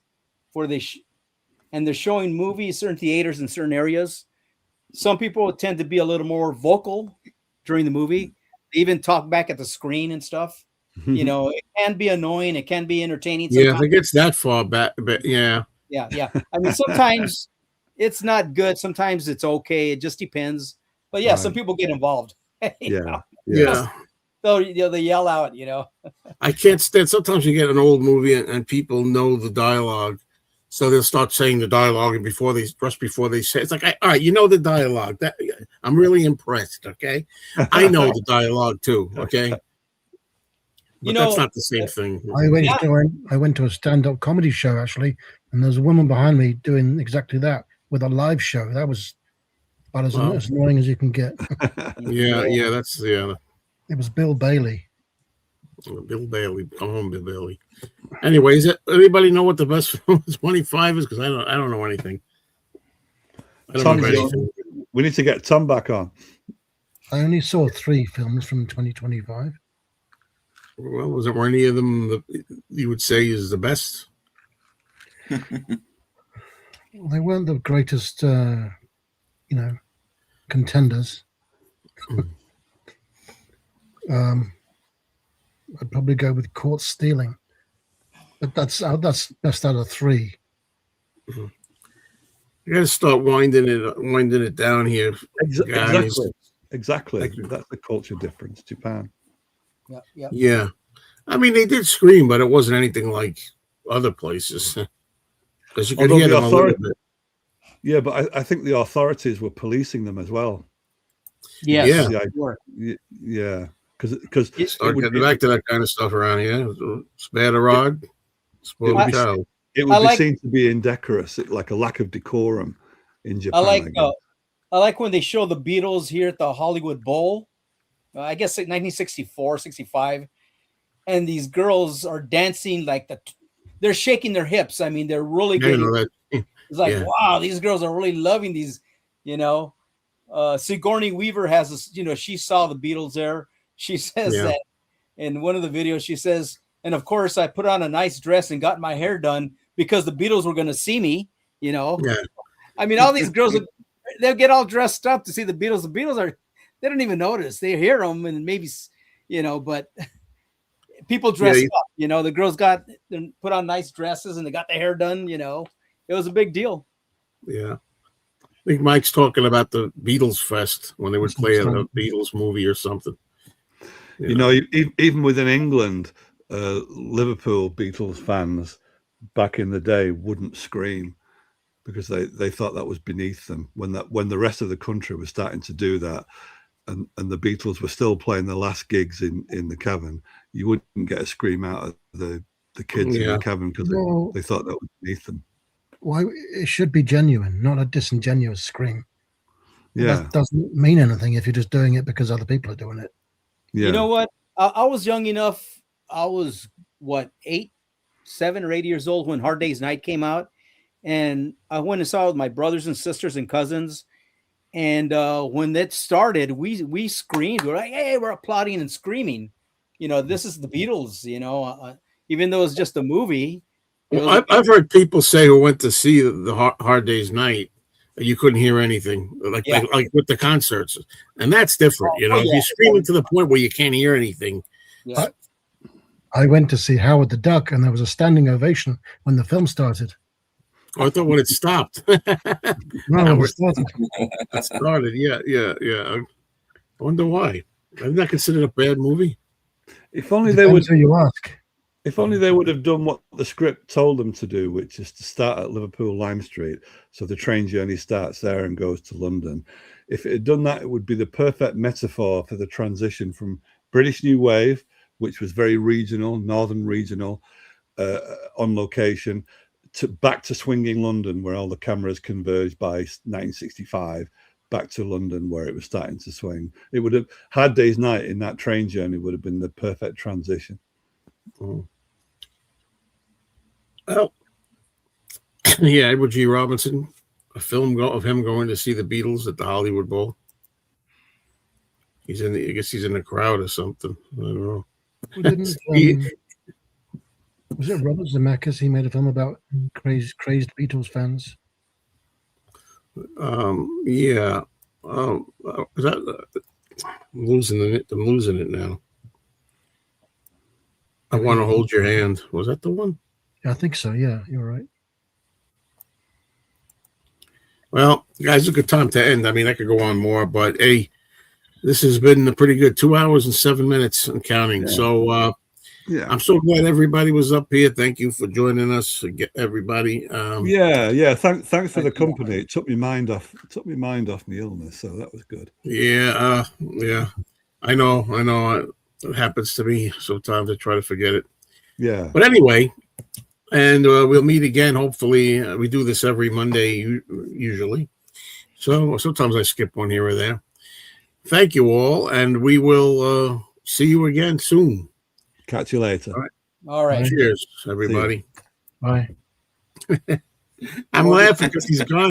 where and they're showing movies, certain theaters in certain areas, some people tend to be a little more vocal during the movie. They even talk back at the screen and stuff. It can be annoying. It can be entertaining. Sometimes. Yeah, if it gets that far back, but yeah. I mean, sometimes it's not good. Sometimes it's okay. It just depends. But some people get involved. Yeah. So they yell out. I can't stand. Sometimes you get an old movie and people know the dialogue, so they'll start saying the dialogue and before they say it's like, all right, the dialogue. That I'm really impressed. Okay, I know the dialogue too. Okay. But that's not the same thing. I went to a stand-up comedy show actually, and there's a woman behind me doing exactly that with a live show. That was about as annoying as you can get. It was Bill Bailey. Bill Bailey, come on, Bill Bailey. Anyways, anybody know what the best film 25 is? Because I don't know anything. We need to get Tom back on. I only saw 3 films from 2025. Well, were any of them that you would say is the best? Well, they weren't the greatest, contenders. I'd probably go with Caught Stealing, but that's best out of 3. You got to start winding it down here. Exactly. That's the culture difference. Japan. Yeah. I mean, they did scream, but it wasn't anything like other places. Because you could hear them a little bit. Yeah, but I think the authorities were policing them as well. Yes. Yeah. Because start getting back to that kind of stuff around here. Spare the rod, spoil the child. It would be seen to be indecorous, like a lack of decorum in Japan. I like when they show the Beatles here at the Hollywood Bowl. I guess 1964, 65, and these girls are dancing like they're shaking their hips. I mean, they're really getting. It's like, wow, these girls are really loving these. You know, Sigourney Weaver has this. You know, she saw the Beatles there. She says that in one of the videos. She says, and of course, I put on a nice dress and got my hair done because the Beatles were going to see me. You know, I mean, all these girls, they'll get all dressed up to see the Beatles. The Beatles they don't even notice. They hear them and maybe, you know, but people dress up. You know, the girls put on nice dresses and they got their hair done. You know, it was a big deal. Yeah. I think Mike's talking about the Beatles Fest when they would play a Beatles movie or something. You know, even within England, Liverpool Beatles fans back in the day wouldn't scream because they thought that was beneath them. When the rest of the country was starting to do that, and the Beatles were still playing the last gigs in the cavern, you wouldn't get a scream out of the kids in the cavern because they thought that was beneath them. Why it should be genuine, not a disingenuous scream. Yeah, that doesn't mean anything if you're just doing it because other people are doing it. Yeah. You know what? I was young enough. I was 7 or 8 years old when Hard Day's Night came out, and I went and saw it with my brothers and sisters and cousins. And when that started, we screamed. We're like, "Hey!" We're applauding and screaming. You know, this is the Beatles. You know, even though it's just a movie. Well, I've heard people say who went to see the Hard Day's Night, you couldn't hear anything, like with the concerts, and that's different. You know, you're screaming to the point where you can't hear anything. Yeah. I went to see Howard the Duck, and there was a standing ovation when the film started. Oh, I thought when it stopped. No, it started. It started. Yeah. I wonder why. Isn't that considered a bad movie? If only they would. Who you ask. If only they would have done what the script told them to do, which is to start at Liverpool Lime Street, so the train journey starts there and goes to London. If it had done that, it would be the perfect metaphor for the transition from British New Wave, which was very regional, northern regional, on location, back to swinging London, where all the cameras converged by 1965, back to London, where it was starting to swing. It would have Hard Day's Night in that train journey would have been the perfect transition. Oh. Well, yeah, Edward G. Robinson, a film of him going to see the Beatles at the Hollywood Bowl. I guess he's in the crowd or something. I don't know. Was it Robert Zemeckis? He made a film about crazed Beatles fans. Yeah. I'm losing it now. I Want to Hold Your Hand. Was that the one? Yeah, I think so. Yeah, you're right. Well, guys, a good time to end. I mean, I could go on more, but hey, this has been a pretty good 2 hours and 7 minutes and counting. Yeah. So, I'm so glad everybody was up here. Thank you for joining us, everybody. Thanks for the company. It took my mind off. My illness, so that was good. Yeah. I know. It happens to me sometimes. I try to forget it. Yeah. But anyway, and we'll meet again. Hopefully, we do this every Monday usually. So sometimes I skip one here or there. Thank you all, and we will see you again soon. Catch you later. All right. Cheers, everybody. Bye. I'm laughing because he's gone.